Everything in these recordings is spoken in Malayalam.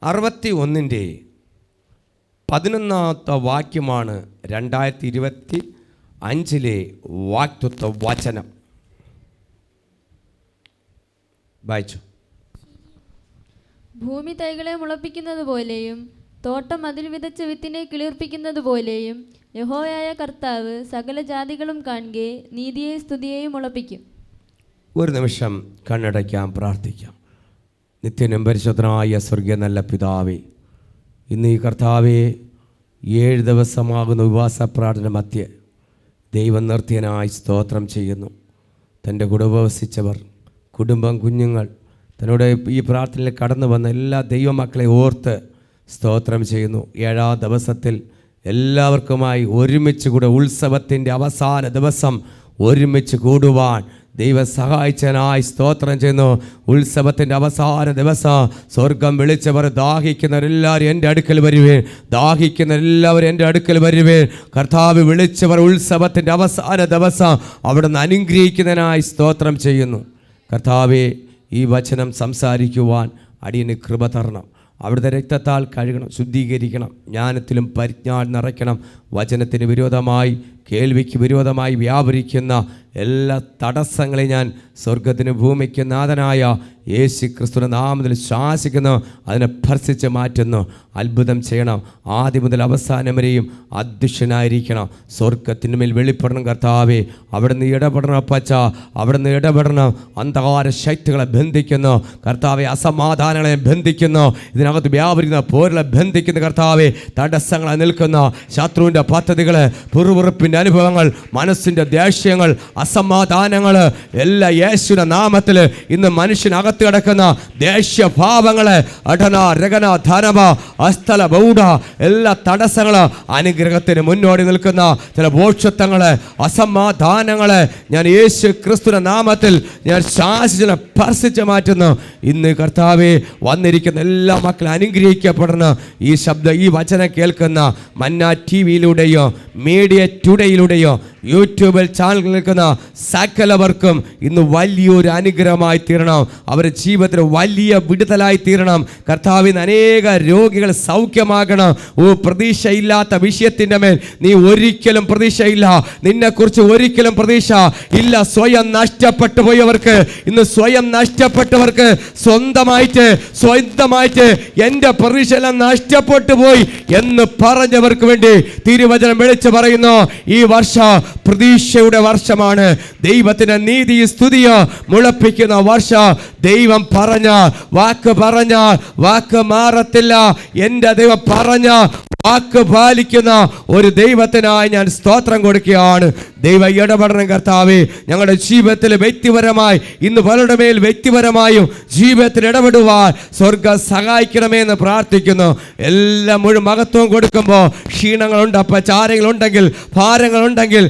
61-11 വാക്യമാണ് 2025 വാക്തത്വ വചനം. വായിച്ചു. ഭൂമി തൈകളെ മുളപ്പിക്കുന്നത് പോലെയും തോട്ടം അതിൽ വിതച്ച വിത്തിനെ കിളിർപ്പിക്കുന്നത് പോലെയും യഹോവയായ കർത്താവ് സകല ജാതികളും കാണുകെ നീതിയെ സ്തുതിയെയും മുളപ്പിക്കും. ഒരു നിമിഷം കണ്ണടയ്ക്കാം, പ്രാർത്ഥിക്കാം. നിത്യനും പരിശുദ്ധനായ സ്വർഗീയ നല്ല പിതാവേ, ഇന്ന് ഈ കർത്താവെ 7 ദിവസമാകുന്ന ഉപവാസ പ്രാർത്ഥന മധ്യേ ദൈവം നിർത്തിയനായി സ്തോത്രം ചെയ്യുന്നു. തൻ്റെ കൂടെ ഉപവസിച്ചവർ, കുടുംബം, കുഞ്ഞുങ്ങൾ, തന്നോട് ഈ പ്രാർത്ഥനയിൽ കടന്നു വന്ന എല്ലാ ദൈവമക്കളെ ഓർത്ത് സ്തോത്രം ചെയ്യുന്നു. 7-ാം ദിവസത്തിൽ എല്ലാവർക്കുമായി ഒരുമിച്ച് കൂടെ ഉത്സവത്തിൻ്റെ അവസാന ദിവസം ഒരുമിച്ച് കൂടുവാൻ ദൈവം സഹായിച്ചനായി സ്തോത്രം ചെയ്യുന്നു. ഉത്സവത്തിൻ്റെ അവസാന ദിവസം സ്വർഗം വിളിച്ചവർ, ദാഹിക്കുന്നവരെല്ലാവരും എൻ്റെ അടുക്കൽ വരുവേൻ, ദാഹിക്കുന്നവരെല്ലാവരും എൻ്റെ അടുക്കൽ വരുവേൻ. കർത്താവ് വിളിച്ചവർ ഉത്സവത്തിൻ്റെ അവസാന ദിവസം അവിടുന്ന് അനുഗ്രഹിക്കുന്നതിനായി സ്തോത്രം ചെയ്യുന്നു. കർത്താവെ, ഈ വചനം സംസാരിക്കുവാൻ അടിയന് കൃപ തരണം. അവിടുത്തെ രക്തത്താൽ കഴുകണം, ശുദ്ധീകരിക്കണം, ജ്ഞാനത്തിലും പരിജ്ഞാനം നിറയ്ക്കണം. വചനത്തിന് വിരോധമായി, കേൾവിക്ക് വിരോധമായി വ്യാപരിക്കുന്ന എല്ലാ തടസ്സങ്ങളെ ഞാൻ സ്വർഗത്തിന് ഭൂമിക്ക് നാഥനായ യേശു ക്രിസ്തുവിന്റെ നാമത്തിൽ ശാസിക്കുന്നു. അതിനെ ഭർസിച്ച് മാറ്റുന്നു. അത്ഭുതം ചെയ്യണം. ആദ്യം മുതൽ അവസാനം വരെയും അധ്യക്ഷനായിരിക്കണം. സ്വർഗത്തിന് മേൽ വെളിപ്പെടണം കർത്താവേ. അവിടുന്ന് ഇടപെടണം അപ്പച്ച, അവിടുന്ന് ഇടപെടണം. അന്ധകാര ശക്തികളെ ബന്ധിക്കുന്നു കർത്താവെ, അസമാധാനങ്ങളെ ബന്ധിക്കുന്നു, ഇതിനകത്ത് വ്യാപരിക്കുന്ന പോരുകളെ ബന്ധിക്കുന്ന കർത്താവെ, തടസ്സങ്ങളെ നിൽക്കുന്ന ശത്രുവിൻ്റെ പദ്ധതികൾ, പിറുപിറുപ്പിൻ്റെ അനുഭവങ്ങൾ, മനസ്സിൻ്റെ ദേഷ്യങ്ങൾ, അസമാധാനങ്ങൾ എല്ലാ യേശുവിന്റെ നാമത്തിൽ ഇന്ന് മനുഷ്യനകത്ത് കിടക്കുന്ന ദേഷ്യഭാവങ്ങളെ അടന രകന ധനമ അസ്ഥല ബൗഡ എല്ലാ തടസ്സങ്ങളും, അനുഗ്രഹത്തിന് മുന്നോടി നിൽക്കുന്ന ചില ഭോക്ഷത്വങ്ങളെ, അസമാധാനങ്ങളെ ഞാൻ യേശു ക്രിസ്തുവിന്റെ നാമത്തിൽ ഞാൻ ശാസിച്ച് ഭർസിച്ച് മാറ്റുന്നു. ഇന്ന് കർത്താവെ, വന്നിരിക്കുന്ന എല്ലാ മക്കളും അനുഗ്രഹിക്കപ്പെടുന്ന ഈ ശബ്ദം, ഈ വചനം കേൾക്കുന്ന മന്ന TV-യിലൂടെയോ മീഡിയ ടുഡേയിലൂടെയോ യൂട്യൂബിൽ ചാനൽ നിൽക്കുന്ന സകലവർക്കും ഇന്ന് വലിയൊരു അനുഗ്രഹമായി തീരണം. അവരുടെ ജീവിതത്തിൽ വലിയ വിടുതലായി തീരണം. കർത്താവിന് അനേക രോഗികൾ സൗഖ്യമാകണം. പ്രതീക്ഷയില്ലാത്ത വിഷയത്തിൻ്റെ മേൽ നീ ഒരിക്കലും പ്രതീക്ഷയില്ല, നിന്നെക്കുറിച്ച് ഒരിക്കലും പ്രതീക്ഷ ഇല്ല. സ്വയം നഷ്ടപ്പെട്ടു പോയവർക്ക്, ഇന്ന് സ്വയം നഷ്ടപ്പെട്ടവർക്ക് സ്വന്തമായിട്ട് എൻ്റെ പ്രതീക്ഷയെല്ലാം നഷ്ടപ്പെട്ടു പോയി എന്ന് പറഞ്ഞവർക്ക് വേണ്ടി തിരുവചനം വിളിച്ചു പറയുന്നു. ഈ വർഷം പ്രതീക്ഷയുടെ വർഷമാണ്. ദൈവത്തിന്റെ നീതി സ്തുതിയ മുളപ്പിക്കുന്ന വർഷം. ദൈവം പറഞ്ഞ വാക്ക് മാറത്തില്ല. എൻ്റെ ദൈവം പറഞ്ഞ വാക്ക് പാലിക്കുന്ന ഒരു ദൈവത്തിനായി ഞാൻ സ്തോത്രം കൊടുക്കുകയാണ്. ദൈവ ഇടപെടണം കർത്താവേ. ഞങ്ങളുടെ ജീവിതത്തിൽ വ്യക്തിപരമായി, ഇന്ന് പലരുടെ മേൽ വ്യക്തിപരമായും ജീവിതത്തിൽ ഇടപെടുവാൻ സ്വർഗം സഹായിക്കണമേ എന്ന് പ്രാർത്ഥിക്കുന്നു. എല്ലാം മുഴുവൻ മഹത്വം കൊടുക്കുമ്പോൾ ക്ഷീണങ്ങളുണ്ട്, അപ്പച്ചാരങ്ങളുണ്ടെങ്കിൽ, ഭാരങ്ങളുണ്ടെങ്കിൽ,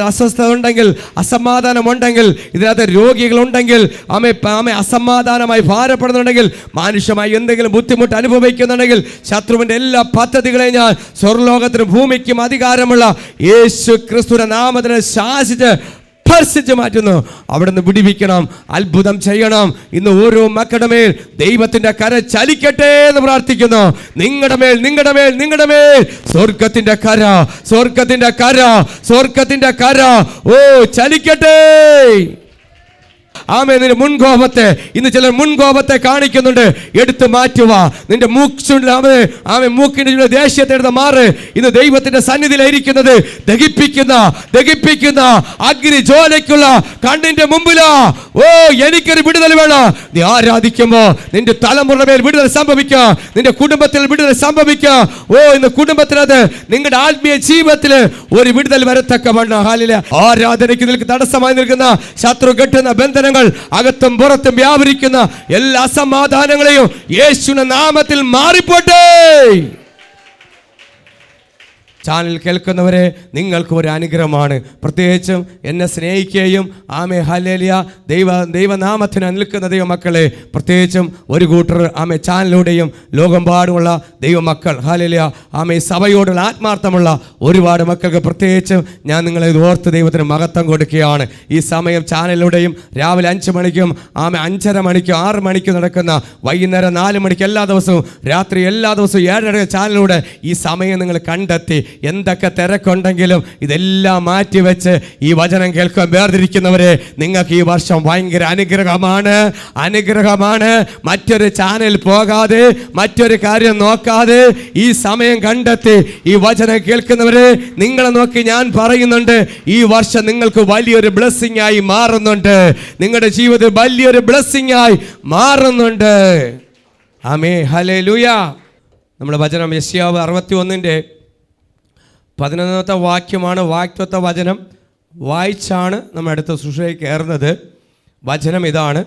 അസ്വസ്ഥത ഉണ്ടെങ്കിൽ, അസമാധാനമുണ്ടെങ്കിൽ, ഇതിനകത്ത് രോഗികളുണ്ടെങ്കിൽ, ആമേ അസമാധാനമായി ഭാരപ്പെടുന്നുണ്ടെങ്കിൽ, മാനുഷ്യമായി എന്തെങ്കിലും ബുദ്ധിമുട്ട് അനുഭവിക്കുന്നുണ്ടെങ്കിൽ, ശത്രുവിൻ്റെ എല്ലാ പദ്ധതികളെയും ഞാൻ സ്വർലോകത്തിനും ഭൂമിക്കും അധികാരമുള്ള യേശു ക്രിസ്തുവിന്റെ നാമത്തിനെ ശാസിച്ച് ഭർസിച്ച് മാറ്റുന്നു. അവിടുന്ന് വിടിവിക്കണം, അത്ഭുതം ചെയ്യണം. ഇന്ന് ഓരോ മക്കളുടെ മേൽ ദൈവത്തിന്റെ കര ചലിക്കട്ടെ എന്ന് പ്രാർത്ഥിക്കുന്നു. നിങ്ങളുടെ മേൽ സ്വർഗത്തിന്റെ കര ഓ ചലിക്കട്ടെ. ആമേ. നിന്റെ മുൻകോപത്തെ, ഇന്ന് ചിലർ മുൻകോപത്തെ കാണിക്കുന്നുണ്ട്, എടുത്തു മാറ്റുക. നിന്റെ മൂക്കിന്റെ ദേഷ്യത്തെ എടുത്ത് മാറ്. ഇന്ന് ദൈവത്തിന്റെ സന്നിധിയിലായിരിക്കുന്നത് ദഹിപ്പിക്കുന്ന അഗ്നി ജ്വാലയ്ക്കുള്ള കണ്ണിന്റെ മുമ്പിലാ. ഓ, എനിക്കൊരു വിടുതൽ വേണം. നീ ആരാധിക്കുമ്പോ നിന്റെ തലമുറ മേൽ വിടുതൽ സംഭവിക്കുക, നിന്റെ കുടുംബത്തിൽ വിടുതൽ സംഭവിക്കുക. ഓ, ഇന്ന് കുടുംബത്തിനത് നിങ്ങളുടെ ആത്മീയ ജീവിതത്തിൽ ഒരു വിടുതൽ വരത്തക്കവണ്ണം ആരാധനയ്ക്ക് തടസ്സമായി നിൽക്കുന്ന ശത്രു കെട്ടുന്ന ബന്ധനങ്ങൾ, അകത്തും പുറത്തും വ്യാപരിക്കുന്ന എല്ലാ അസമാധാനങ്ങളെയും യേശുവിന്റെ നാമത്തിൽ മാറിപ്പോട്ടെ. ചാനൽ കേൾക്കുന്നവരെ നിങ്ങൾക്ക് ഒരു അനുഗ്രഹമാണ്. പ്രത്യേകിച്ചും എന്നെ സ്നേഹിക്കുകയും ആമേ ഹല്ലേലൂയ ദൈവനാമത്തിന് നിൽക്കുന്ന ദൈവമക്കളെ, പ്രത്യേകിച്ചും ഒരു കൂട്ടർ ആമേ ചാനലിലൂടെയും ലോകമെമ്പാടുമുള്ള ദൈവമക്കൾ ഹല്ലേലൂയ ആമേ സഭയോടുള്ള ആത്മാർത്ഥമുള്ള ഒരുപാട് മക്കൾക്ക് പ്രത്യേകിച്ചും ഞാൻ നിങ്ങളെ ഓർത്ത് ദൈവത്തിന് മഹത്വം കൊടുക്കുകയാണ്. ഈ സമയം ചാനലിലൂടെയും രാവിലെ 5 മണിക്കും ആമേ 5:30 മണിക്കും 6 മണിക്കും നടക്കുന്ന വൈകുന്നേരം 4 മണിക്ക് എല്ലാ ദിവസവും രാത്രി എല്ലാ ദിവസവും 7:30 ചാനലിലൂടെ ഈ സമയം നിങ്ങൾ കണ്ടെത്തി എന്തൊക്കെ തിരക്കുണ്ടെങ്കിലും ഇതെല്ലാം മാറ്റിവെച്ച് ഈ വചനം കേൾക്കാൻ വേർതിരിക്കുന്നവരെ, നിങ്ങൾക്ക് ഈ വർഷം ഭയങ്കര അനുഗ്രഹമാണ്. മറ്റൊരു ചാനൽ പോകാതെ, മറ്റൊരു കാര്യം നോക്കാതെ ഈ സമയം കണ്ടെത്തി ഈ വചനം കേൾക്കുന്നവരെ, നിങ്ങളെ നോക്കി ഞാൻ പറയുന്നുണ്ട്, ഈ വർഷം നിങ്ങൾക്ക് വലിയൊരു ബ്ലെസ്സിംഗ് ആയി മാറുന്നുണ്ട്. നിങ്ങളുടെ ജീവിതത്തിൽ വലിയൊരു ബ്ലെസ്സിംഗ് ആയി മാറുന്നുണ്ട്. Amen hallelujah. നമ്മുടെ വചനം യെശയ്യാവ് 61-ന്റെ 11-ാമത്തെ വാക്യമാണ്. വാക്തത്വ വചനം വായിച്ചാണ് നമ്മൾ അടുത്ത ശുശ്രൂഷയിൽ കയറുന്നത്. വചനം ഇതാണ്: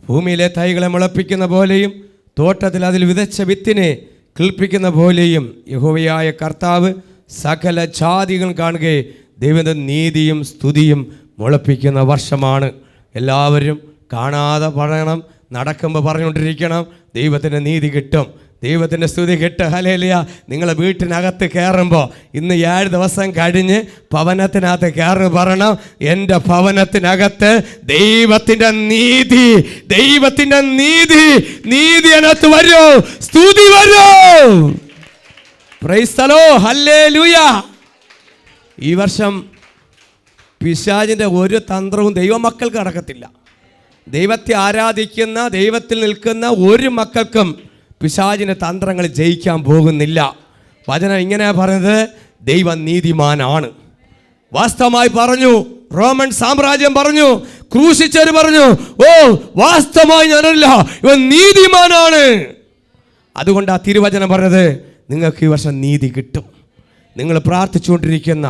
ഭൂമിയിലെ തൈകളെ മുളപ്പിക്കുന്ന പോലെയും തോട്ടത്തിൽ അതിൽ വിതച്ച വിത്തിനെ കിളിപ്പിക്കുന്ന പോലെയും യഹോവയായ കർത്താവ് സകല ജാതികൾ കാണുകയെ ദൈവത്തിൻ്റെ നീതിയും സ്തുതിയും മുളപ്പിക്കുന്ന വർഷമാണ്. എല്ലാവരും കാണാതെ പറയണം, നടക്കുമ്പോൾ പറഞ്ഞുകൊണ്ടിരിക്കണം, ദൈവത്തിൻ്റെ നീതി കിട്ടും, ദൈവത്തിൻ്റെ സ്തുതി കിട്ടും. ഹല്ലേലൂയ. നിങ്ങളെ വീട്ടിനകത്ത് കയറുമ്പോൾ ഇന്ന് 7 ദിവസം കഴിഞ്ഞ് ഭവനത്തിനകത്ത് കയറി പറയണം, എൻ്റെ ഭവനത്തിനകത്ത് ദൈവത്തിൻ്റെ നീതി അതിനകത്ത് വരൂ, സ്തുതി വരൂ. Price the Lord. ഹല്ലേലൂയ. ഈ വർഷം പിശാചിൻ്റെ ഒരു തന്ത്രവും ദൈവമക്കൾക്ക് നടക്കത്തില്ല. ദൈവത്തെ ആരാധിക്കുന്ന, ദൈവത്തിൽ നിൽക്കുന്ന ഒരു മക്കൾക്കും പിശാചിൻ്റെ തന്ത്രങ്ങൾ ജയിക്കാൻ പോകുന്നില്ല. വചനം ഇങ്ങനെ പറഞ്ഞത്, ദൈവം നീതിമാനാണ്. വാസ്തവമായി പറഞ്ഞു, റോമൻ സാമ്രാജ്യം പറഞ്ഞു, ക്രൂശിച്ചവർ പറഞ്ഞു, ഓ വാസ്തവമായി ഞാനല്ല, ഇവൻ നീതിമാനാണ്. അതുകൊണ്ട് ആ തിരുവചനം പറഞ്ഞത്, നിങ്ങൾക്ക് ഈ വർഷം നീതി കിട്ടും. നിങ്ങൾ പ്രാർത്ഥിച്ചുകൊണ്ടിരിക്കുന്ന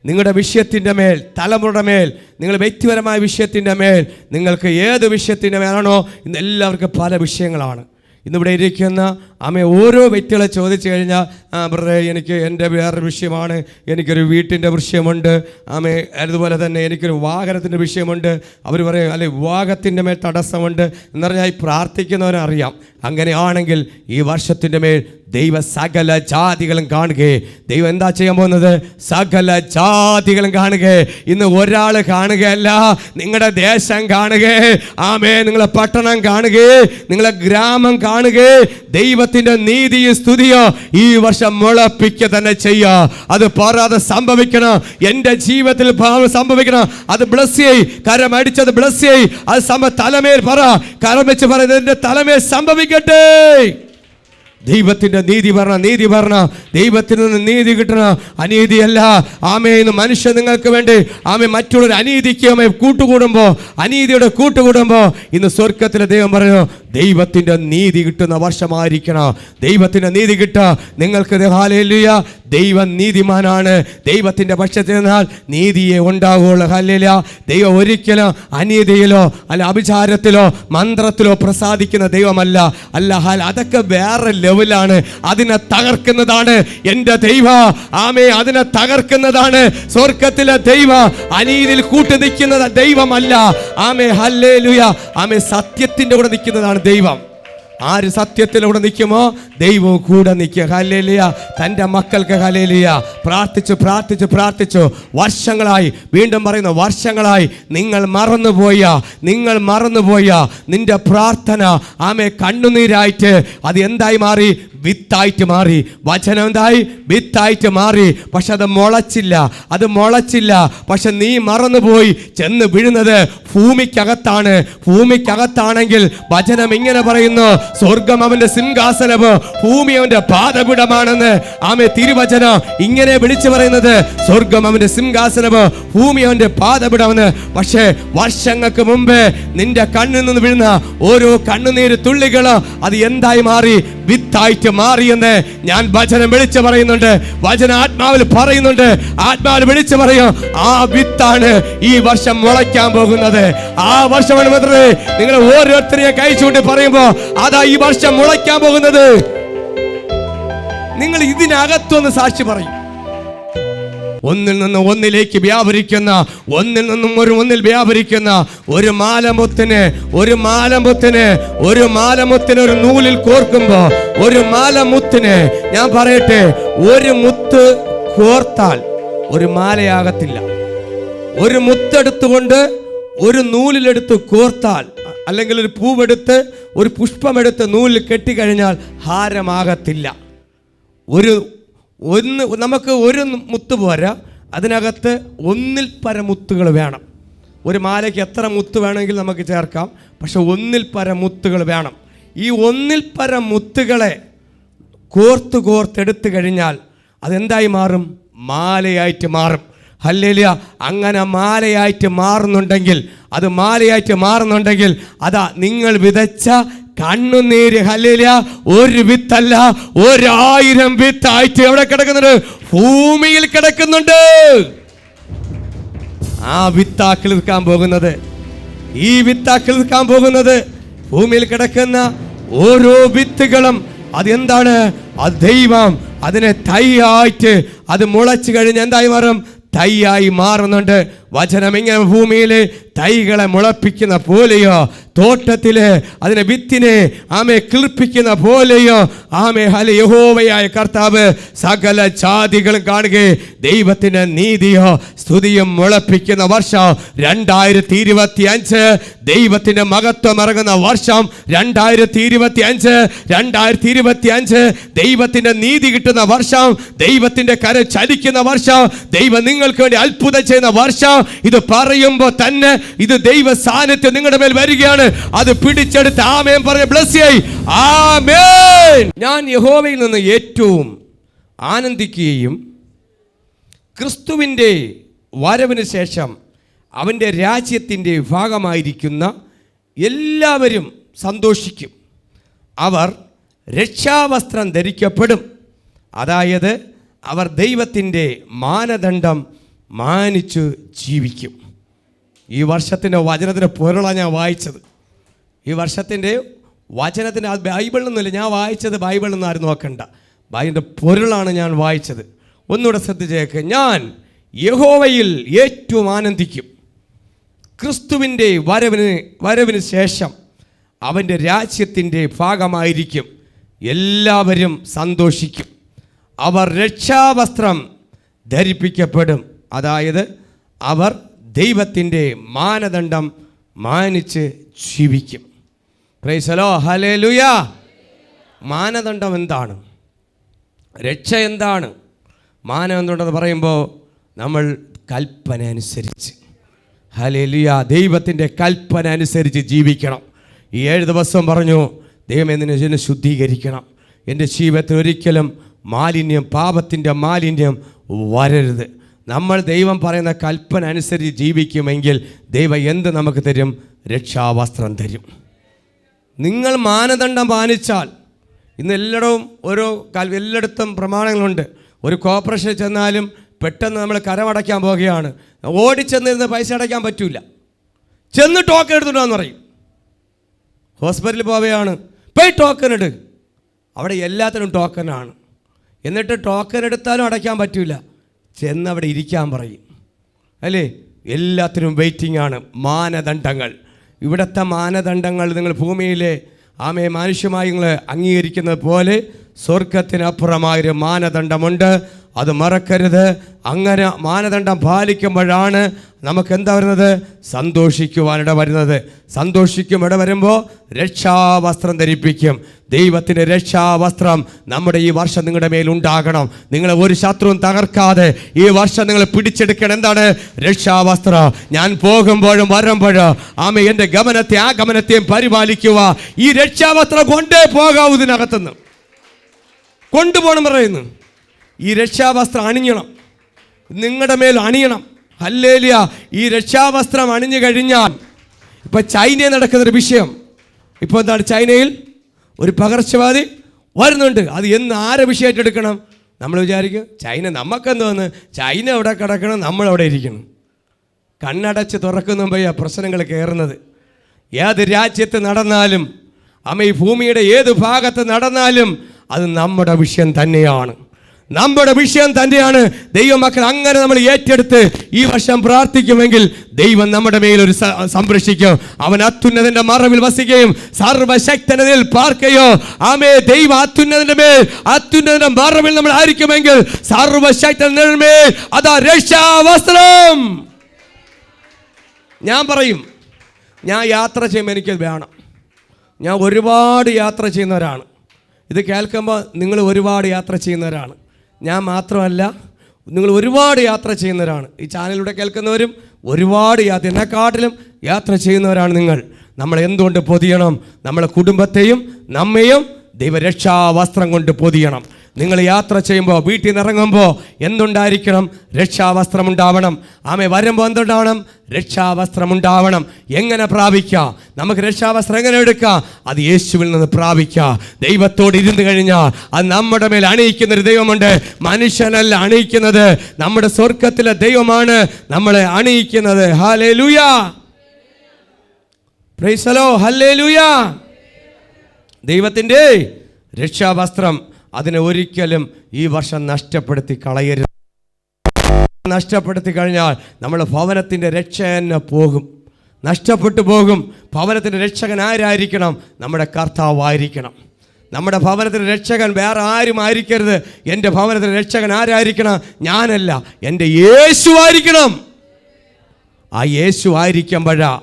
നിങ്ങളുടെ വിഷയത്തിൻ്റെ മേൽ, തലമുറയുടെ മേൽ, നിങ്ങൾ വ്യക്തിപരമായ വിഷയത്തിൻ്റെ മേൽ, നിങ്ങൾക്ക് ഏത് വിഷയത്തിൻ്റെ മേലാണോ, ഇന്ന് എല്ലാവർക്കും പല വിഷയങ്ങളാണ്. ഇന്നിവിടെ ഇരിക്കുന്ന ഓരോ വ്യക്തികളെ ചോദിച്ചു കഴിഞ്ഞാൽ, ബ്രദറെ എനിക്ക് എൻ്റെ വേറൊരു വിഷയമാണ്, എനിക്കൊരു വീട്ടിൻ്റെ വിഷയമുണ്ട്, അതുപോലെ തന്നെ എനിക്കൊരു വാഹനത്തിൻ്റെ വിഷയമുണ്ട്. അവർ പറയും, അല്ലെ വിവാഹത്തിൻ്റെ മേൽ തടസ്സമുണ്ട് എന്ന് പറഞ്ഞാൽ പ്രാർത്ഥിക്കുന്നവരറിയാം. അങ്ങനെയാണെങ്കിൽ ഈ വർഷത്തിൻ്റെ മേൽ ദൈവ സകല ജാതികളും കാണുകയെ. ദൈവം എന്താ ചെയ്യാൻ പോകുന്നത്? സകല ജാതികളും കാണുകയെ. ഇന്ന് ഒരാൾ കാണുകയല്ല, നിങ്ങളുടെ ദേശം കാണുകയെ, നിങ്ങളെ പട്ടണം കാണുകയെ, നിങ്ങളെ ഗ്രാമം കാണുകയെ. ദൈവത്തിൻ്റെ നീതിയും സ്തുതിയോ ഈ വർഷം മുളപ്പിക്കുക തന്നെ ചെയ്യുക. അത് പറയാതെ സംഭവിക്കണം. എൻ്റെ ജീവിതത്തിൽ സംഭവിക്കണം. അത് ബ്ലസ്സിയായി, കരമടിച്ചത് ബ്ലസ്സിയായി, അത് തലമേൽ പറ, കരം വെച്ച് പറയുന്നത് എൻ്റെ തലമേൽ സംഭവിക്കട്ടെ. ദൈവത്തിൻ്റെ നീതി പറഞ്ഞ ദൈവത്തിൽ നിന്ന് നീതി കിട്ടണം, അനീതിയല്ല. ഇന്ന് മനുഷ്യൻ നിങ്ങൾക്ക് വേണ്ടി മറ്റുള്ളൊരു അനീതിക്ക് കൂട്ടുകൂടുമ്പോൾ, അനീതിയുടെ കൂട്ടുകൂടുമ്പോൾ, ഇന്ന് സ്വർഗത്തിലെ ദൈവം പറഞ്ഞു, ദൈവത്തിൻ്റെ നീതി കിട്ടുന്ന വർഷമായിരിക്കണം. ദൈവത്തിൻ്റെ നീതി കിട്ടുക നിങ്ങൾക്ക്. ഹല്ലേലൂയ. ദൈവം നീതിമാനാണ്. ദൈവത്തിൻ്റെ പക്ഷത്തിൽ നിന്നാൽ നീതിയെ ഉണ്ടാകുള്ളൂ. ഹല്ലേലൂയ. ദൈവം ഒരിക്കലും അനീതിയിലോ അല്ല അഭിചാരത്തിലോ മന്ത്രത്തിലോ പ്രസാദിക്കുന്ന ദൈവമല്ല. അതൊക്കെ വേറെ ലെവലാണ്. അതിനെ തകർക്കുന്നതാണ് എൻ്റെ ദൈവം. അതിനെ തകർക്കുന്നതാണ് സ്വർഗത്തിലെ ദൈവം. അനീതിയിൽ കൂട്ടു നിൽക്കുന്നത് ദൈവമല്ല. ഹല്ലേലൂയ. സത്യത്തിൻ്റെ കൂടെ നിൽക്കുന്നതാണ് ദൈവം. ആര് സത്യത്തിലൂടെ നിൽക്കുമോ ദൈവവും കൂടെ നിൽക്കുക. ഹല്ലേലൂയ. തൻ്റെ മക്കൾക്ക് ഹല്ലേലൂയ പ്രാർത്ഥിച്ചു വർഷങ്ങളായി, വീണ്ടും പറയുന്നു, വർഷങ്ങളായി നിങ്ങൾ മറന്നുപോയ നിന്റെ പ്രാർത്ഥന കണ്ണുനീരായിട്ട് അത് എന്തായി മാറി? വിത്തായിട്ട് മാറി. വചനം എന്തായി? വിത്തായിട്ട് മാറി. പക്ഷെ അത് മുളച്ചില്ല. പക്ഷെ നീ മറന്നുപോയി. ചെന്ന് വീഴുന്നത് ഭൂമിക്കകത്താണെങ്കിൽ വചനം ഇങ്ങനെ പറയുന്നു, സ്വർഗം അവന്റെ സിംഹാസനമോ ഭൂമി അവന്റെ പാദപീഠമാണെന്ന്. തിരുവചനം ഇങ്ങനെ വിളിച്ചു പറയുന്നത്, സ്വർഗം അവന്റെ സിംഹാസനമോ ഭൂമി അവന്റെ പാദപീഠമെന്ന്. പക്ഷേ വർഷങ്ങൾക്ക് മുമ്പേ നിന്റെ കണ്ണിൽ നിന്ന് വീഴുന്ന ഓരോ കണ്ണുനീര് തുള്ളികളോ അത് എന്തായി മാറി? വിത്തായിട്ട് മാറിയെന്ന് ഞാൻ വചനം വിളിച്ചു പറയുന്നുണ്ട്. വചനം ആത്മാവിൽ പറയുന്നുണ്ട്. ആത്മാവിൽ വിളിച്ചു പറയും, ആ വിത്താണ് ഈ വർഷം മുളയ്ക്കാൻ പോകുന്നത്. ആ വർഷമാണ് മാത്രമേ നിങ്ങൾ ഓരോരുത്തരെയും കഴിച്ചുകൊണ്ട് പറയുമ്പോ അതാ ഈ വർഷം മുളയ്ക്കാൻ പോകുന്നത്. നിങ്ങൾ ഇതിനകത്തൊന്ന് സാക്ഷി പറയും. ഒന്നിൽ നിന്ന് ഒന്നിലേക്ക് വ്യാപരിക്കുന്ന, ഒന്നിൽ നിന്നും ഒന്നിൽ വ്യാപരിക്കുന്ന ഒരു മാലമുത്തിന് ഒരു നൂലിൽ കോർക്കുമ്പോൾ ഒരു മാലമുത്തിന്, ഞാൻ പറയട്ടെ, ഒരു മുത്ത് കോർത്താൽ ഒരു മാലയാകത്തില്ല. ഒരു മുത്തെടുത്തുകൊണ്ട് ഒരു നൂലിലെടുത്ത് കോർത്താൽ, അല്ലെങ്കിൽ ഒരു പൂവെടുത്ത് ഒരു പുഷ്പമെടുത്ത് നൂലിൽ കെട്ടിക്കഴിഞ്ഞാൽ ഹാരമാകത്തില്ല. നമുക്ക് ഒരു മുത്ത് പോരാ, അതിനകത്ത് ഒന്നിൽ പര മുത്തുകൾ വേണം. ഒരു മാലയ്ക്ക് എത്ര മുത്ത് വേണമെങ്കിൽ നമുക്ക് ചേർക്കാം, പക്ഷെ ഒന്നിൽ പര മുത്തുകൾ വേണം. ഈ ഒന്നിൽ പര മുത്തുകളെ കോർത്തെടുത്ത് കഴിഞ്ഞാൽ അതെന്തായി മാറും? മാലയായിട്ട് മാറും. ഹല്ലേലൂയ. അങ്ങനെ മാലയായിട്ട് മാറുന്നുണ്ടെങ്കിൽ അതാ നിങ്ങൾ വിതച്ച കണ്ണുനീര്, ഹല്ലേലൂയ, ഒരു വിത്തല്ല 1000 വിത്തായിട്ട് എവിടെ കിടക്കുന്നുണ്ട്? ഭൂമിയിൽ കിടക്കുന്നുണ്ട്. ആ വിത്താക്കിൽ നിൽക്കാൻ പോകുന്നത് ഭൂമിയിൽ കിടക്കുന്ന ഓരോ വിത്തുകളും അതെന്താണ്? അത് ദൈവം അതിനെ തൈയായിട്ട് അത് മുളച്ചു കഴിഞ്ഞ് എന്തായി മാറും? തൈയായി മാറുന്നുണ്ട്. വചനം ഇങ്ങനെ ഭൂമിയിലെ തൈകളെ മുളപ്പിക്കുന്ന പോലെയോ, തോട്ടത്തിലെ അതിനെ വിത്തിനെ കിളിർപ്പിക്കുന്ന പോലെയോ യഹോവയായ കർത്താവ് സകല ജാതികളും കാണുകയെ ദൈവത്തിന്റെ നീതിയോ സ്തുതിയും മുളപ്പിക്കുന്ന വർഷം 2025. ദൈവത്തിന്റെ മഹത്വം ഇറങ്ങുന്ന വർഷം 2025. ദൈവത്തിന്റെ നീതി കിട്ടുന്ന വർഷം, ദൈവത്തിന്റെ കര ചലിക്കുന്ന വർഷം, ദൈവം നിങ്ങൾക്ക് വേണ്ടി അത്ഭുതം ചെയ്യുന്ന വർഷം. ഇത് പറയുമ്പോൾ തന്നെ ഇത് ദൈവ സാന്നിധ്യം നിങ്ങളുടെ മേൽ വരികയാണ്. അത് പിടിച്ചെടുത്ത് ആമേൻ പറഞ്ഞ് ബ്ലസ് ചെയ്യ്. ആമേൻ. ഞാൻ യഹോവയിൽ നിന്ന് ഏറ്റവും ആനന്ദിക്കുകയും ക്രിസ്തുവിൻ്റെ വരവിന് ശേഷം അവൻ്റെ രാജ്യത്തിൻ്റെ ഭാഗമായിരിക്കുന്ന എല്ലാവരും സന്തോഷിക്കും. അവർ രക്ഷാവസ്ത്രം ധരിക്കപ്പെടും. അതായത് അവർ ദൈവത്തിൻ്റെ മാനദണ്ഡം മാനിച്ചു ജീവിക്കും. ഈ വർഷത്തിൻ്റെ വചനത്തിൻ്റെ പൊരുളാണ് ഞാൻ വായിച്ചത്. ഈ വർഷത്തിൻ്റെ വചനത്തിൻ്റെ ബൈബിളിൽ നിന്നില്ല ഞാൻ വായിച്ചത്, ബൈബിളിൽ നിന്ന് ആരും നോക്കണ്ട, ബൈബിളിൻ്റെ പൊരുളാണ് ഞാൻ വായിച്ചത്. ഒന്നുകൂടെ ശ്രദ്ധിച്ചേക്ക്. ഞാൻ യഹോവയിൽ ഏറ്റവും ആനന്ദിക്കും. ക്രിസ്തുവിൻ്റെ വരവിന് ശേഷം അവൻ്റെ രാജ്യത്തിൻ്റെ ഭാഗമായിരിക്കും എല്ലാവരും സന്തോഷിക്കും. അവർ രക്ഷാവസ്ത്രം ധരിപ്പിക്കപ്പെടും. അതായത് അവർ ദൈവത്തിൻ്റെ മാനദണ്ഡം മാനിച്ച് ജീവിക്കും. Price the Lord. ഹല്ലേലൂയ. മാനദണ്ഡം എന്താണ്? രക്ഷ എന്താണ്? മാനദണ്ഡം പറയുമ്പോൾ നമ്മൾ കൽപ്പന അനുസരിച്ച്, ഹല്ലേലൂയ, ദൈവത്തിൻ്റെ കൽപ്പന അനുസരിച്ച് ജീവിക്കണം. ഈ 7 ദിവസം പറഞ്ഞു, ദൈവം എന്നെ ശുദ്ധീകരിക്കണം. എൻ്റെ ജീവിതത്തിൽ ഒരിക്കലും പാപത്തിൻ്റെ മാലിന്യം വരരുത്. നമ്മൾ ദൈവം പറയുന്ന കൽപ്പന അനുസരിച്ച് ജീവിക്കുമെങ്കിൽ ദൈവം എന്ത് നമുക്ക് തരും? രക്ഷാവസ്ത്രം തരും. നിങ്ങൾ മാനദണ്ഡം പാലിച്ചാൽ, ഇന്ന് എല്ലായിടത്തും പ്രമാണങ്ങളുണ്ട്. ഒരു കോർപ്പറേഷനിൽ ചെന്നാലും പെട്ടെന്ന് നമ്മൾ കരമടയ്ക്കാൻ പോവുകയാണ്, ഓടിച്ചെന്നിരുന്ന് പൈസ അടയ്ക്കാൻ പറ്റില്ല. ചെന്ന് ടോക്കൺ എടുത്തിട്ടാന്ന് പറയും. ഹോസ്പിറ്റലിൽ പോവുകയാണ്, പോയി ടോക്കൺ എടു. അവിടെ എല്ലാത്തിനും ടോക്കനാണ്. എന്നിട്ട് ടോക്കൺ എടുത്താലും അടയ്ക്കാൻ പറ്റില്ല. ചെന്ന് അവിടെ ഇരിക്കാൻ പറയും, അല്ലേ? എല്ലാത്തിനും വെയിറ്റിംഗ് ആണ്. മാനദണ്ഡങ്ങൾ, ഇവിടുത്തെ മാനദണ്ഡങ്ങൾ നിങ്ങൾ ഭൂമിയിലെ മനുഷ്യമായി നിങ്ങൾ അംഗീകരിക്കുന്നത് പോലെ സ്വർഗത്തിനപ്പുറമായൊരു മാനദണ്ഡമുണ്ട്. അത് മറക്കരുത്. അങ്ങനെ മാനദണ്ഡം പാലിക്കുമ്പോഴാണ് നമുക്ക് എന്താ വരുന്നത്? സന്തോഷിക്കുവാനിട വരുന്നത്. ഇട വരുമ്പോൾ രക്ഷാവസ്ത്രം ധരിപ്പിക്കും. ദൈവത്തിൻ്റെ രക്ഷാവസ്ത്രം നമ്മുടെ ഈ വർഷം നിങ്ങളുടെ മേലുണ്ടാകണം. നിങ്ങളെ ഒരു ശത്രുവും തകർക്കാതെ ഈ വർഷം നിങ്ങൾ പിടിച്ചെടുക്കണം. എന്താണ്? രക്ഷാവസ്ത്രം. ഞാൻ പോകുമ്പോഴും വരുമ്പോഴും എൻ്റെ ഗമനത്തെയും പരിപാലിക്കുക. ഈ രക്ഷാവസ്ത്രം കൊണ്ടേ പോകാവൂ. ഇതിനകത്തുനിന്ന് കൊണ്ടുപോകണം പറയുന്നു. ഈ രക്ഷാവസ്ത്രം അണിയണം, നിങ്ങളുടെ മേൽ അണിയണം. ഹല്ലേലൂയ. ഈ രക്ഷാവസ്ത്രം അണിഞ്ഞു കഴിഞ്ഞാൽ, ഇപ്പം ചൈനയിൽ നടക്കുന്നൊരു വിഷയം. ഇപ്പോൾ എന്താണ്? ചൈനയിൽ ഒരു പകർച്ചവാദി വരുന്നുണ്ട്. അത് ആരെ വിഷയമായിട്ട് എടുക്കണം? നമ്മൾ വിചാരിക്കും ചൈന നമുക്കെന്തോന്ന്, ചൈന എവിടെ കിടക്കണം, നമ്മളവിടെ ഇരിക്കണം. കണ്ണടച്ച് തുറക്കുമ്പോഴാണ് പ്രശ്നങ്ങൾ കയറുന്നത്. ഏത് രാജ്യത്ത് നടന്നാലും, ഈ ഭൂമിയുടെ ഏത് ഭാഗത്ത് നടന്നാലും അത് നമ്മുടെ വിഷയം തന്നെയാണ്. നമ്മുടെ വിഷയം തന്നെയാണ്. ദൈവമക്കൾ അങ്ങനെ നമ്മൾ ഏറ്റെടുത്ത് ഈ വർഷം പ്രാർത്ഥിക്കുമെങ്കിൽ ദൈവം നമ്മുടെ മേൽ ഒരു സംരക്ഷിക്കും. അവൻ അത്യുന്നതന്റെ മറവിൽ വസിക്കുകയും സർവശക്തനിൽ പാർക്കുകയോ. ആമേ, ദൈവം അത്യുന്നതന്റെ മേൽ അത്യുന്നതന്റെ മറവിൽ നമ്മൾ ആയിരിക്കുമെങ്കിൽ സർവശക്തന്റെ മേൽ അതാ രക്ഷാവസ്ത്രം. ഞാൻ പറയും, ഞാൻ യാത്ര ചെയ്യുമ്പോൾ എനിക്ക് വേണം. ഞാൻ ഒരുപാട് യാത്ര ചെയ്യുന്നവരാണ്. ഇത് കേൾക്കുമ്പോൾ നിങ്ങൾ ഒരുപാട് യാത്ര ചെയ്യുന്നവരാണ്. ഞാൻ മാത്രമല്ല, നിങ്ങൾ ഒരുപാട് യാത്ര ചെയ്യുന്നവരാണ്. ഈ ചാനലിലൂടെ കേൾക്കുന്നവരും ഒരുപാട് എന്നെക്കാട്ടിലും യാത്ര ചെയ്യുന്നവരാണ് നിങ്ങൾ. നമ്മൾ എന്തുകൊണ്ട് പൊതിയണം? നമ്മളെ കുടുംബത്തെയും നമ്മയും ദൈവരക്ഷാവസ്ത്രം കൊണ്ട് പൊതിയണം. നിങ്ങൾ യാത്ര ചെയ്യുമ്പോൾ, വീട്ടിൽ നിന്ന് ഇറങ്ങുമ്പോൾ എന്തുണ്ടായിരിക്കണം? രക്ഷാവസ്ത്രം ഉണ്ടാവണം. ആമേ, വരുമ്പോൾ എന്തുണ്ടാവണം? രക്ഷാവസ്ത്രം ഉണ്ടാവണം. എങ്ങനെ പ്രാപിക്കാം? നമുക്ക് രക്ഷാവസ്ത്രം എങ്ങനെ എടുക്കാം? അത് യേശുവിൽ നിന്ന് പ്രാപിക്കാം. ദൈവത്തോട് ഇരുന്ന് കഴിഞ്ഞാൽ അത് നമ്മുടെ മേൽ അണിയിക്കുന്നൊരു ദൈവമുണ്ട്. മനുഷ്യനല്ല അണിയിക്കുന്നത്, നമ്മുടെ സ്വർഗത്തിലെ ദൈവമാണ് നമ്മളെ അണിയിക്കുന്നത്. Hallelujah, praise the Lord, hallelujah. ദൈവത്തിൻ്റെ രക്ഷാവസ്ത്രം അതിനെ ഒരിക്കലും ഈ വർഷം നഷ്ടപ്പെടുത്തി കളയരുത്. നഷ്ടപ്പെടുത്തി കഴിഞ്ഞാൽ നമ്മുടെ ഭവനത്തിൻ്റെ രക്ഷ തന്നെ പോകും, നഷ്ടപ്പെട്ടു പോകും. ഭവനത്തിൻ്റെ രക്ഷകൻ ആരായിരിക്കണം? നമ്മുടെ കർത്താവായിരിക്കണം. നമ്മുടെ ഭവനത്തിൻ്റെ രക്ഷകൻ വേറെ ആരും ആയിരിക്കരുത്. എൻ്റെ ഭവനത്തിൻ്റെ രക്ഷകൻ ആരായിരിക്കണം? ഞാനല്ല, എൻ്റെ യേശു ആയിരിക്കണം. ആ യേശു ആയിരിക്കുമ്പോഴാണ്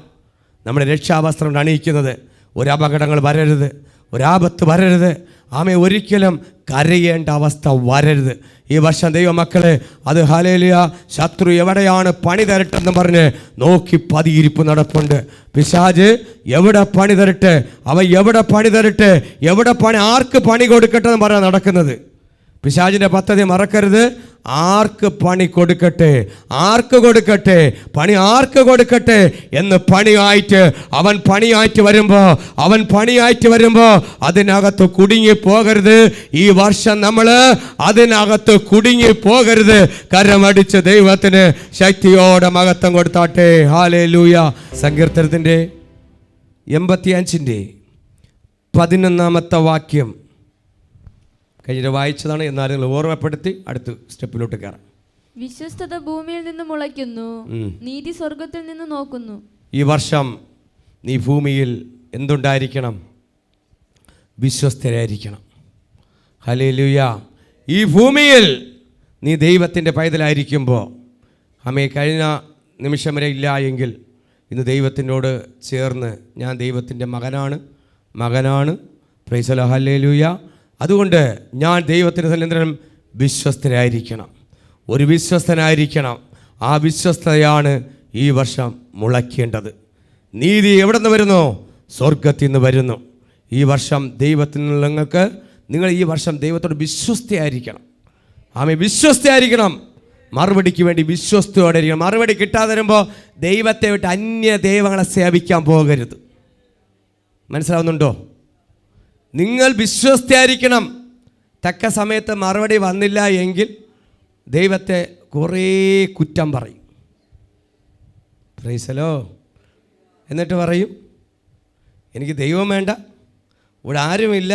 നമ്മുടെ രക്ഷാവസ്ത്രം അണിയിക്കുന്നത്. ഒരപകടങ്ങൾ വരരുത്, ഒരാപത്ത് വരരുത്. ആമേ, ഒരിക്കലും കരയേണ്ട അവസ്ഥ വരരുത്. ഈ വർഷം ദൈവമക്കളെ, അത് ഹല്ലേലൂയ, ശത്രു എവിടെയാണ് പണി തരട്ടെന്ന് പറഞ്ഞ് നോക്കി പതിയിരിപ്പ് നടപ്പുണ്ട്. പിശാച് എവിടെ പണി തരട്ടെ, അവൻ എവിടെ പണി തരട്ടെ, എവിടെ പണി, ആർക്ക് പണി കൊടുക്കട്ടെ എന്ന് പറയാൻ നടക്കുന്നത്. പിശാചിൻ്റെ പദ്ധതി മറക്കരുത്. ആർക്ക് പണി കൊടുക്കട്ടെ, ആർക്ക് കൊടുക്കട്ടെ, പണി ആർക്ക് കൊടുക്കട്ടെ എന്ന് പണിയായിട്ട് അവൻ പണിയായിട്ട് വരുമ്പോൾ അതിനകത്ത് കുടുങ്ങി പോകരുത്. ഈ വർഷം നമ്മൾ അതിനകത്ത് കുടുങ്ങി പോകരുത്. കരമടിച്ച് ദൈവത്തിന് ശക്തിയോടെ മഹത്വം കൊടുത്താട്ടെ. ഹല്ലേലൂയ. സങ്കീർത്തനത്തിൻ്റെ 85-11 വാക്യം കഴിഞ്ഞ വായിച്ചതാണ്. എന്നാലും നിങ്ങൾ ഓർമ്മപ്പെടുത്തി അടുത്ത സ്റ്റെപ്പിലോട്ട് കയറാം. വിശ്വസ്തത ഭൂമിയിൽ നിന്ന് മുളയ്ക്കുന്നു, നീതി സ്വർഗത്തിൽ നിന്ന് നോക്കുന്നു. ഈ വർഷം നീ ഭൂമിയിൽ എന്തുണ്ടായിരിക്കണം? വിശ്വസ്തരായിരിക്കണം. ഹല്ലേലൂയ. ഈ ഭൂമിയിൽ നീ ദൈവത്തിൻ്റെ പൈതലായിരിക്കുമ്പോൾ, അമ്മേ, കഴിഞ്ഞ നിമിഷം വരെ ഇല്ല എങ്കിൽ ഇന്ന് ദൈവത്തിനോട് ചേർന്ന് ഞാൻ ദൈവത്തിൻ്റെ മകനാണ്. Price the Lord, hallelujah. അതുകൊണ്ട് ഞാൻ ദൈവത്തിൻ്റെ സന്നിധിയിൽ വിശ്വസ്തനായിരിക്കണം, ഒരു വിശ്വസ്തനായിരിക്കണം. ആ വിശ്വസ്തതയാണ് ഈ വർഷം മുളയ്ക്കേണ്ടത്. നീതി എവിടെ നിന്ന് വരുന്നു? സ്വർഗത്തിൽ നിന്ന് വരുന്നു. ഈ വർഷം ദൈവത്തിൽ നിങ്ങൾക്ക്, നിങ്ങൾ ഈ വർഷം ദൈവത്തോട് വിശ്വസ്തയായിരിക്കണം. ആമേ, വിശ്വസ്തയായിരിക്കണം. മറുപടിക്ക് വേണ്ടി വിശ്വസ്തയോടെ ഇരിക്കണം. മറുപടി കിട്ടാതെ വരുമ്പോൾ ദൈവത്തെ വിട്ട് അന്യ ദൈവങ്ങളെ സേവിക്കാൻ പോകരുത്. മനസ്സിലാവുന്നുണ്ടോ? നിങ്ങൾ വിശ്വസ്തയായിരിക്കണം. തക്ക സമയത്ത് മറുപടി വന്നില്ല എങ്കിൽ ദൈവത്തെ കുറേ കുറ്റം പറയും. Price the Lord. എന്നിട്ട് പറയും, എനിക്ക് ദൈവം വേണ്ട, ഇവിടെ ആരുമില്ല,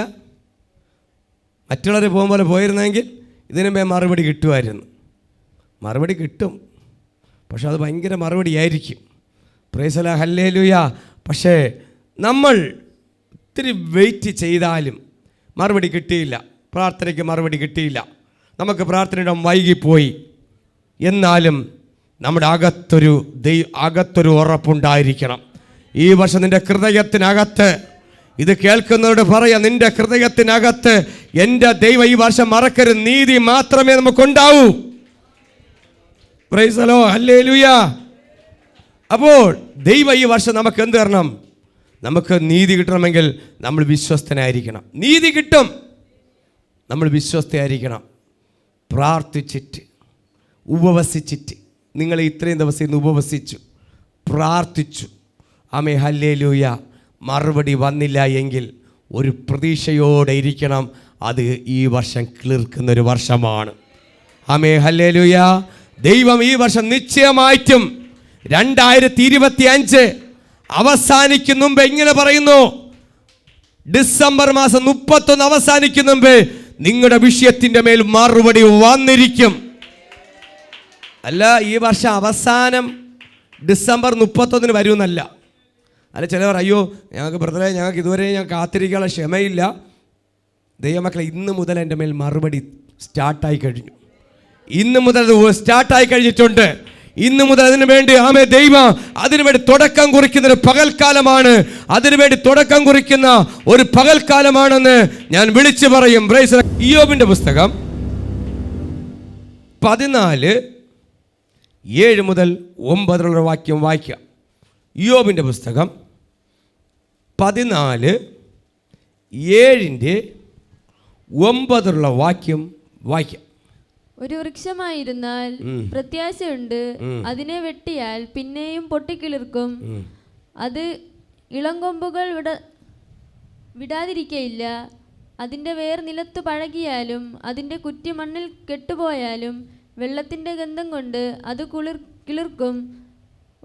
മറ്റുള്ളവർ പോകുമ്പോൾ പോയിരുന്നെങ്കിൽ ഇതിനു മുമ്പേ മറുപടി കിട്ടുമായിരുന്നു. മറുപടി കിട്ടും, പക്ഷെ അത് ഭയങ്കര മറുപടിയായിരിക്കും. Praise the Lord, hallelujah. പക്ഷേ നമ്മൾ ഒത്തിരി വെയിറ്റ് ചെയ്താലും മറുപടി കിട്ടിയില്ല, പ്രാർത്ഥനയ്ക്ക് മറുപടി കിട്ടിയില്ല, നമുക്ക് പ്രാർത്ഥനയുടെ വൈകിപ്പോയി, എന്നാലും നമ്മുടെ അകത്തൊരു ഉറപ്പുണ്ടായിരിക്കണം. ഈ വർഷം നിൻ്റെ ഹൃദയത്തിനകത്ത്, ഇത് കേൾക്കുന്നവരോട് പറയാം, നിൻ്റെ ഹൃദയത്തിനകത്ത് എൻ്റെ ദൈവം ഈ വർഷം മറക്കരുത്, നീതി മാത്രമേ നമുക്കുണ്ടാവൂ. Praise the Lord, hallelujah. അപ്പോൾ ദൈവം ഈ വർഷം നമുക്ക് എന്ത് തരണം? നമുക്ക് നീതി കിട്ടണമെങ്കിൽ നമ്മൾ വിശ്വസ്തനായിരിക്കണം. നീതി കിട്ടും, നമ്മൾ വിശ്വസ്തയായിരിക്കണം. പ്രാർത്ഥിച്ചിട്ട്, ഉപവസിച്ചിട്ട്, നിങ്ങൾ ഇത്രയും ദിവസം ഇന്ന് ഉപവസിച്ചു, പ്രാർത്ഥിച്ചു, ആമേ, ഹല്ലേലൂയ. മറുപടി വന്നില്ല എങ്കിൽ ഒരു പ്രതീക്ഷയോടെ ഇരിക്കണം. അത് ഈ വർഷം കിളിർക്കുന്നൊരു വർഷമാണ്. ആമേ, ഹല്ലേലൂയ. ദൈവം ഈ വർഷം നിശ്ചയമായിട്ടും 2025 അവസാനിക്കും മുമ്പ് ഇങ്ങനെ പറയുന്നു, ഡിസംബർ മാസം 31 അവസാനിക്കും മുമ്പ് നിങ്ങളുടെ വിഷയത്തിൻ്റെ മേൽ മറുപടി വന്നിരിക്കും. അല്ല ഈ വർഷം അവസാനം ഡിസംബർ 31 വരുമെന്നല്ല. അല്ല ചിലവർ അയ്യോ ഞങ്ങൾക്ക് ബ്രദറെ ഞങ്ങൾക്ക് ഇതുവരെ ഞാൻ കാത്തിരിക്കാനുള്ള ക്ഷമയില്ല. ദൈവമക്കളെ, ഇന്ന് മുതൽ എൻ്റെ മേൽ മറുപടി സ്റ്റാർട്ടായി കഴിഞ്ഞു. ഇന്ന് മുതൽ സ്റ്റാർട്ടായി കഴിഞ്ഞിട്ടുണ്ട്. ഇന്ന് മുതൽ അതിനു വേണ്ടി ദൈവം അതിനുവേണ്ടി തുടക്കം കുറിക്കുന്ന ഒരു പകൽക്കാലമാണ്. അതിനുവേണ്ടി തുടക്കം കുറിക്കുന്ന ഒരു പകൽക്കാലമാണെന്ന് ഞാൻ വിളിച്ചു പറയും. ഇയ്യോബിന്റെ പുസ്തകം 14:7 മുതൽ 9 വാക്യം വായിക്കാം. ഇയ്യോബിന്റെ പുസ്തകം 14:7-9 വാക്യം വായിക്കാം. ഒരു വൃക്ഷമായിരുന്നാൽ പ്രത്യാശയുണ്ട്, അതിനെ വെട്ടിയാൽ പിന്നെയും പൊട്ടിക്കിളിർക്കും. അത് ഇളങ്കൊമ്പുകൾ വിടാതിരിക്കയില്ല. അതിൻ്റെ വേർ നിലത്തു പഴകിയാലും അതിൻ്റെ കുറ്റി മണ്ണിൽ കെട്ടുപോയാലും വെള്ളത്തിൻ്റെ ഗന്ധം കൊണ്ട് അത് കിളിർക്കും.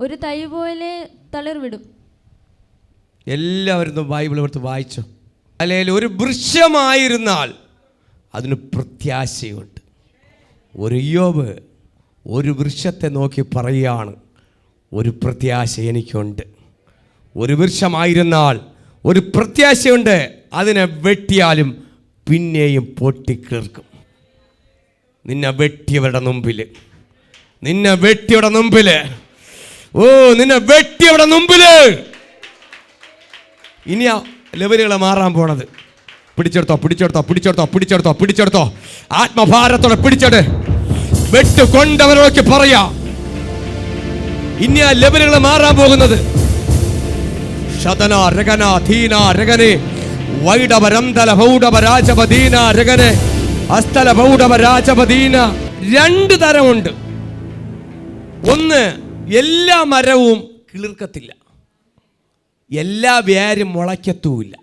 ഒരു തൈ പോലെ തളിർവിടും. എല്ലാവരും ബൈബിൾ എടുത്ത് വായിച്ചു. അല്ലെങ്കിൽ ഒരു വൃക്ഷമായിരുന്നാൽ അതിന് പ്രത്യാശയുണ്ട്. ഒരു ഇയ്യോബ് ഒരു വൃക്ഷത്തെ നോക്കി പറയുകയാണ്, ഒരു പ്രത്യാശ എനിക്കുണ്ട്. ഒരു വൃക്ഷമായിരുന്നാൽ ഒരു പ്രത്യാശയുണ്ട്, അതിനെ വെട്ടിയാലും പിന്നെയും പൊട്ടിക്കിളിർക്കും. നിന്നെ വെട്ടിയവരുടെ മുമ്പിൽ, നിന്നെ വെട്ടിയവരുടെ മുമ്പിൽ, നിന്നെ വെട്ടിയവരുടെ മുമ്പിൽ ഇനിയാ ലെവലുകളെ മാറാൻ പോണത്. പിടിച്ചെടുത്തോ പിടിച്ചെടുത്തോ പിടിച്ചെടുത്തോ പിടിച്ചെടുത്തോ പിടിച്ചെടുത്തോ ആത്മഭാരത്തോടെ പിടിച്ചെട്. വെട്ടുകൊണ്ടവരൊക്കെ പറയാ ഇനി ആ ലെവലുകൾ മാറാൻ പോകുന്നത്. ശതന രഗന ധീന രഗനെ വൈഡവരംതല ഭൗഡവ രാജപദീന രഗനെ അസ്തല ഭൗഡവ രാജപദീന. 2 തരമുണ്ട്. ഒന്ന്, എല്ലാ മരവും കിളിർക്കത്തില്ല, എല്ലാ വേരും മുളയ്ക്കത്തുമില്ല.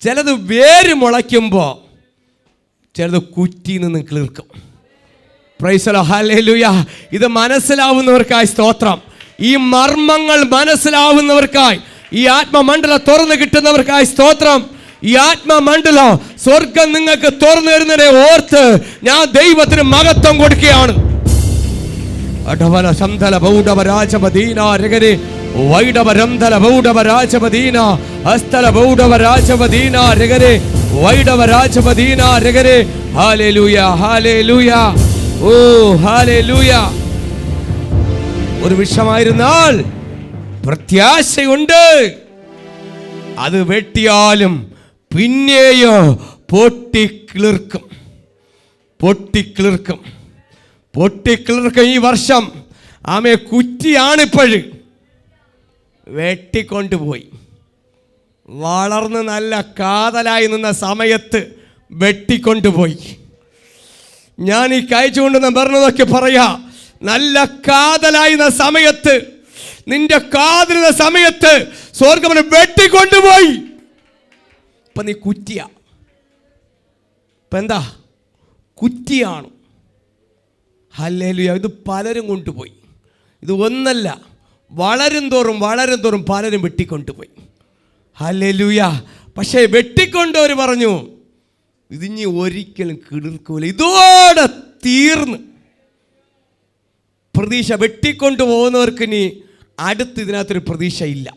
ചിലത് വേര് മുളയ്ക്കുമ്പോൾ ചിലത് കുറ്റിയിൽ നിന്ന് കിളിർക്കും. Praise the Lord, hallelujah. ഇത് മനസ്സിലാവുന്നവർക്കായി സ്തോത്രം. ഈ മർമ്മങ്ങൾ മനസ്സിലാവുന്നവർക്കായി, ഈ ആത്മമണ്ഡലം തുറന്നു കിട്ടുന്നവർക്കായി സ്തോത്രം. ഈ ആത്മമണ്ഡലം സ്വർഗം നിങ്ങൾക്ക് തുറന്നു തരുന്നതിനെ ഓർത്ത് ഞാൻ ദൈവത്തിന് മഹത്വം കൊടുക്കുകയാണ്. അടവല സന്തല ഭൗഡവ രാജപദീന രഗനെ വൈഡവരംതല ഭൗഡവ രാജപദീന അസ്തല ഭൗഡവ രാജപദീന രഗനെ വൈഡവ രാജപദീന രഗനെ. ഹല്ലേലൂയ ഹല്ലേലൂയ, ഓ ഹല്ലേലൂയ. ഒരു വിഷമായിരുന്നാൽ പ്രത്യാശയുണ്ട്, അത് വെട്ടിയാലും പിന്നെയോ പൊട്ടിക്കിളിർക്കും. പൊട്ടിക്കിളിർക്കും, പൊട്ടിക്കിളിർക്കും. ഈ വർഷം കുറ്റിയാണിപ്പോഴ് വെട്ടിക്കൊണ്ടുപോയി. വളർന്ന് നല്ല കാതലായി നിന്ന സമയത്ത് വെട്ടിക്കൊണ്ടുപോയി. ഞാൻ ഈ കഴിച്ചുകൊണ്ടെന്ന് പറഞ്ഞതൊക്കെ പറയാ, നല്ല കാതലായി സമയത്ത്, നിന്റെ കാതലുന്ന സമയത്ത് സ്വർഗ്ഗം വെട്ടിക്കൊണ്ടുപോയി. ഇപ്പൊ നീ കുറ്റിയ. ഇപ്പൊ എന്താ? കുറ്റിയാണ്. ഹല്ലേലൂയ. ഇത് പലരും കൊണ്ടുപോയി. ഇത് ഒന്നല്ല, വളരും തോറും പലരും വെട്ടിക്കൊണ്ടുപോയി. ഹല്ലേലൂയ. പക്ഷേ വെട്ടിക്കൊണ്ടവർ പറഞ്ഞു, ഇതിനി ഒരിക്കലും കിളിർക്കൂല, ഇതോടെ തീർന്ന്. പ്രതീക്ഷ വെട്ടിക്കൊണ്ടു പോകുന്നവർക്ക് ഇനി അടുത്ത് ഇതിനകത്തൊരു പ്രതീക്ഷയില്ല.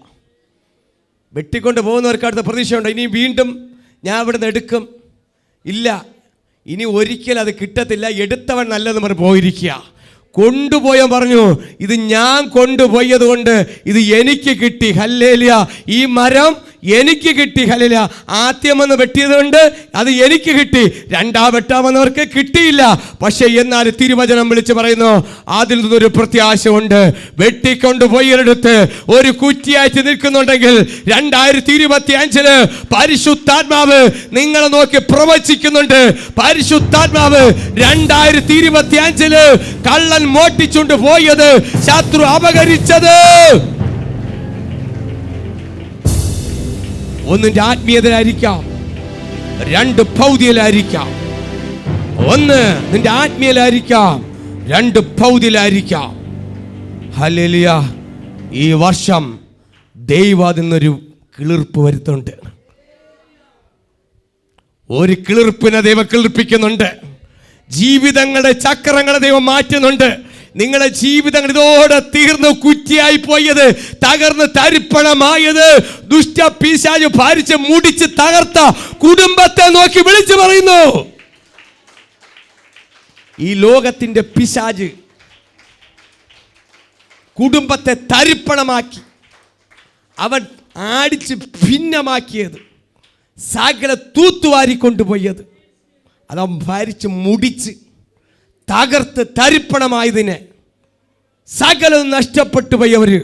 വെട്ടിക്കൊണ്ട് പോകുന്നവർക്ക് അടുത്ത പ്രതീക്ഷയുണ്ട്. ഇനി വീണ്ടും ഞാൻ ഇവിടുന്ന് എടുക്കും, ഇല്ല, ഇനി ഒരിക്കലും അത് കിട്ടത്തില്ല, എടുത്തവൻ നല്ലതെന്ന് പറഞ്ഞ് പോയിരിക്കുക. കൊണ്ടുപോയാൻ പറഞ്ഞു, ഇത് ഞാൻ കൊണ്ടുപോയത് കൊണ്ട് ഇത് എനിക്ക് കിട്ടി. ഹല്ലേലൂയ. ഈ മരം എനിക്ക് കിട്ടി. ഹല്ലേലൂയ. ആദ്യം വന്ന് വെട്ടിയത് കൊണ്ട് അത് എനിക്ക് കിട്ടി, രണ്ടാം വെട്ടാമെന്നവർക്ക് കിട്ടിയില്ല. പക്ഷേ എന്നാൽ തിരുവചനം വിളിച്ച് പറയുന്നു, അതിൽ നിന്നൊരു പ്രത്യാശ ഉണ്ട്. വെട്ടിക്കൊണ്ടുപോയടുത്ത് ഒരു കുറ്റിയായിട്ട് നിൽക്കുന്നുണ്ടെങ്കിൽ 2025 പരിശുദ്ധാത്മാവ് നിങ്ങളെ നോക്കി പ്രവചിക്കുന്നുണ്ട്. പരിശുദ്ധാത്മാവ് 2025 കള്ളൻ മോട്ടിച്ചുകൊണ്ട് പോയത്, ശത്രു അപഹരിച്ചത്, ഒന്നിന്റെ ആത്മീയതയിലായിരിക്കാം, 2 ഭൗതികയിലായിരിക്കാം. ഒന്ന് നിന്റെ ആത്മീയയിലായിരിക്കാം, 2 ഭൗതികയിലായിരിക്കാം. ഹല്ലേലൂയ. ഈ വർഷം ദൈവം അതിനൊരു കിളിർപ്പ് വരുത്തുന്നുണ്ട്. ഒരു കിളിർപ്പിനെ ദൈവം കിളിർപ്പിക്കുന്നുണ്ട്. ജീവിതങ്ങളുടെ ചക്രങ്ങളെ ദൈവം മാറ്റുന്നുണ്ട്. നിങ്ങളുടെ ജീവിതങ്ങൾ ഇതോടെ തീർന്ന് കുറ്റിയായി പോയത്, തകർന്ന് തരിപ്പണമായത്, ദുഷ്ട പിശാച് ഭാരിച്ച് മുടിച്ച് തകർത്ത കുടുംബത്തെ നോക്കി വിളിച്ചു പറയുന്നു, ഈ ലോകത്തിന്റെ പിശാച് കുടുംബത്തെ തരിപ്പണമാക്കി, അവൻ ആടിച്ച് ഭിന്നമാക്കിയത്, സകല തൂത്തുവാരിക്കൊണ്ടുപോയത്, അതവൻ ഭാരിച്ച് മുടിച്ച് തകർത്ത് തരിപ്പണമായതിനെ സകലം നഷ്ടപ്പെട്ടു പോയവര്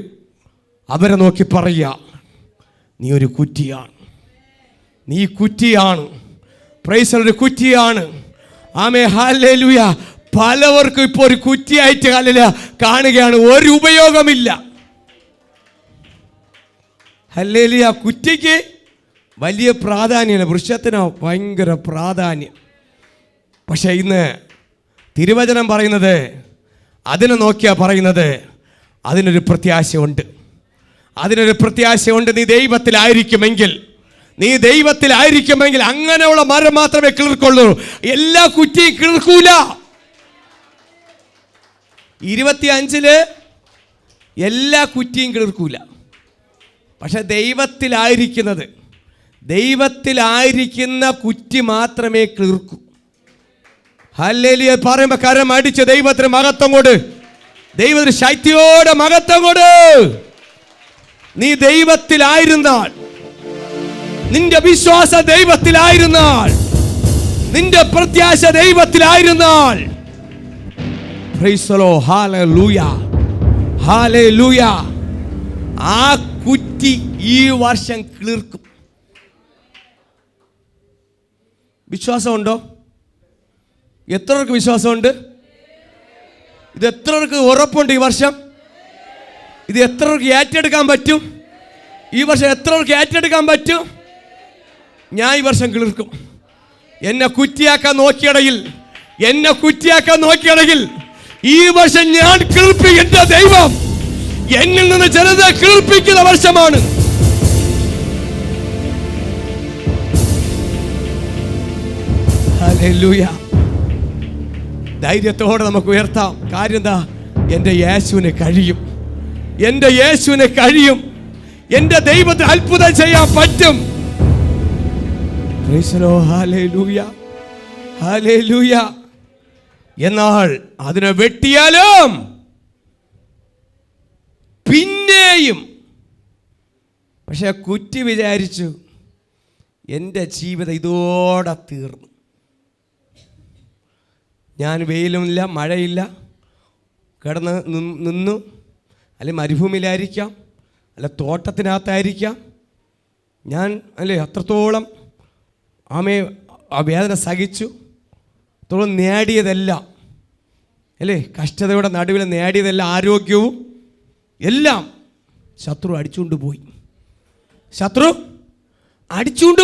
അവരെ നോക്കി പറയുക, നീ ഒരു കുറ്റിയാണ്, നീ കുറ്റിയാണ്, പ്രൈസ് ഒരു കുറ്റിയാണ്. ആമേ, ഹല്ലേലൂയ. പലവർക്കും ഇപ്പോൾ ഒരു കുറ്റിയായിട്ട് ഹല്ലേലൂയ കാണുകയാണ്, ഒരു ഉപയോഗമില്ല. ഹല്ലേലൂയ. കുറ്റിക്ക് വലിയ പ്രാധാന്യമില്ല, വൃക്ഷത്തിന് ഭയങ്കര പ്രാധാന്യം. പക്ഷെ ഇന്ന് തിരുവചനം പറയുന്നത്, അതിനെ നോക്കിയാ പറയുന്നത്, അതിനൊരു പ്രത്യാശയുണ്ട്, അതിനൊരു പ്രത്യാശയുണ്ട്. നീ ദൈവത്തിലായിരിക്കുമെങ്കിൽ, നീ ദൈവത്തിലായിരിക്കുമെങ്കിൽ അങ്ങനെയുള്ള മരം മാത്രമേ കിളിർക്കുള്ളൂ, എല്ലാ കുറ്റിയും കിളിർക്കൂല. 25 എല്ലാ കുറ്റിയും കിളിർക്കൂല. പക്ഷെ ദൈവത്തിലായിരിക്കുന്ന കുറ്റി മാത്രമേ കിളിർക്കൂ. ഹല്ലേലൂയ. പറയുമ്പോ കരം അടിച്ച് ദൈവത്തിന് മഹത്വം കൊട്, ദൈവത്തിന് ശക്തിയോടെ മഹത്വം കൊട്. നീ ദൈവത്തിലായിരുന്നാൽ, നിന്റെ വിശ്വാസം ദൈവത്തിലായിരുന്നാൽ, നിന്റെ പ്രത്യാശ ദൈവത്തിലായിരുന്നാൽ, praise the Lord, hallelujah, hallelujah, ആ കുറ്റി ഈ വർഷം കിളിർക്കും. വിശ്വാസമുണ്ടോ? എത്രർക്ക് വിശ്വാസമുണ്ട്? ഇത് എത്രർക്ക് ഉറപ്പുണ്ട്? ഈ വർഷം ഇത് എത്രർക്ക് ഏറ്റെടുക്കാൻ പറ്റും? ഈ വർഷം എത്രർക്ക് ഏറ്റെടുക്കാൻ പറ്റും? ഞാൻ ഈ വർഷം കിളിർക്കും. എന്നെ കുറ്റിയാക്കാൻ നോക്കിയടയിൽ ഈ വർഷം ഞാൻ കിളിർപ്പിക്കും. എന്റെ ദൈവം എന്നിൽ നിന്ന് ജനത കിളിർപ്പിക്കുന്ന വർഷമാണ്. ഹല്ലേലൂയ. ധൈര്യത്തോടെ നമുക്ക് ഉയർത്താം. കാര്യം എന്താ? എൻ്റെ യേശുവിന് കഴിയും, എൻ്റെ യേശുവിന് കഴിയും, എൻ്റെ ദൈവത്തിന് അത്ഭുതം ചെയ്യാൻ പറ്റും. Price the Lord, hallelujah, hallelujah. എന്നാൽ അതിനെ വെട്ടിയാലും പിന്നെയും, പക്ഷെ കുറ്റി വിചാരിച്ചു എൻ്റെ ജീവിതം ഇതോടെ തീർന്നു, ഞാൻ വെയിലുമില്ല മഴയില്ല കിടന്ന് നിന്നു, അല്ലെങ്കിൽ മരുഭൂമിയിലായിരിക്കാം, അല്ല തോട്ടത്തിനകത്തായിരിക്കാം, ഞാൻ അല്ലേ അത്രത്തോളം ആ വേദന സഹിച്ചു, അത്രത്തോളം നേടിയതെല്ലാം അല്ലേ, കഷ്ടതയുടെ നടുവിൽ നേടിയതെല്ലാം, ആരോഗ്യവും എല്ലാം ശത്രു അടിച്ചുകൊണ്ട്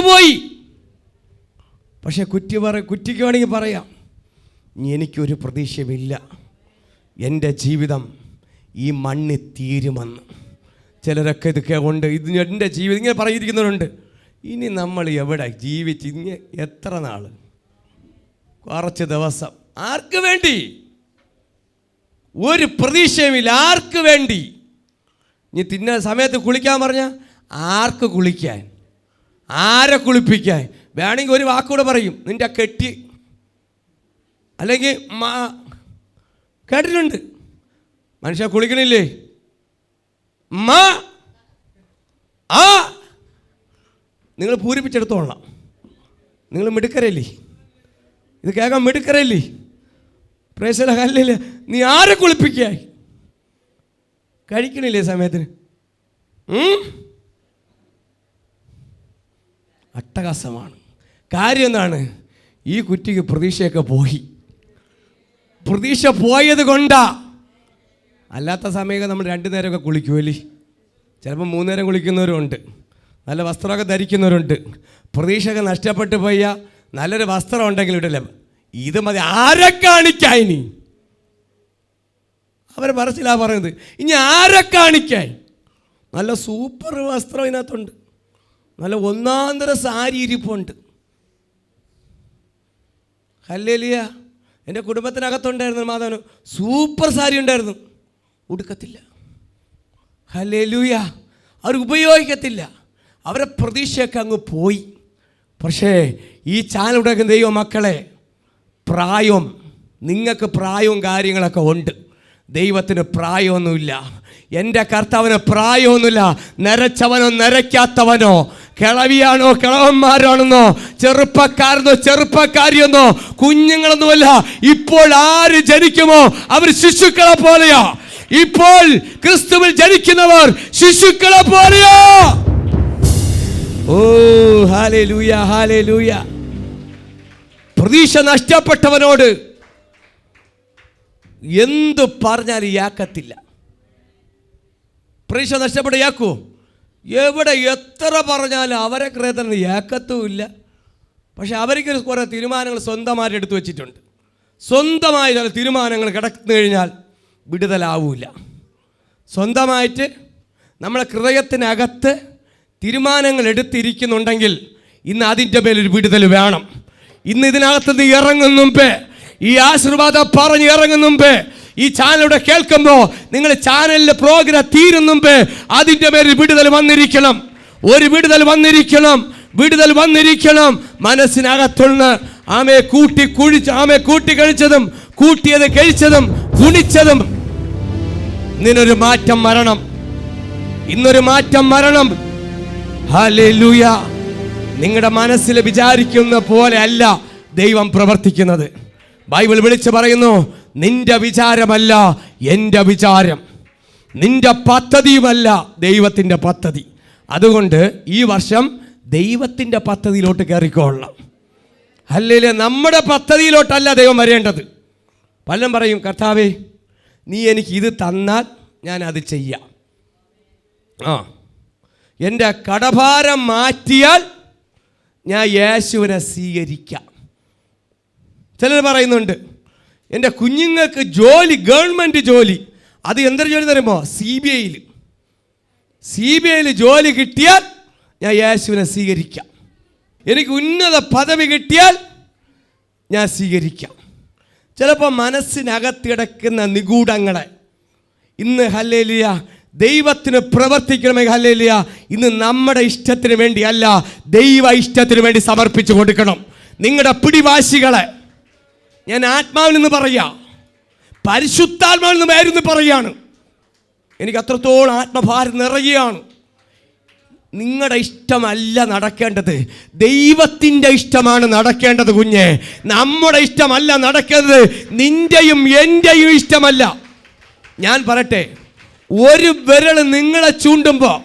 പോയി. പക്ഷെ കുറ്റിക്ക് വേണമെങ്കിൽ പറയാം, എനിക്കൊരു പ്രതീക്ഷയുമില്ല, എൻ്റെ ജീവിതം ഈ മണ്ണിൽ തീരുമെന്ന്. ചിലരൊക്കെ ഇതൊക്കെ ഉണ്ട്, ഇത് എൻ്റെ ജീവിതം ഇങ്ങനെ പറഞ്ഞിരിക്കുന്നവരുണ്ട്. ഇനി നമ്മൾ എവിടെ ജീവിച്ച് ഇനി എത്ര നാൾ? കുറച്ച് ദിവസം. ആർക്ക് വേണ്ടി? ഒരു പ്രതീക്ഷയുമില്ല. ആർക്ക് വേണ്ടി? ഇനി തിന്ന സമയത്ത് കുളിക്കാൻ പറഞ്ഞാൽ ആർക്ക് കുളിക്കാൻ? ആരെ കുളിപ്പിക്കാൻ? വേണമെങ്കിൽ ഒരു വാക്കുകൂടെ പറയും, നിൻ്റെ കെട്ടി, അല്ലെങ്കിൽ കേട്ടിട്ടുണ്ട്, മനുഷ്യ കുളിക്കണില്ലേ, നിങ്ങൾ പൂരിപ്പിച്ചെടുത്തോളാം. നിങ്ങൾ മിടുക്കരല്ലേ? ഇത് കേൾക്കാൻ മിടുക്കരല്ലേ? പ്രേക്ഷക കല്ലില്ല. നീ ആരെ കുളിപ്പിക്കായി? കഴിക്കണില്ലേ സമയത്തിന്? അട്ടഹാസമാണ്. കാര്യം എന്താണ്? ഈ കുറ്റിക്ക് പ്രതീക്ഷയൊക്കെ പോയി. പ്രതീക്ഷ പോയത് കൊണ്ടാ. അല്ലാത്ത സമയമൊക്കെ നമ്മൾ 2 നേരമൊക്കെ കുളിക്കുമല്ലേ, ചിലപ്പോൾ 3 നേരം കുളിക്കുന്നവരുണ്ട്, നല്ല വസ്ത്രമൊക്കെ ധരിക്കുന്നവരുണ്ട്. പ്രതീക്ഷയൊക്കെ നഷ്ടപ്പെട്ടു പോയ നല്ലൊരു വസ്ത്രം ഉണ്ടെങ്കിൽ ഇടല്ലേ, ഇത് മതി, ആരെ കാണിക്കായി? ഇനി അവർ പറച്ചിലാ പറയുന്നത്, ഇനി ആരെ കാണിക്കായി? നല്ല സൂപ്പർ വസ്ത്രം ഇതിനകത്തുണ്ട്, നല്ല ഒന്നാന്തര സാരി ഇരിപ്പുണ്ട്, ഹല്ലേലൂയ. എൻ്റെ കുടുംബത്തിനകത്തുണ്ടായിരുന്നു മാധവന് സൂപ്പർ സാരി ഉണ്ടായിരുന്നു, ഉടുക്കത്തില്ല. ഹല്ലേലൂയ. അവർ ഉപയോഗിക്കത്തില്ല, അവരെ പ്രതീക്ഷയൊക്കെ അങ്ങ് പോയി. പക്ഷേ ഈ ചാനൽ ഉടക്കുന്ന ദൈവ മക്കളെ, പ്രായം, നിങ്ങൾക്ക് പ്രായവും കാര്യങ്ങളൊക്കെ ഉണ്ട്, ദൈവത്തിന് പ്രായമൊന്നുമില്ല. എൻ്റെ കർത്താവിന് പ്രായമൊന്നുമില്ല. നരച്ചവനോ നരയ്ക്കാത്തവനോ, കിളവിയാണോ കിളവന്മാരാണെന്നോ, ചെറുപ്പക്കാരെന്നോ ചെറുപ്പക്കാരിയെന്നോ, കുഞ്ഞുങ്ങളൊന്നുമല്ല. ഇപ്പോൾ ആര് ജനിക്കുമോ അവർ ശിശുക്കളെ പോലെയാ. ഇപ്പോൾ ക്രിസ്തുവിൽ ജനിക്കുന്നവർ ശിശുക്കളെ പോലെയാ. ഓ ഹല്ലേലൂയ, ഹല്ലേലൂയ. പ്രതീക്ഷ നഷ്ടപ്പെട്ടവനോട് എന്തു പറഞ്ഞാലും യാക്കത്തില്ല. പ്രതീക്ഷ നഷ്ടപ്പെട്ട യാക്കൂ? എവിടെ എത്ര പറഞ്ഞാലും അവരെ ക്രേതന് യാക്കത്തുമില്ല. പക്ഷെ അവർക്ക് കുറേ തീരുമാനങ്ങൾ സ്വന്തമായിട്ട് എടുത്തു വച്ചിട്ടുണ്ട്. സ്വന്തമായ ചില തീരുമാനങ്ങൾ കിടന്നു കഴിഞ്ഞാൽ വിടുതലാവൂല. സ്വന്തമായിട്ട് നമ്മളെ ഹൃദയത്തിനകത്ത് തീരുമാനങ്ങൾ എടുത്തിരിക്കുന്നുണ്ടെങ്കിൽ ഇന്ന് അതിൻ്റെ മേലൊരു വിടുതൽ വേണം. ഇന്ന് ഇതിനകത്ത് നിന്ന് ഇറങ്ങും മുമ്പേ, ഈ ആശീർവാദം പറഞ്ഞ് ഇറങ്ങും മുമ്പേ, ഈ ചാനലിലൂടെ കേൾക്കുമ്പോൾ നിങ്ങൾ ചാനലിലെ പ്രോഗ്രാം തീരും മുമ്പേ അതിൻ്റെ മേലൊരു വിടുതൽ വന്നിരിക്കണം. ഒരു വിടുതൽ വന്നിരിക്കണം, വിടുതൽ വന്നിരിക്കണം. മനസ്സിനകത്തുള്ള കൂട്ടി കഴിച്ചതും കൂട്ടിയത് കഴിച്ചതും ഗുണിച്ചതും ഇന്നൊരു മാറ്റം വരണം. ഇന്നൊരു മാറ്റം വരണം. ഹല്ലേലൂയ. നിങ്ങളുടെ മനസ്സിൽ വിചാരിക്കുന്ന പോലെ അല്ല ദൈവം പ്രവർത്തിക്കുന്നത്. ബൈബിൾ വിളിച്ചു പറയുന്നു, നിന്റെ വിചാരമല്ല എൻ്റെ വിചാരം, നിന്റെ പദ്ധതിയുമല്ല ദൈവത്തിൻ്റെ പദ്ധതി. അതുകൊണ്ട് ഈ വർഷം ദൈവത്തിൻ്റെ പദ്ധതിയിലോട്ട് കയറിക്കൊള്ളണം. ഹല്ലേലൂയ. നമ്മുടെ പദ്ധതിയിലോട്ടല്ല ദൈവം വരേണ്ടത്. പലരും പറയും, കർത്താവേ നീ എനിക്ക് ഇത് തന്നാൽ ഞാൻ അത് ചെയ്യാം. എൻ്റെ കടഭാരം മാറ്റിയാൽ ഞാൻ യേശുവിനെ സ്വീകരിക്കാം. ചിലർ പറയുന്നുണ്ട്, എൻ്റെ കുഞ്ഞുങ്ങൾക്ക് ജോലി, ഗവൺമെൻറ് ജോലി, അത് എന്തൊരു ജോലി തരുമോ? CBI ജോലി കിട്ടിയാൽ ഞാൻ യേശുവിനെ സ്വീകരിക്കാം. എനിക്ക് ഉന്നത പദവി കിട്ടിയാൽ ഞാൻ സ്വീകരിക്കാം. ചിലപ്പോൾ മനസ്സിനകത്തിടക്കുന്ന നിഗൂഢങ്ങളെ ഇന്ന് ഹല്ലേലൂയ ദൈവത്തിന് പ്രവർത്തിക്കണമെങ്കിൽ ഹല്ലേലൂയ ഇന്ന് നമ്മുടെ ഇഷ്ടത്തിന് വേണ്ടിയല്ല, ദൈവ ഇഷ്ടത്തിന് വേണ്ടി സമർപ്പിച്ചു കൊടുക്കണം. നിങ്ങളുടെ പിടിവാശികളെ ഞാൻ ആത്മാവിൽ നിന്ന് പറയാം, പരിശുദ്ധാത്മാവിൽ നിന്ന് വേരുന്ന് പറയാണ്. എനിക്ക് അത്രത്തോളം ആത്മഭാരം നിറയുകയാണ്. നിങ്ങളുടെ ഇഷ്ടമല്ല നടക്കേണ്ടത്, ദൈവത്തിൻ്റെ ഇഷ്ടമാണ് നടക്കേണ്ടത് കുഞ്ഞെ. നമ്മുടെ ഇഷ്ടമല്ല നടക്കേണ്ടത്, നിന്റെയും എൻ്റെയും ഇഷ്ടമല്ല. ഞാൻ പറയട്ടെ, ഒരു വിരൽ നിങ്ങളെ ചൂണ്ടുമ്പോൾ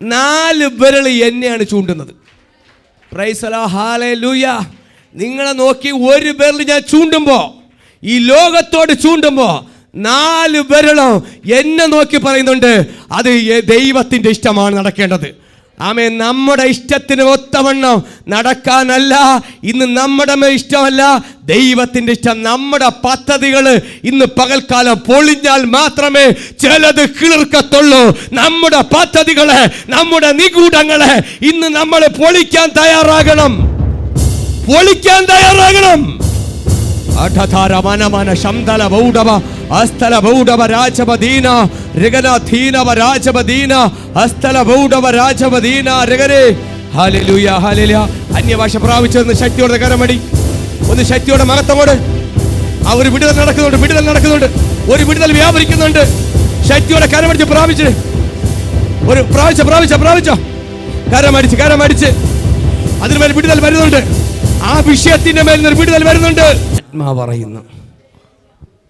4 വിരൽ എന്നെയാണ് ചൂണ്ടുന്നത്. Price the Lord, hallelujah. നിങ്ങളെ നോക്കി ഒരു വിരൽ ഞാൻ ചൂണ്ടുമ്പോൾ, ഈ ലോകത്തോട് ചൂണ്ടുമ്പോൾ 4 വിരലും എന്നെ നോക്കി പറയുന്നുണ്ട്, അത് ദൈവത്തിൻ്റെ ഇഷ്ടമാണ് നടക്കേണ്ടത്. ആമേൻ. നമ്മുടെ ഇഷ്ടത്തിന് ഒത്തവണ്ണം നടക്കാനല്ല ഇന്ന് നമ്മുടെ ഇഷ്ടമല്ല, ദൈവത്തിൻ്റെ ഇഷ്ടം. നമ്മുടെ പദ്ധതികൾ ഇന്ന് പകൽക്കാലം പൊളിഞ്ഞാൽ മാത്രമേ ചിലത് കിളിർക്കത്തുള്ളൂ. നമ്മുടെ പദ്ധതികളെ, നമ്മുടെ നിഗൂഢങ്ങളെ ഇന്ന് നമ്മൾ പൊളിക്കാൻ തയ്യാറാകണം, പൊളിക്കാൻ തയ്യാറാകണം. അന്യഭാഷ പ്രാപിച്ചെന്ന് ശക്തിയോടെ കരമടി, ഒന്ന് ശക്തിയോടെ മഹത്വമോട്. ആ ഒരു വിടുതൽ നടക്കുന്നുണ്ട്, വിടുതൽ നടക്കുന്നുണ്ട്, ഒരു വിടുതൽ വ്യാപരിക്കുന്നുണ്ട്. ശക്തിയോടെ കരമടിച്ച് പ്രാപിച്ച്, ഒരു പ്രാപിച്ചോ കരമടിച്ച് അതിനുമേൽ വിടുതൽ വരുന്നുണ്ട്. ആ വിഷയത്തിന്റെ മേൽ നിന്ന് വിടുതൽ വരുന്നുണ്ട്. ആത്മാ പറയുന്നു,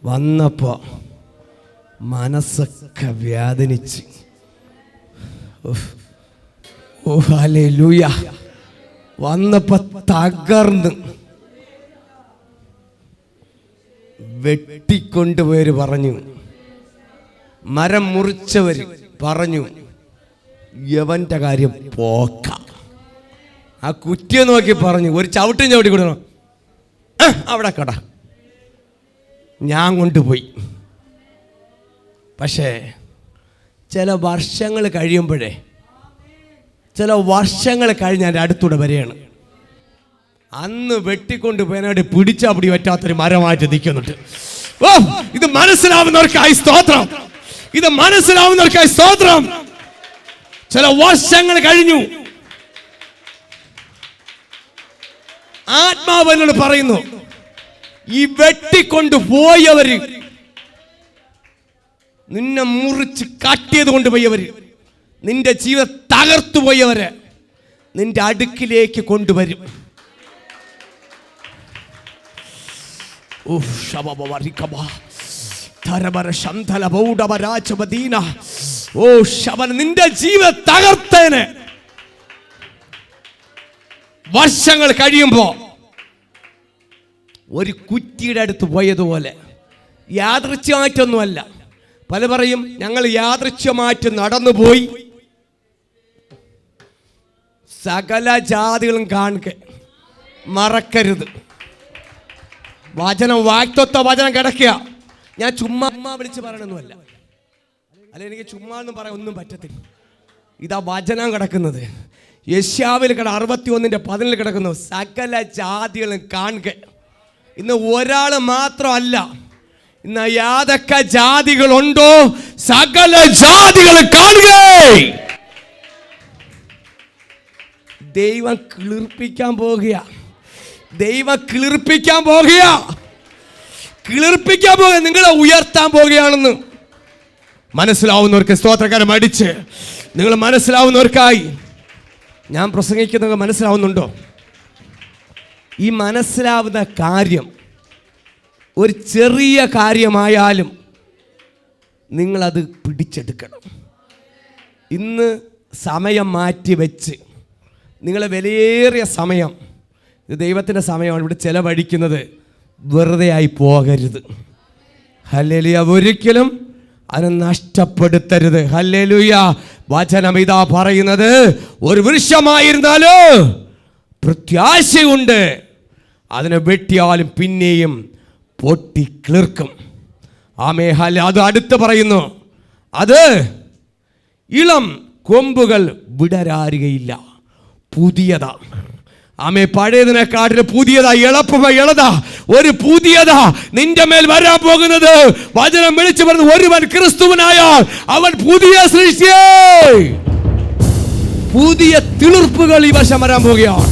വന്നപ്പോ മനസ്സൊക്കെ വേദനിച്ച്, ഓ ഹല്ലേലൂയ, വന്നപ്പോ തകർന്ന് വെട്ടിക്കൊണ്ടുപോയവര് പറഞ്ഞു, മരം മുറിച്ചവര് പറഞ്ഞു, യവന്റെ കാര്യം പോക്ക. ആ കുറ്റിയെ നോക്കി പറഞ്ഞു, ഒരു ചവിട്ടും ചവിട്ടി കൊടുക്കണം, അവിടെ കട, ഞാൻ കൊണ്ടുപോയി. പക്ഷേ ചില വർഷങ്ങൾ കഴിയുമ്പോഴേ, ചില വർഷങ്ങൾ കഴിഞ്ഞ് എൻ്റെ അടുത്തൂടെ വരികയാണ്. അന്ന് വെട്ടിക്കൊണ്ട് പോയനായിട്ട് പിടിച്ചാ പിടി പറ്റാത്തൊരു മരമായിട്ട് നിൽക്കുന്നുണ്ട്. ഓ, ഇത് മനസ്സിലാവുന്നവർക്കായി സ്തോത്രം. ഇത് മനസ്സിലാവുന്നവർക്കായി സ്തോത്രം. ചില വർഷങ്ങൾ കഴിഞ്ഞു. ആത്മാവ് എന്നോട് പറയുന്നു, ഈ വെട്ടിക്കൊണ്ട് പോയവര്, നിന്നെ മുറിച്ച് കാട്ടിയത് കൊണ്ടുപോയവര്, നിന്റെ ജീവിതം തകർത്തു പോയവരെ നിന്റെ അടുക്കിലേക്ക് കൊണ്ടുവരും. നിന്റെ ജീവിതം തകർത്തേന് വർഷങ്ങൾ കഴിയുമ്പോ ഒരു കുറ്റിയുടെ അടുത്ത് പോയതുപോലെ, യാദൃച്ഛമായിട്ടൊന്നുമല്ല. പല പറയും ഞങ്ങൾ യാദൃച്ഛമായിട്ട് നടന്നുപോയി. സകല ജാതികളും കാണുക, മറക്കരുത്. വചനം, വാക്തത്വ വചനം കിടക്കുക. ഞാൻ ചുമ്മാ വിളിച്ച് പറയണമെന്നുമല്ല, അല്ല എനിക്ക് ചുമ്മാ ഒന്നും പറയാൻ ഒന്നും പറ്റത്തില്ല. ഇതാ വചനം കിടക്കുന്നത്. യെശയ്യാവിൽ 61:11 കിടക്കുന്നു, സകല ജാതികളും കാണുക. ഇന്ന് ഒരാൾ മാത്രമല്ല, ഇന്ന് യാതൊക്കെ ജാതികളുണ്ടോ സകല ജാതികളും കാണുക. ദൈവം കിളിർപ്പിക്കാൻ പോകുക. ദൈവം കിളിർപ്പിക്കാൻ പോകുക. കിളിർപ്പിക്കാൻ പോകുക. നിങ്ങളെ ഉയർത്താൻ പോകുകയാണെന്ന് മനസ്സിലാവുന്നവർക്ക് സ്തോത്രക്കാരം അടിച്ച്, നിങ്ങൾ മനസ്സിലാവുന്നവർക്കായി ഞാൻ പ്രസംഗിക്കുന്നത് മനസ്സിലാവുന്നുണ്ടോ? ഈ മനസ്സിലാവുന്ന കാര്യം ഒരു ചെറിയ കാര്യമായാലും നിങ്ങളത് പിടിച്ചെടുക്കണം. ഇന്ന് സമയം മാറ്റി വെച്ച്, നിങ്ങളെ വിലയേറിയ സമയം, ഇത് ദൈവത്തിൻ്റെ സമയമാണ്, ഇവിടെ ചെലവഴിക്കുന്നത് വെറുതെ ആയി പോകരുത്. ഹല്ലേലൂയ. ഒരിക്കലും അതിനെ നഷ്ടപ്പെടുത്തരുത്. ഹല്ലേലൂയ. വചനം ഇതാ പറയുന്നത്, ഒരു വൃക്ഷമായിരുന്നാലോ പ്രത്യാശയുണ്ട്, അതിനെ വെട്ടിയാലും പിന്നെയും പൊട്ടി കിളിർക്കും. ആമേ. അത് അടുത്ത് പറയുന്നു, അത് ഇളം കൊമ്പുകൾ വിടരാറുകയില്ല, പുതിയതാ. ആമേ. പഴയതിനെക്കാട്ടിൽ പുതിയതാ, ഇളതാ, ഒരു പുതിയതാ നിന്റെ മേൽ വരാൻ പോകുന്നത്. വചനം വിളിച്ചു പറഞ്ഞു, ഒരുവൻ ക്രിസ്തുവിനായാൽ അവൻ പുതിയ സൃഷ്ടിയേ. പുതിയ തിളിർപ്പുകൾ ഈ വർഷം വരാൻ പോകുകയാണ്.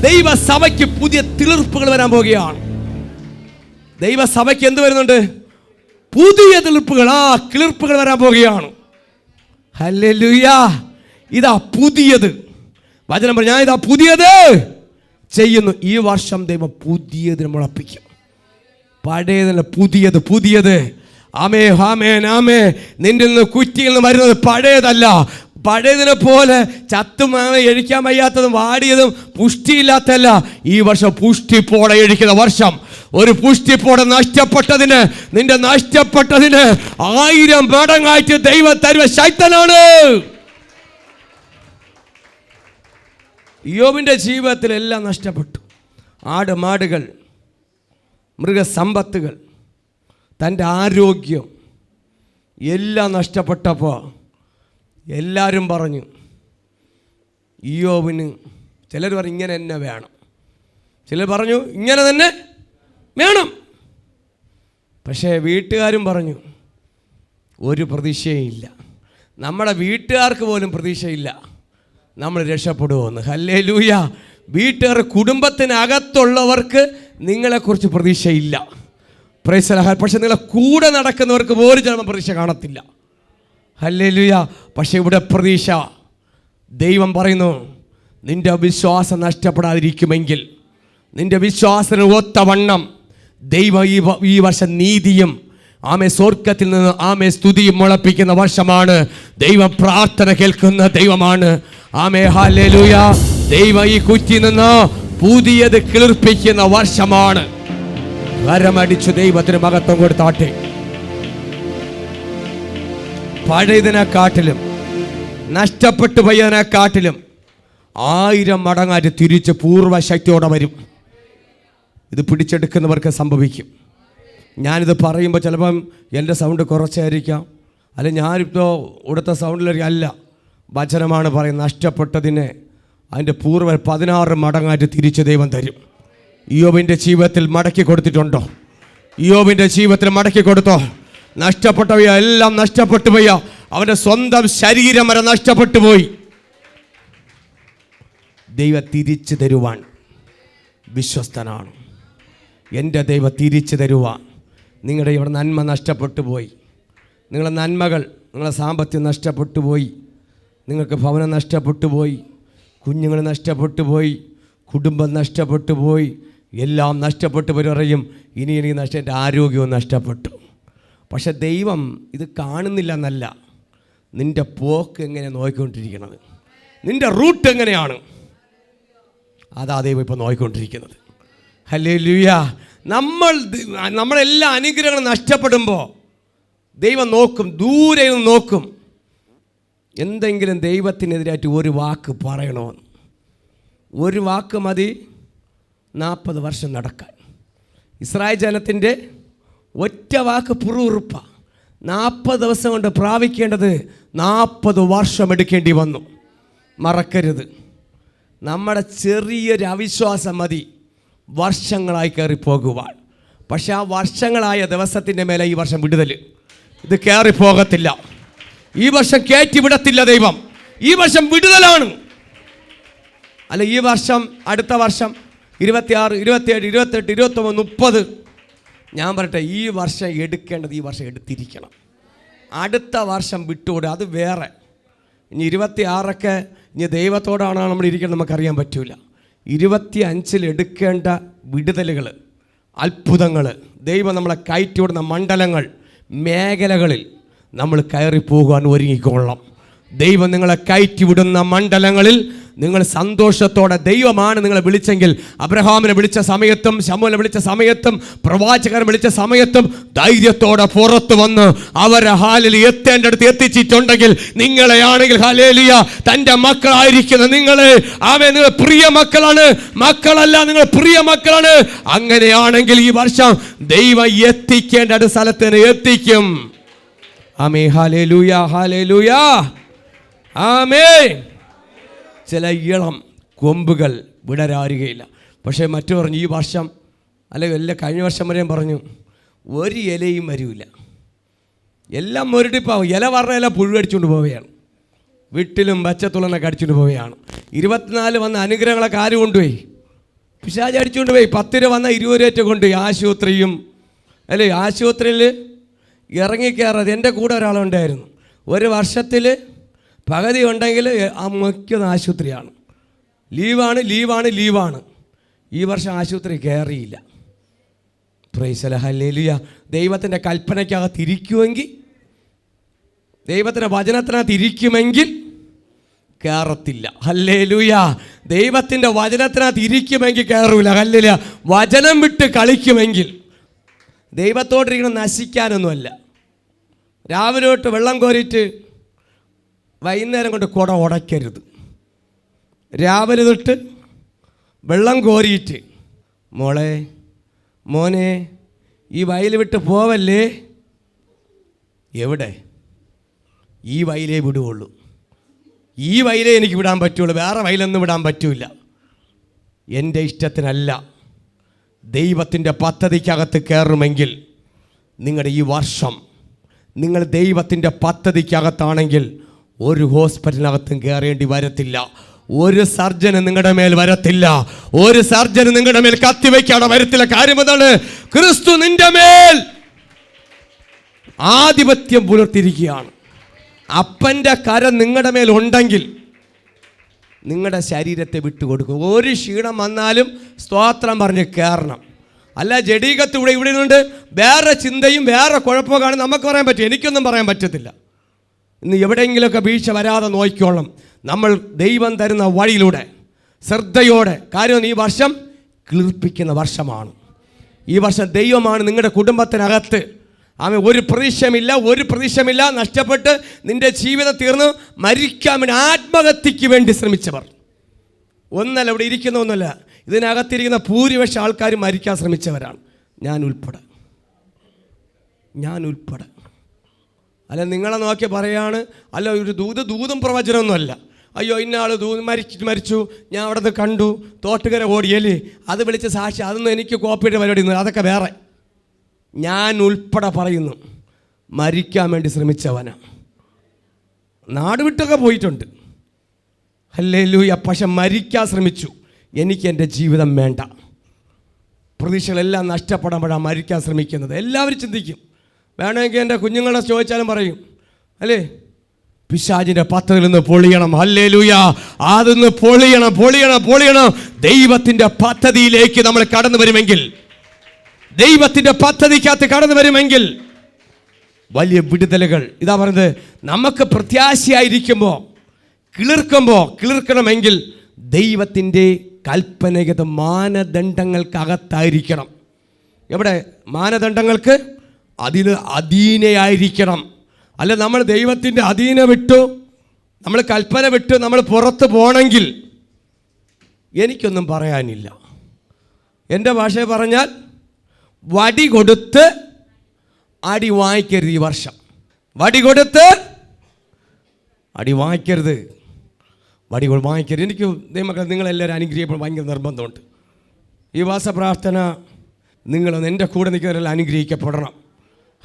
ദൈവസഭയ്ക്ക് പുതിയ തിളിർപ്പുകൾ വരാൻ പോകുകയാണ്. ദൈവസഭയ്ക്ക് എന്ത് വരുന്നുണ്ട്? പുതിയ തിളിർപ്പുകൾ, കിളിർപ്പുകൾ വരാൻ പോകുകയാണ്. ഹല്ലേലൂയ. ഇതാ പുതിയത്. വചനം പറഞ്ഞു, ഞാൻ ഇതാ പുതിയത് ചെയ്യുന്നു. ഈ വർഷം ദൈവം പുതിയതിനെ മുളപ്പിക്കും. പഴയതല്ല, പുതിയത്. പുതിയത്. ആമേ, ആമേൻ, ആമേ. നിന്റെ നിന്ന് കുറ്റിയിൽ നിന്ന് വരുന്നത് പഴയതല്ല. പഴയതിനെ പോലെ ചത്തും എഴിക്കാൻ വയ്യാത്തതും വാടിയതും പുഷ്ടിയില്ലാത്തല്ല. ഈ വർഷം പുഷ്ടിപ്പോടെ എഴിക്കുന്ന വർഷം. ഒരു പുഷ്ടിപ്പോടെ നഷ്ടപ്പെട്ടതിന്, നിന്റെ നഷ്ടപ്പെട്ടതിന് 1000 മടങ്ങായിട്ട് ദൈവം തരുവ ശക്തനാണ്. യോബിൻ്റെ ജീവിതത്തിലെല്ലാം നഷ്ടപ്പെട്ടു. ആട് മാടുകൾ, മൃഗസമ്പത്തുകൾ, തൻ്റെ ആരോഗ്യം എല്ലാം നഷ്ടപ്പെട്ടപ്പോൾ എല്ലാവരും പറഞ്ഞു യോബിന്, ചിലർ പറഞ്ഞു ഇങ്ങനെ തന്നെ വേണം, ചിലർ പറഞ്ഞു ഇങ്ങനെ തന്നെ വേണം. പക്ഷേ വീട്ടുകാരും പറഞ്ഞു ഒരു പ്രതീക്ഷയില്ല. നമ്മുടെ വീട്ടുകാർക്ക് പോലും പ്രതീക്ഷയില്ല നമ്മൾ രക്ഷപ്പെടുമെന്ന്. ഹല്ലേലൂയ. വീട്ടുകാർ, കുടുംബത്തിനകത്തുള്ളവർക്ക് നിങ്ങളെക്കുറിച്ച് പ്രതീക്ഷയില്ല. Price the Lord. പക്ഷെ നിങ്ങളെ കൂടെ നടക്കുന്നവർക്ക് പോലും ചിലപ്പോൾ പ്രതീക്ഷ കാണത്തില്ല. ഹല്ലേലൂയ. പക്ഷെ ഇവിടെ പ്രതീക്ഷ. ദൈവം പറയുന്നു, നിന്റെ വിശ്വാസം നഷ്ടപ്പെടാതിരിക്കുമെങ്കിൽ, നിന്റെ വിശ്വാസത്തിന് ഒത്തവണ്ണം ദൈവം ഈ വർഷം നീതിയും ആമേ സ്വർഗത്തിൽ നിന്ന് ആമേ സ്തുതിയും മുളപ്പിക്കുന്ന വർഷമാണ്. ദൈവം പ്രാർത്ഥന കേൾക്കുന്ന ദൈവമാണ്. ആമേ. ഹല്ലേലൂയ. ദൈവം ഈ കുറ്റിയിൽ നിന്ന് പുതിയത് കിളിർപ്പിക്കുന്ന വർഷമാണ്. കരമടിച്ചു ദൈവത്തിന് മഹത്വം കൊടുത്താട്ടെ. പഴയതിനെക്കാട്ടിലും നഷ്ടപ്പെട്ടു പോയതിനെക്കാട്ടിലും 1000 മടങ്ങാറ്റ് തിരിച്ച് പൂർവ്വശക്തിയോടെ വരും. ഇത് പിടിച്ചെടുക്കുന്നവർക്ക് സംഭവിക്കും. ഞാനിത് പറയുമ്പോൾ ചിലപ്പം എൻ്റെ സൗണ്ട് കുറച്ചായിരിക്കാം, അല്ലെങ്കിൽ ഞാനിപ്പോൾ ഇവിടുത്തെ സൗണ്ടിലായിരിക്കും. അല്ല, വചനമാണ് പറയുന്നത്. നഷ്ടപ്പെട്ടതിനെ അതിൻ്റെ പൂർവ്വ 16 മടങ്ങായിട്ട് തിരിച്ച് ദൈവം തരും. ഇയ്യോബിൻ്റെ ജീവിതത്തിൽ മടക്കി കൊടുത്തിട്ടുണ്ടോ? ഇയ്യോബിൻ്റെ ജീവിതത്തിൽ മടക്കി കൊടുത്തോ? നഷ്ടപ്പെട്ടവയോ എല്ലാം നഷ്ടപ്പെട്ടു പോയ അവൻ്റെ സ്വന്തം ശരീരം വരെ നഷ്ടപ്പെട്ടു പോയി. ദൈവം തിരിച്ചു തരുവാൻ വിശ്വസ്തനാണ്. എൻ്റെ ദൈവം തിരിച്ചു തരുവാൻ. നിങ്ങളുടെ ഇവിടെ നന്മ നഷ്ടപ്പെട്ടു പോയി, നിങ്ങളുടെ നന്മകൾ, നിങ്ങളുടെ സാമ്പത്തികം നഷ്ടപ്പെട്ടു പോയി, നിങ്ങൾക്ക് ഭവനം നഷ്ടപ്പെട്ടു പോയി, കുഞ്ഞുങ്ങൾ നഷ്ടപ്പെട്ടു പോയി, കുടുംബം നഷ്ടപ്പെട്ടു പോയി, എല്ലാം നഷ്ടപ്പെട്ടു പറയും. ഇനി എനിക്ക് എൻ്റെ ആരോഗ്യവും നഷ്ടപ്പെട്ടു. പക്ഷെ ദൈവം ഇത് കാണുന്നില്ല എന്നല്ല, നിൻ്റെ പോക്ക് എങ്ങനെ നോക്കിക്കൊണ്ടിരിക്കുന്നത്, നിൻ്റെ റൂട്ട് എങ്ങനെയാണ്, അതാ ദൈവം ഇപ്പോൾ നോക്കിക്കൊണ്ടിരിക്കുന്നത്. ഹല്ലേലൂയ. നമ്മളെല്ലാ അനുഗ്രഹങ്ങളും നഷ്ടപ്പെടുമ്പോൾ ദൈവം നോക്കും, ദൂരെ നിന്ന് നോക്കും. എന്തെങ്കിലും ദൈവത്തിനെതിരായിട്ട് ഒരു വാക്ക് പറയണമെന്ന്. ഒരു വാക്ക് മതി 40 വർഷം നടക്കാൻ. ഇസ്രായേൽ ജനത്തിൻ്റെ ഒറ്റ വാക്ക് പുറവുറുപ്പ. 40 ദിവസം കൊണ്ട് പ്രാപിക്കേണ്ടത് 40 വർഷം എടുക്കേണ്ടി വന്നു. മറക്കരുത്, നമ്മുടെ ചെറിയൊരു അവിശ്വാസം മതി വർഷങ്ങളായി കയറിപ്പോകുവാൻ. പക്ഷെ ആ വർഷങ്ങളായ ദിവസത്തിൻ്റെ മേലെ ഈ വർഷം വിടുതൽ ഇത് കയറിപ്പോകത്തില്ല. ഈ വർഷം കയറ്റി വിടത്തില്ല ദൈവം. ഈ വർഷം വിടുതലാണ്. അല്ല, ഈ വർഷം, അടുത്ത വർഷം 26, 27, 28, 29, 30. ഞാൻ പറയട്ടെ, ഈ വർഷം എടുക്കേണ്ടത് ഈ വർഷം എടുത്തിരിക്കണം. അടുത്ത വർഷം വിട്ടുകൂടെ, അത് വേറെ. ഇനി 26 ഇനി ദൈവത്തോടാണോ നമ്മൾ ഇരിക്കുന്നത് നമുക്കറിയാൻ പറ്റില്ല. 25 എടുക്കേണ്ട വിടുതലുകൾ, അത്ഭുതങ്ങൾ, ദൈവം നമ്മളെ കയറ്റിവിടുന്ന മണ്ഡലങ്ങൾ, മേഖലകളിൽ നമ്മൾ കയറിപ്പോകാൻ ഒരുങ്ങിക്കൊള്ളാം. ദൈവം നിങ്ങളെ കയറ്റിവിടുന്ന മണ്ഡലങ്ങളിൽ നിങ്ങൾ സന്തോഷത്തോടെ, ദൈവമാണ് നിങ്ങളെ വിളിച്ചെങ്കിൽ, അബ്രഹാമിനെ വിളിച്ച സമയത്തും ശമൂവേലിനെ വിളിച്ച സമയത്തും പ്രവാചകനെ വിളിച്ച സമയത്തും ധൈര്യത്തോടെ പുറത്തു വന്ന് അവരെ ഹാലിൽ എത്തേണ്ടടുത്ത് എത്തിച്ചിട്ടുണ്ടെങ്കിൽ, നിങ്ങളെയാണെങ്കിൽ ഹല്ലേലൂയ, തൻ്റെ മക്കളായിരിക്കുന്ന നിങ്ങളെ, നിങ്ങൾ പ്രിയ മക്കളാണ്, മക്കളല്ല, നിങ്ങൾ പ്രിയ മക്കളാണ്. അങ്ങനെയാണെങ്കിൽ ഈ വർഷം ദൈവം എത്തിക്കേണ്ട സ്ഥലത്തിന് എത്തിക്കും. ആമേൻ, ഹല്ലേലൂയ, ഹല്ലേലൂയ, ആമേൻ. ചില ഇളം കൊമ്പുകൾ വിടരാറുകയില്ല. പക്ഷേ മറ്റു പറഞ്ഞു, ഈ വർഷം അല്ലെങ്കിൽ എല്ലാ കഴിഞ്ഞ വർഷം വരെയും പറഞ്ഞു, ഒരു ഇലയും വരില്ല, എല്ലാം മുരടിപ്പാവും. ഇല പറഞ്ഞ ഇല പുഴുവടിച്ചുകൊണ്ട് പോവുകയാണ്, വീട്ടിലും പച്ചത്തുളനൊക്കെ അടിച്ചുകൊണ്ട് പോവുകയാണ്. 24 വന്ന അനുഗ്രഹങ്ങളൊക്കെ ആര് കൊണ്ടുപോയി? പിശാച് അടിച്ചുകൊണ്ട് പോയി. 10 വന്ന 20 കൊണ്ടുപോയി. ആശുപത്രിയും അല്ലേ, ആശുപത്രിയിൽ ഇറങ്ങിക്കയറാതെ എൻ്റെ കൂടെ ഒരാളുണ്ടായിരുന്നു. ഒരു വർഷത്തിൽ പകുതി ഉണ്ടെങ്കിൽ ആ മുഖ്യത് ആശുപത്രിയാണ്. ലീവാണ്, ലീവാണ്, ലീവാണ്. ഈ വർഷം ആശുപത്രി കയറിയില്ല. Price hallelujah. ദൈവത്തിൻ്റെ കൽപ്പനയ്ക്കകത്ത് ഇരിക്കുമെങ്കിൽ, ദൈവത്തിൻ്റെ വചനത്തിനകത്ത് ഇരിക്കുമെങ്കിൽ കയറത്തില്ല. ഹല്ലേലൂയ. ദൈവത്തിൻ്റെ വചനത്തിനകത്ത് ഇരിക്കുമെങ്കിൽ കയറൂല. ഹല്ലേലൂയ. വചനം വിട്ട് കളിക്കുമെങ്കിൽ, ദൈവത്തോടിരിക്കണം നശിക്കാനൊന്നുമല്ല. രാവിലെ തൊട്ട് വെള്ളം കോരിയിട്ട് വൈകുന്നേരം കൊണ്ട് കുട ഉടയ്ക്കരുത്. രാവിലെ തൊട്ട് വെള്ളം കോരിയിട്ട്, മോളെ, മോനെ, ഈ വയൽ വിട്ട് പോവല്ലേ. എവിടെ? ഈ വയലേ വിടുകയുള്ളൂ. ഈ വയലേ എനിക്ക് വിടാൻ പറ്റുള്ളൂ, വേറെ വയലൊന്നും വിടാൻ പറ്റില്ല. എൻ്റെ ഇഷ്ടത്തിനല്ല, ദൈവത്തിൻ്റെ പദ്ധതിക്കകത്ത് കയറുമെങ്കിൽ, നിങ്ങളുടെ ഈ വർഷം നിങ്ങൾ ദൈവത്തിൻ്റെ പദ്ധതിക്കകത്താണെങ്കിൽ ഒരു ഹോസ്പിറ്റലിനകത്തും കയറേണ്ടി വരത്തില്ല. ഒരു സർജന് നിങ്ങളുടെ മേൽ വരത്തില്ല. ഒരു സർജന് നിങ്ങളുടെ മേൽ കത്തിവെക്കാതെ വരത്തില്ല. കാര്യം എന്താണ്? ക്രിസ്തു നിന്റെ മേൽ ആധിപത്യം പുലർത്തിയിരിക്കുകയാണ്. അപ്പൻ്റെ കരം നിങ്ങളുടെ മേൽ ഉണ്ടെങ്കിൽ നിങ്ങളുടെ ശരീരത്തെ വിട്ടുകൊടുക്കും. ഒരു ക്ഷീണം വന്നാലും സ്തോത്രം പറഞ്ഞ് കയറണം. അല്ല, ജഡീകത്ത് ഇവിടെ നിന്നുണ്ട്, വേറെ ചിന്തയും വേറെ കുഴപ്പമൊക്കെയാണ് നമുക്ക് പറയാൻ പറ്റും. എനിക്കൊന്നും പറയാൻ പറ്റത്തില്ല. ഇന്ന് എവിടെയെങ്കിലുമൊക്കെ വീഴ്ച വരാതെ നോക്കിക്കോളണം. നമ്മൾ ദൈവം തരുന്ന വഴിയിലൂടെ ശ്രദ്ധയോടെ. കാര്യം ഈ വർഷം കിളിർപ്പിക്കുന്ന വർഷമാണ്. ഈ വർഷം ദൈവമാണ് നിങ്ങളുടെ കുടുംബത്തിനകത്ത്. ഒരു പ്രതീക്ഷമില്ല, നഷ്ടപ്പെട്ട് നിൻ്റെ ജീവിതം തീർന്ന് മരിക്കാൻ വേണ്ടി, ആത്മഹത്യക്ക് വേണ്ടി ശ്രമിച്ചവർ ഒന്നല്ല, ഇവിടെ ഇരിക്കുന്ന ഒന്നല്ല, ഇതിനകത്തിരിക്കുന്ന ഭൂരിപക്ഷ ആൾക്കാർ മരിക്കാൻ ശ്രമിച്ചവരാണ്. ഞാൻ ഉൾപ്പെടെ. അല്ല, നിങ്ങളെ നോക്കി പറയാണ്, അല്ല, ഒരു ദൂതും പ്രവചനമൊന്നുമല്ല. അയ്യോ ഇന്നയാൾ മരിച്ചു, ഞാൻ അവിടെ നിന്ന് കണ്ടു, തോട്ടുകര ഓടിയല്ലേ, അത് വിളിച്ച് സാക്ഷി, അതൊന്നും എനിക്ക് കോപ്പിയുടെ പരിപാടി, അതൊക്കെ വേറെ. ഞാൻ ഉൾപ്പെടെ പറയുന്നു, മരിക്കാൻ വേണ്ടി ശ്രമിച്ചവനാ, നാട് വിട്ടൊക്കെ പോയിട്ടുണ്ട്, ഹല്ലേലൂയ. പക്ഷെ മരിക്കാൻ ശ്രമിച്ചു. എനിക്ക് എൻ്റെ ജീവിതം വേണ്ട, പ്രതീക്ഷകളെല്ലാം നഷ്ടപ്പെടുമ്പോഴാണ് മരിക്കാൻ ശ്രമിക്കുന്നത്. എല്ലാവരും ചിന്തിക്കും, വേണമെങ്കിൽ എൻ്റെ കുഞ്ഞുങ്ങളെ ചോദിച്ചാലും പറയും, അല്ലേ, പിശാചിൻ്റെ പദ്ധതിയിൽ നിന്ന് പൊളിയണം, ഹല്ലേലൂയ, അതൊന്ന് പൊളിയണം, പൊളിയണം, പൊളിയണം. ദൈവത്തിൻ്റെ പദ്ധതിയിലേക്ക് നമ്മൾ കടന്നു വരുമെങ്കിൽ, ദൈവത്തിൻ്റെ പദ്ധതിക്കകത്ത് കടന്നു വരുമെങ്കിൽ വലിയ വിടുതലുകൾ. ഇതാ പറയുന്നത്, നമുക്ക് പ്രത്യാശയായിരിക്കുമ്പോൾ കിളിർക്കണമെങ്കിൽ ദൈവത്തിൻ്റെ കൽപ്പനഗത മാനദണ്ഡങ്ങൾക്കകത്തായിരിക്കണം. എവിടെ മാനദണ്ഡങ്ങൾക്ക്? അതിന് അധീനയായിരിക്കണം. അല്ല, നമ്മൾ ദൈവത്തിൻ്റെ അധീന വിട്ടു, നമ്മൾ കൽപ്പന വിട്ടു നമ്മൾ പുറത്ത് പോകണമെങ്കിൽ എനിക്കൊന്നും പറയാനില്ല. എൻ്റെ ഭാഷയിൽ പറഞ്ഞാൽ വടി കൊടുത്ത് അടി വാങ്ങിക്കരുത്. ഈ വർഷം വടി കൊടുത്ത് അടി വാങ്ങിക്കരുത്, വടി വാങ്ങിക്കരുത്. എനിക്ക് ദൈവമക്കളെ, നിങ്ങളെല്ലാവരും അനുഗ്രഹിക്കപ്പെടാൻ ഭയങ്കര നിർബന്ധമുണ്ട്. ഈ വാസ പ്രാർത്ഥന നിങ്ങളൊന്ന് എൻ്റെ കൂടെ നിൽക്കുന്നവരെല്ലാം അനുഗ്രഹിക്കപ്പെടണം.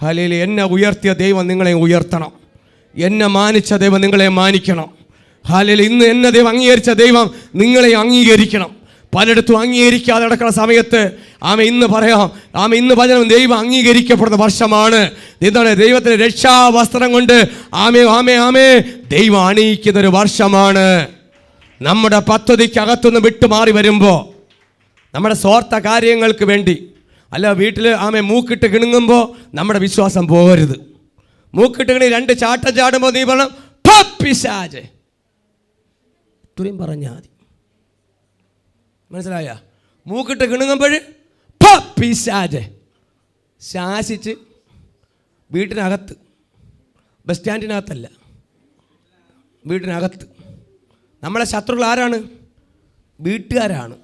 ഹല്ലേലൂയ. എന്നെ ഉയർത്തിയ ദൈവം നിങ്ങളെ ഉയർത്തണം, എന്നെ മാനിച്ച ദൈവം നിങ്ങളെ മാനിക്കണം. ഹല്ലേലൂയ. ഇന്ന് എന്നെ ദൈവം അംഗീകരിച്ച ദൈവം നിങ്ങളെ അംഗീകരിക്കണം. പലയിടത്തും അംഗീകരിക്കാതെ നടക്കുന്ന സമയത്ത് ഇന്ന് പറയാം, ഇന്ന് പറഞ്ഞ ദൈവം അംഗീകരിക്കപ്പെടുന്ന വർഷമാണ്. എന്താണ്? ദൈവത്തിൻ്റെ രക്ഷാവസ്ത്രം കൊണ്ട് ദൈവം അണിയിക്കുന്ന ഒരു വർഷമാണ്. നമ്മുടെ പദ്ധതിക്കകത്തുനിന്ന് വിട്ടുമാറി വരുമ്പോൾ, നമ്മുടെ സ്വാർത്ഥ കാര്യങ്ങൾക്ക് വേണ്ടി അല്ല, വീട്ടിൽ മൂക്കിട്ട് കിണുങ്ങുമ്പോൾ നമ്മുടെ വിശ്വാസം പോകരുത്. മൂക്കിട്ട് കിണി 2 ചാട്ടം ചാടുമ്പോൾ നീ പറഞ്ഞു പിശാച്, ഇത്രയും പറഞ്ഞാൽ മതി. മനസ്സിലായ? മൂക്കിട്ട് കിണുങ്ങുമ്പോൾ പിശാച് ശാസിച്ച് വീട്ടിനകത്ത്, ബസ് സ്റ്റാൻഡിനകത്തല്ല, വീട്ടിനകത്ത്. നമ്മളെ ശത്രുക്കൾ ആരാണ്? വീട്ടുകാരാണ്.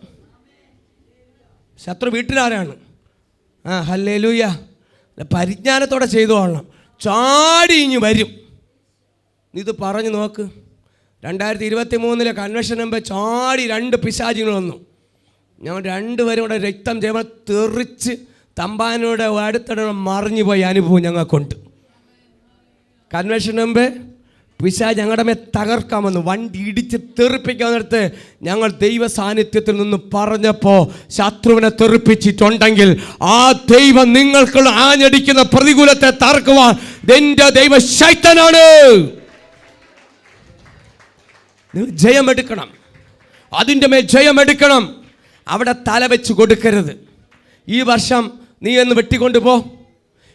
ശത്രു വീട്ടിലാരാണ്? ഹല്ലേലൂയ. പരിജ്ഞാനത്തോടെ ചെയ്തു കൊള്ളണം. ചാടി ഇഞ്ഞ് വരും. ഇത് പറഞ്ഞു നോക്ക്. 2023 കൺവെൻഷൻ മുമ്പ് ചാടി 2 പിശാചികൾ വന്നു. ഞങ്ങൾ 2 പേരും കൂടെ രക്തം ചെയ്യുമ്പോൾ തെറിച്ച് തമ്പാനോടെ അടുത്തിടെ മറിഞ്ഞു പോയ അനുഭവം ഞങ്ങൾക്കുണ്ട്. കൺവെൻഷൻ മുമ്പ് പിശാച് ഞങ്ങളുടെ മേൽ തകർക്കാൻ വന്നു, വണ്ടി ഇടിച്ച് തെറിപ്പിക്കാൻ നേരത്ത് ഞങ്ങൾ ദൈവ സാന്നിധ്യത്തിൽ നിന്ന് പറഞ്ഞപ്പോൾ ശത്രുവിനെ തെറിപ്പിച്ചിട്ടുണ്ടെങ്കിൽ ആ ദൈവം നിങ്ങൾക്കുള്ള ആഞ്ഞടിക്കുന്ന പ്രതികൂലത്തെ തകർക്കുവാൻ എൻ്റെ ദൈവ ശക്തനാണ്. നിങ്ങൾ ജയമെടുക്കണം, അതിൻ്റെ മേൽ ജയമെടുക്കണം. അവിടെ തല വെച്ച് കൊടുക്കരുത്. ഈ വർഷം നീ എന്ന് വെട്ടിക്കൊണ്ടുപോ.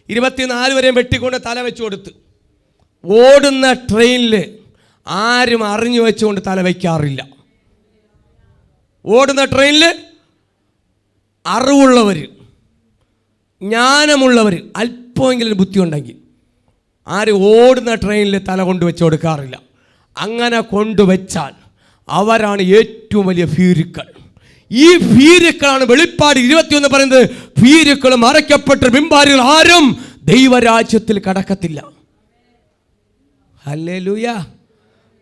24 വരെയും വെട്ടിക്കൊണ്ട് തല വെച്ച് കൊടുത്ത്. ഓടുന്ന ട്രെയിനിൽ ആരും അറിഞ്ഞു വെച്ചുകൊണ്ട് തല വയ്ക്കാറില്ല. ഓടുന്ന ട്രെയിനിൽ അറിവുള്ളവർ, ജ്ഞാനമുള്ളവർ, അല്പമെങ്കിലും ബുദ്ധി ഉണ്ടെങ്കിൽ ആരും ഓടുന്ന ട്രെയിനിൽ തല കൊണ്ടുവച്ച് കൊടുക്കാറില്ല. അങ്ങനെ കൊണ്ടുവച്ചാൽ അവരാണ് ഏറ്റവും വലിയ ഭീരുക്കൾ. ഈ ഭീരുക്കളാണ് വെളിപ്പാട് 21 പറയുന്നത്, ഭീരുക്കൾ മറയ്ക്കപ്പെട്ട ബിംബാരികൾ ആരും ദൈവരാജ്യത്തിൽ കടക്കത്തില്ല. Hallelujah,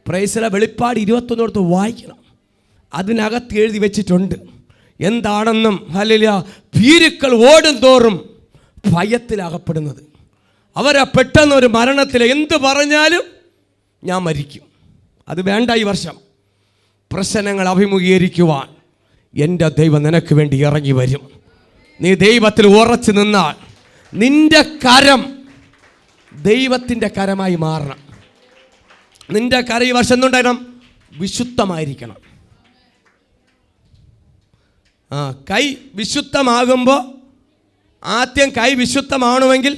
praise the. വെളിപ്പാട് 21 വായിക്കണം. അതിനകത്ത് എഴുതി വെച്ചിട്ടുണ്ട് എന്താണെന്നും. ഹല്ലേലൂയ. ഭീരുക്കൾ ഓടും തോറും ഭയത്തിലകപ്പെടുന്നത്. അവരെ പെട്ടെന്ന് ഒരു മരണത്തിൽ എന്ത് പറഞ്ഞാലും ഞാൻ മരിക്കും, അത് വേണ്ട. ഈ വർഷം പ്രശ്നങ്ങൾ അഭിമുഖീകരിക്കുവാൻ എൻ്റെ ദൈവം നിനക്ക് വേണ്ടി ഇറങ്ങി വരും. നീ ദൈവത്തിൽ ഉറച്ചു നിന്നാൽ നിന്റെ കരം ദൈവത്തിൻ്റെ കരമായി മാറണം. നിന്റെ കര ഈ വർഷം എന്തുണ്ടായിരുന്നു? വിശുദ്ധമായിരിക്കണം. കൈ വിശുദ്ധമാകുമ്പോൾ ആദ്യം കൈ വിശുദ്ധമാണെങ്കിൽ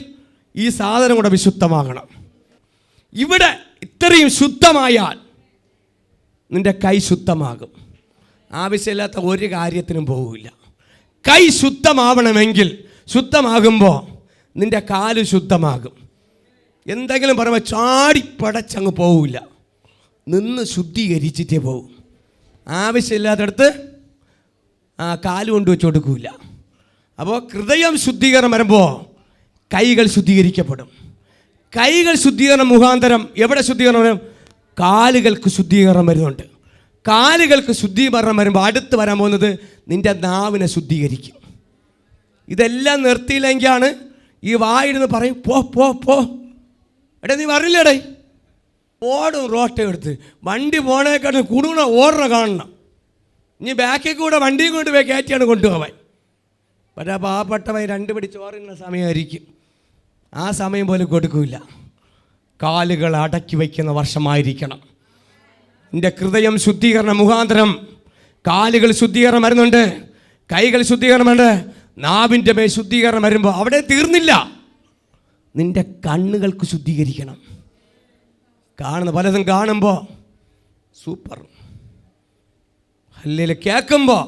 ഈ സാധനം കൂടെ വിശുദ്ധമാകണം. ഇവിടെ ഇത്രയും ശുദ്ധമായാൽ നിന്റെ കൈ ശുദ്ധമാകും. ആവശ്യമില്ലാത്ത ഒരു കാര്യത്തിനും പോകില്ല. കൈ ശുദ്ധമാവണമെങ്കിൽ, ശുദ്ധമാകുമ്പോൾ നിന്റെ കാല് ശുദ്ധമാകും. എന്തെങ്കിലും പറയുമ്പോൾ ചാടിപ്പടച്ചങ്ങ് പോവില്ല, നിന്ന് ശുദ്ധീകരിച്ചിട്ടേ പോകും. ആവശ്യമില്ലാത്തടത്ത് കാല് കൊണ്ടുവച്ച് കൊടുക്കില്ല. അപ്പോൾ ഹൃദയം ശുദ്ധീകരണം വരുമ്പോൾ കൈകൾ ശുദ്ധീകരിക്കപ്പെടും. കൈകൾ ശുദ്ധീകരണം മുഖാന്തരം എവിടെ ശുദ്ധീകരണം വരും? കാലുകൾക്ക് ശുദ്ധീകരണം വരുന്നുണ്ട്. കാലുകൾക്ക് ശുദ്ധീകരണം വരുമ്പോൾ അടുത്ത് വരാൻ പോകുന്നത് നിൻ്റെ നാവിനെ ശുദ്ധീകരിക്കും. ഇതെല്ലാം നിർത്തിയില്ലെങ്കിലാണ് ഈ വായിരുന്ന് പറയും പോ പോ പോ. എടേ നീ പറഞ്ഞില്ലേടേ, ഓടും റോട്ട എടുത്ത് വണ്ടി പോണേക്കാട്ടും കുടുങ്ങണ ഓടണ കാണണം. ഇനി ബാക്കിൽ കൂടെ വണ്ടിയും കൊണ്ട് പോയി കയറ്റിയാണ് കൊണ്ടുപോവാൻ. പക്ഷേ പാവപ്പെട്ടവൻ 2 പിടി ചോറുന്ന സമയമായിരിക്കും. ആ സമയം പോലും കൊടുക്കില്ല. കാലുകൾ അടക്കി വയ്ക്കുന്ന വർഷമായിരിക്കണം. എൻ്റെ ഹൃദയം ശുദ്ധീകരണം മുഖാന്തരം കാലുകൾ ശുദ്ധീകരണം വരുന്നുണ്ട്, കൈകൾ ശുദ്ധീകരണമുണ്ട്, നാവിൻ്റെ മേൽ ശുദ്ധീകരണം വരുമ്പോൾ അവിടെ തീർന്നില്ല. നിൻ്റെ കണ്ണുകൾക്ക് ശുദ്ധീകരിക്കണം. കാണുന്ന പലതും കാണുമ്പോൾ സൂപ്പർ, അല്ലെങ്കിൽ കേൾക്കുമ്പോൾ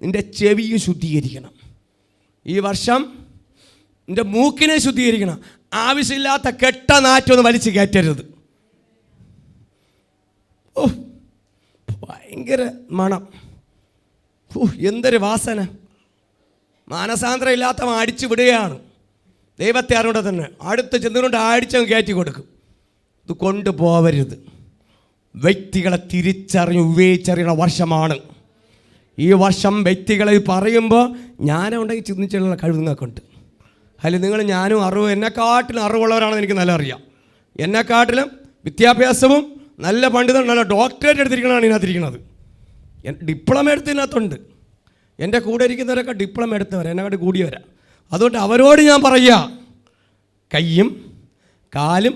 നിൻ്റെ ചെവിയും ശുദ്ധീകരിക്കണം. ഈ വർഷം നിൻ്റെ മൂക്കിനെ ശുദ്ധീകരിക്കണം. ആവശ്യമില്ലാത്ത കെട്ട നാറ്റൊന്നും വലിച്ചു കയറ്റരുത്. ഓ ഭയങ്കര മണം, എന്തൊരു വാസന. മാനസാന്തരം ഇല്ലാത്തവൻ അടിച്ചു വിടുകയാണ്. ദൈവത്തെ അറിഞ്ഞൂടെ തന്നെ അടുത്ത് ചെന്നുകൊണ്ട് അടിച്ചവൻ കയറ്റി കൊടുക്കും. ഇത് കൊണ്ടുപോവരുത്. വ്യക്തികളെ തിരിച്ചറിഞ്ഞ് ഉപയോഗിച്ചറിയുന്ന വർഷമാണ് ഈ വർഷം. വ്യക്തികളെ പറയുമ്പോൾ ജ്ഞാനമുണ്ടെങ്കിൽ ചിന്തിച്ചുള്ള കഴിവ് നിങ്ങൾക്കുണ്ട്. അതിൽ നിങ്ങൾ ഞാനും എന്നെക്കാട്ടിലും അറിവുള്ളവരാണെന്ന് എനിക്ക് നല്ല അറിയാം. എന്നെക്കാട്ടിലും വിദ്യാഭ്യാസവും നല്ല പണ്ഡിതം, നല്ല ഡോക്ടറേറ്റ് എടുത്തിരിക്കണതാണ് ഇതിനകത്തിരിക്കുന്നത്. ഡിപ്ലോമ എടുത്തതിനകത്തുണ്ട്. എൻ്റെ കൂടെ ഇരിക്കുന്നവരൊക്കെ ഡിപ്ലോമ എടുത്തവർ, എന്നെക്കാട്ട് കൂടിയവരാ. അതുകൊണ്ട് അവരോട് ഞാൻ പറയുക, കയ്യും കാലും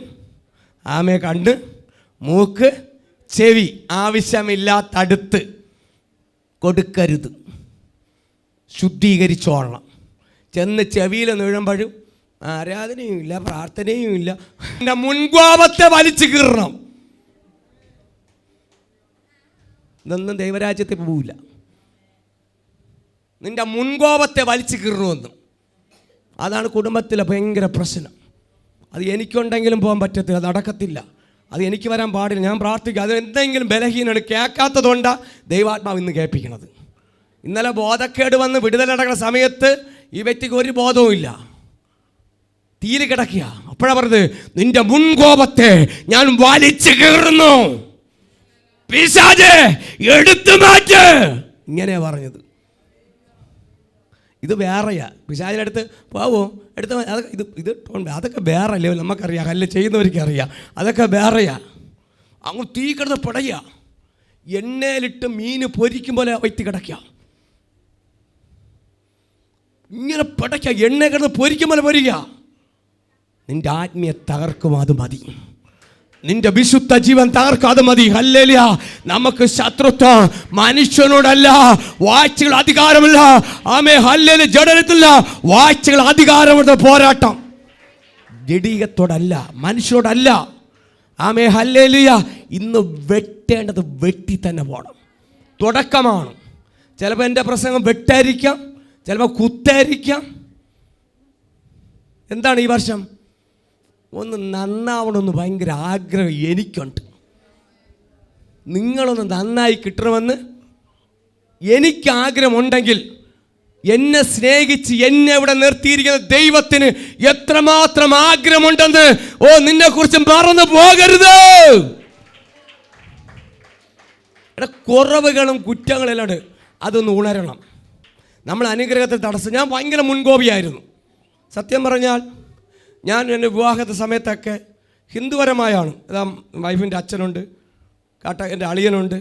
കണ്ണ് മൂക്ക് ചെവി ആവശ്യമില്ലാത്തടുത്ത് കൊടുക്കരുത്. ശുദ്ധീകരിച്ചോളണം. ചെന്ന് ചെവിയിൽ വീഴുമ്പോഴും ആരാധനയും ഇല്ല, പ്രാർത്ഥനയും ഇല്ല. എൻ്റെ മുൻകോപത്തെ വലിച്ചു കീറണം. ഇതൊന്നും ദൈവരാജ്യത്തിൽ പോവില്ല. നിൻ്റെ മുൻകോപത്തെ വലിച്ചു കീറണമെന്നും. അതാണ് കുടുംബത്തിലെ ഭയങ്കര പ്രശ്നം. അത് എനിക്കുണ്ടെങ്കിലും പോകാൻ പറ്റത്തില്ല, അത് നടക്കത്തില്ല. അത് എനിക്ക് വരാൻ പാടില്ല. ഞാൻ പ്രാർത്ഥിക്കുക, അത് എന്തെങ്കിലും ബലഹീനമാണ് കേൾക്കാത്തതുകൊണ്ടാണ് ദൈവാത്മാവ് ഇന്ന് കേൾപ്പിക്കണത്. ഇന്നലെ ബോധക്കേട് വന്ന് വിടുതലടക്കുന്ന സമയത്ത് ഈ വ്യക്തിക്ക് ഒരു ബോധവും ഇല്ല, തീരെ കിടക്കുക. അപ്പോഴാണ് പറഞ്ഞത്, നിന്റെ മുൻകോപത്തെ ഞാൻ വലിച്ചു കീറുന്നു, പിശാചേ എടുത്തു മാറ്റ്, ഇങ്ങനെയാ പറഞ്ഞത്. ഇത് വേറെയാ. പിശാചിനടുത്ത് പോവോ എടുത്ത് അതൊക്കെ ഇത് അതൊക്കെ വേറെ അല്ലേ, നമുക്കറിയാം, അല്ല ചെയ്യുന്നവർക്ക് അറിയാം. അതൊക്കെ വേറെയാ. അങ്ങ് തീ കിടന്ന് പിടയുക. എണ്ണയിലിട്ട് മീൻ പൊരിക്കും പോലെ വ്യക്തി കിടക്കുക. ഇങ്ങനെ പിടയ്ക്കുക, എണ്ണ കിടന്ന് പൊരിക്കും പോലെ പൊരിക്കുക. നിൻ്റെ ആത്മീയ തകർക്കും അത് മതി. നിന്റെ വിശുദ്ധ ജീവൻ തകർക്കാതെ മതി. ഹല്ലേലൂയ. നമുക്ക് ശത്രുത്വം മനുഷ്യനോടല്ല, വാഴ്ചകൾ അധികാരമില്ല. ആമേ ഹല്ലേലൂയ. ജഡത്തില്ല, വാഴ്ചകൾ അധികാരമുള്ള പോരാട്ടം ജഡീകത്തോടല്ല, മനുഷ്യരോടല്ല. ആമേ ഹല്ലേലൂയ. ഇന്ന് വെട്ടേണ്ടത് വെട്ടി തന്നെ പോകണം. തുടക്കമാണ്. ചിലപ്പോൾ എൻ്റെ പ്രസംഗം വെട്ടായിരിക്കാം, ചിലപ്പോൾ കുത്തായിരിക്കാം. എന്താണ് ഈ വർഷം ഒന്ന് നന്നാവണമെന്ന് ഭയങ്കര ആഗ്രഹം എനിക്കുണ്ട്. നിങ്ങളൊന്ന് നന്നായി കിട്ടണമെന്ന് എനിക്കാഗ്രഹമുണ്ടെങ്കിൽ എന്നെ സ്നേഹിച്ച് എന്നെ ഇവിടെ നിർത്തിയിരിക്കുന്ന ദൈവത്തിന് എത്രമാത്രം ആഗ്രഹമുണ്ടെന്ന് നിന്നെക്കുറിച്ച് മറന്നു പോകരുത്. കുറവുകളും കുറ്റങ്ങളെല്ലാം അതൊന്ന് ഉണരണം. നമ്മൾ അനുഗ്രഹത്തെ തടസ്സം. ഞാൻ ഭയങ്കര മുൻകോപിയായിരുന്നു. സത്യം പറഞ്ഞാൽ ഞാൻ എൻ്റെ വിവാഹത്തെ സമയത്തൊക്കെ ഹിന്ദുപരമായാണ്. അതാ വൈഫിൻ്റെ അച്ഛനുണ്ട്, എൻ്റെ അളിയനുണ്ട്,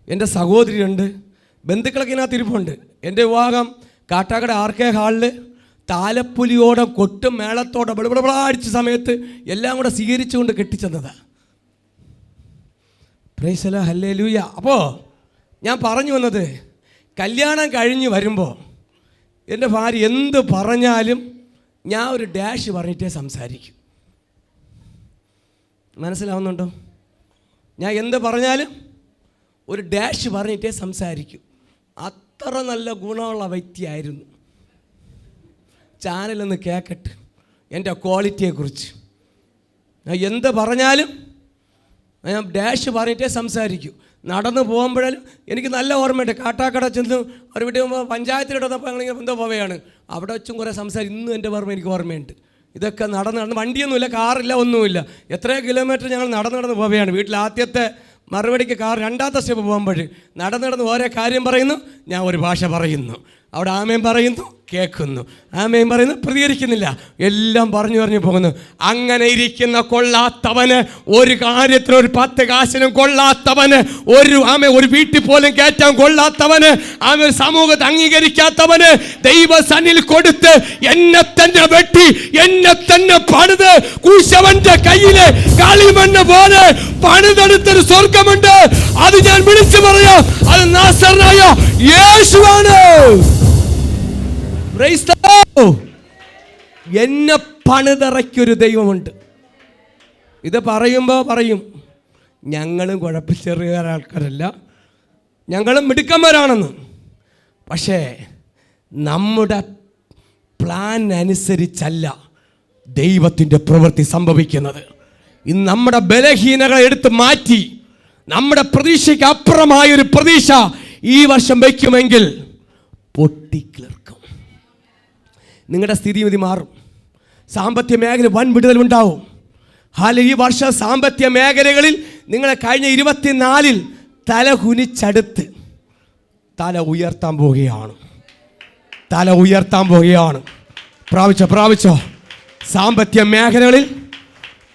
എൻ്റെ സഹോദരിയുണ്ട്, ബന്ധുക്കളൊക്കെ ഇതിനകത്ത് ഇരിപ്പുണ്ട്. എൻ്റെ വിവാഹം കാട്ടാക്കട RK ഹാളിൽ താലപ്പൊലിയോടെ കൊട്ടും മേളത്തോടെ ബിളബിള അടിച്ച സമയത്ത് എല്ലാം കൂടെ സ്വീകരിച്ചുകൊണ്ട് കെട്ടിച്ചെന്നതാണ്. Praise the Lord, hallelujah. അപ്പോൾ ഞാൻ പറഞ്ഞു വന്നത്, കല്യാണം കഴിഞ്ഞ് വരുമ്പോൾ എൻ്റെ ഭാര്യ എന്ത് പറഞ്ഞാലും ഞാൻ ഒരു ഡാഷ് പറഞ്ഞിട്ടേ സംസാരിക്കും. മനസ്സിലാവുന്നുണ്ടോ? ഞാൻ എന്ത് പറഞ്ഞാലും ഒരു ഡാഷ് പറഞ്ഞിട്ടേ സംസാരിക്കും. അത്ര നല്ല ഗുണമുള്ള വ്യക്തിയായിരുന്നു. ചാനലൊന്ന് കേൾക്കട്ടെ എൻ്റെ ക്വാളിറ്റിയെക്കുറിച്ച്. ഞാൻ എന്ത് പറഞ്ഞാലും ഞാൻ ഡാഷ് പറഞ്ഞിട്ടേ സംസാരിക്കും. നടന്നു പോകുമ്പോഴും എനിക്ക് നല്ല ഓർമ്മയുണ്ട്. കാട്ടാക്കട ചെന്ന് ഒരു വീട്ടിൽ പോകുമ്പോൾ പഞ്ചായത്തിലിടുന്നപ്പോൾ ഞങ്ങളിങ്ങനെ എന്തോ പോവുകയാണ്. അവിടെ വെച്ചും കുറേ സംസാരിക്കും. ഇന്നും എൻ്റെ ഓർമ്മ എനിക്ക് ഓർമ്മയുണ്ട്. ഇതൊക്കെ നടന്ന് വണ്ടിയൊന്നുമില്ല, കാറില്ല, ഒന്നുമില്ല. എത്രയോ കിലോമീറ്റർ ഞങ്ങൾ നടന്ന് പോവുകയാണ്. വീട്ടിൽ ആദ്യത്തെ മറുപടിക്ക് കാർ, രണ്ടാമത്തെ സ്റ്റെപ്പ് പോകുമ്പോൾ നടന്ന് ഓരോ കാര്യം പറയുന്നു, ഞാൻ ഒരു ഭാഷ പറയുന്നു. അവിടെ ആമേൻ പറയുന്നു, കേൾക്കുന്നു. ആമേൻ പറയുന്നു, പ്രതികരിക്കുന്നില്ല. എല്ലാം പറഞ്ഞു പോകുന്നു. അങ്ങനെ ഇരിക്കുന്ന കൊള്ളാത്തവന്, ഒരു കാര്യത്തിന് ഒരു 10 കാശിനും കൊള്ളാത്തവന്, ഒരു വീട്ടിൽ പോലും കയറ്റാൻ കൊള്ളാത്തവന്, ഒരു സമൂഹത്തെ അംഗീകരിക്കാത്തവന് ദൈവസന്നിധിയിൽ കൊടുത്ത് എന്നെ തന്നെ വെട്ടി എന്നെ തന്നെ പണിത് കുശവന്റെ കയ്യിലെ കളിമണ്ണ് പോലെ പണിതെടുത്തൊരു സ്വർഗമുണ്ട്. അത് ഞാൻ വിളിച്ചു പറയാം, അത് നാസറനായ യേശുവാണ്. എന്നെ പണിതിറക്കിയൊരു ദൈവമുണ്ട്. ഇത് പറയുമ്പോൾ പറയും, ഞങ്ങളും ചെറിയ ആൾക്കാരല്ല, ഞങ്ങളും മിടുക്കന്മാരാണെന്ന്. പക്ഷേ നമ്മുടെ പ്ലാൻ അനുസരിച്ചല്ല ദൈവത്തിൻ്റെ പ്രവൃത്തി സംഭവിക്കുന്നത്. ഇന്ന് നമ്മുടെ ബലഹീനതകളെ എടുത്ത് മാറ്റി നമ്മുടെ പ്രതീക്ഷയ്ക്ക് അപ്പുറമായൊരു പ്രതീക്ഷ ഈ വർഷം വയ്ക്കുമെങ്കിൽ പൊട്ടിക്കിളർക്കും. നിങ്ങളുടെ സ്ഥിതിഗതി മാറും. സാമ്പത്തിക മേഖല വൻ വിടുതലുണ്ടാവും. ഈ വർഷം സാമ്പത്തിക മേഖലകളിൽ നിങ്ങളെ കഴിഞ്ഞ 24 തല കുനിച്ചടുത്ത് തല ഉയർത്താൻ പോവുകയാണ്. തല ഉയർത്താൻ പോവുകയാണ്. പ്രാപിച്ചോ. സാമ്പത്തിക മേഖലകളിൽ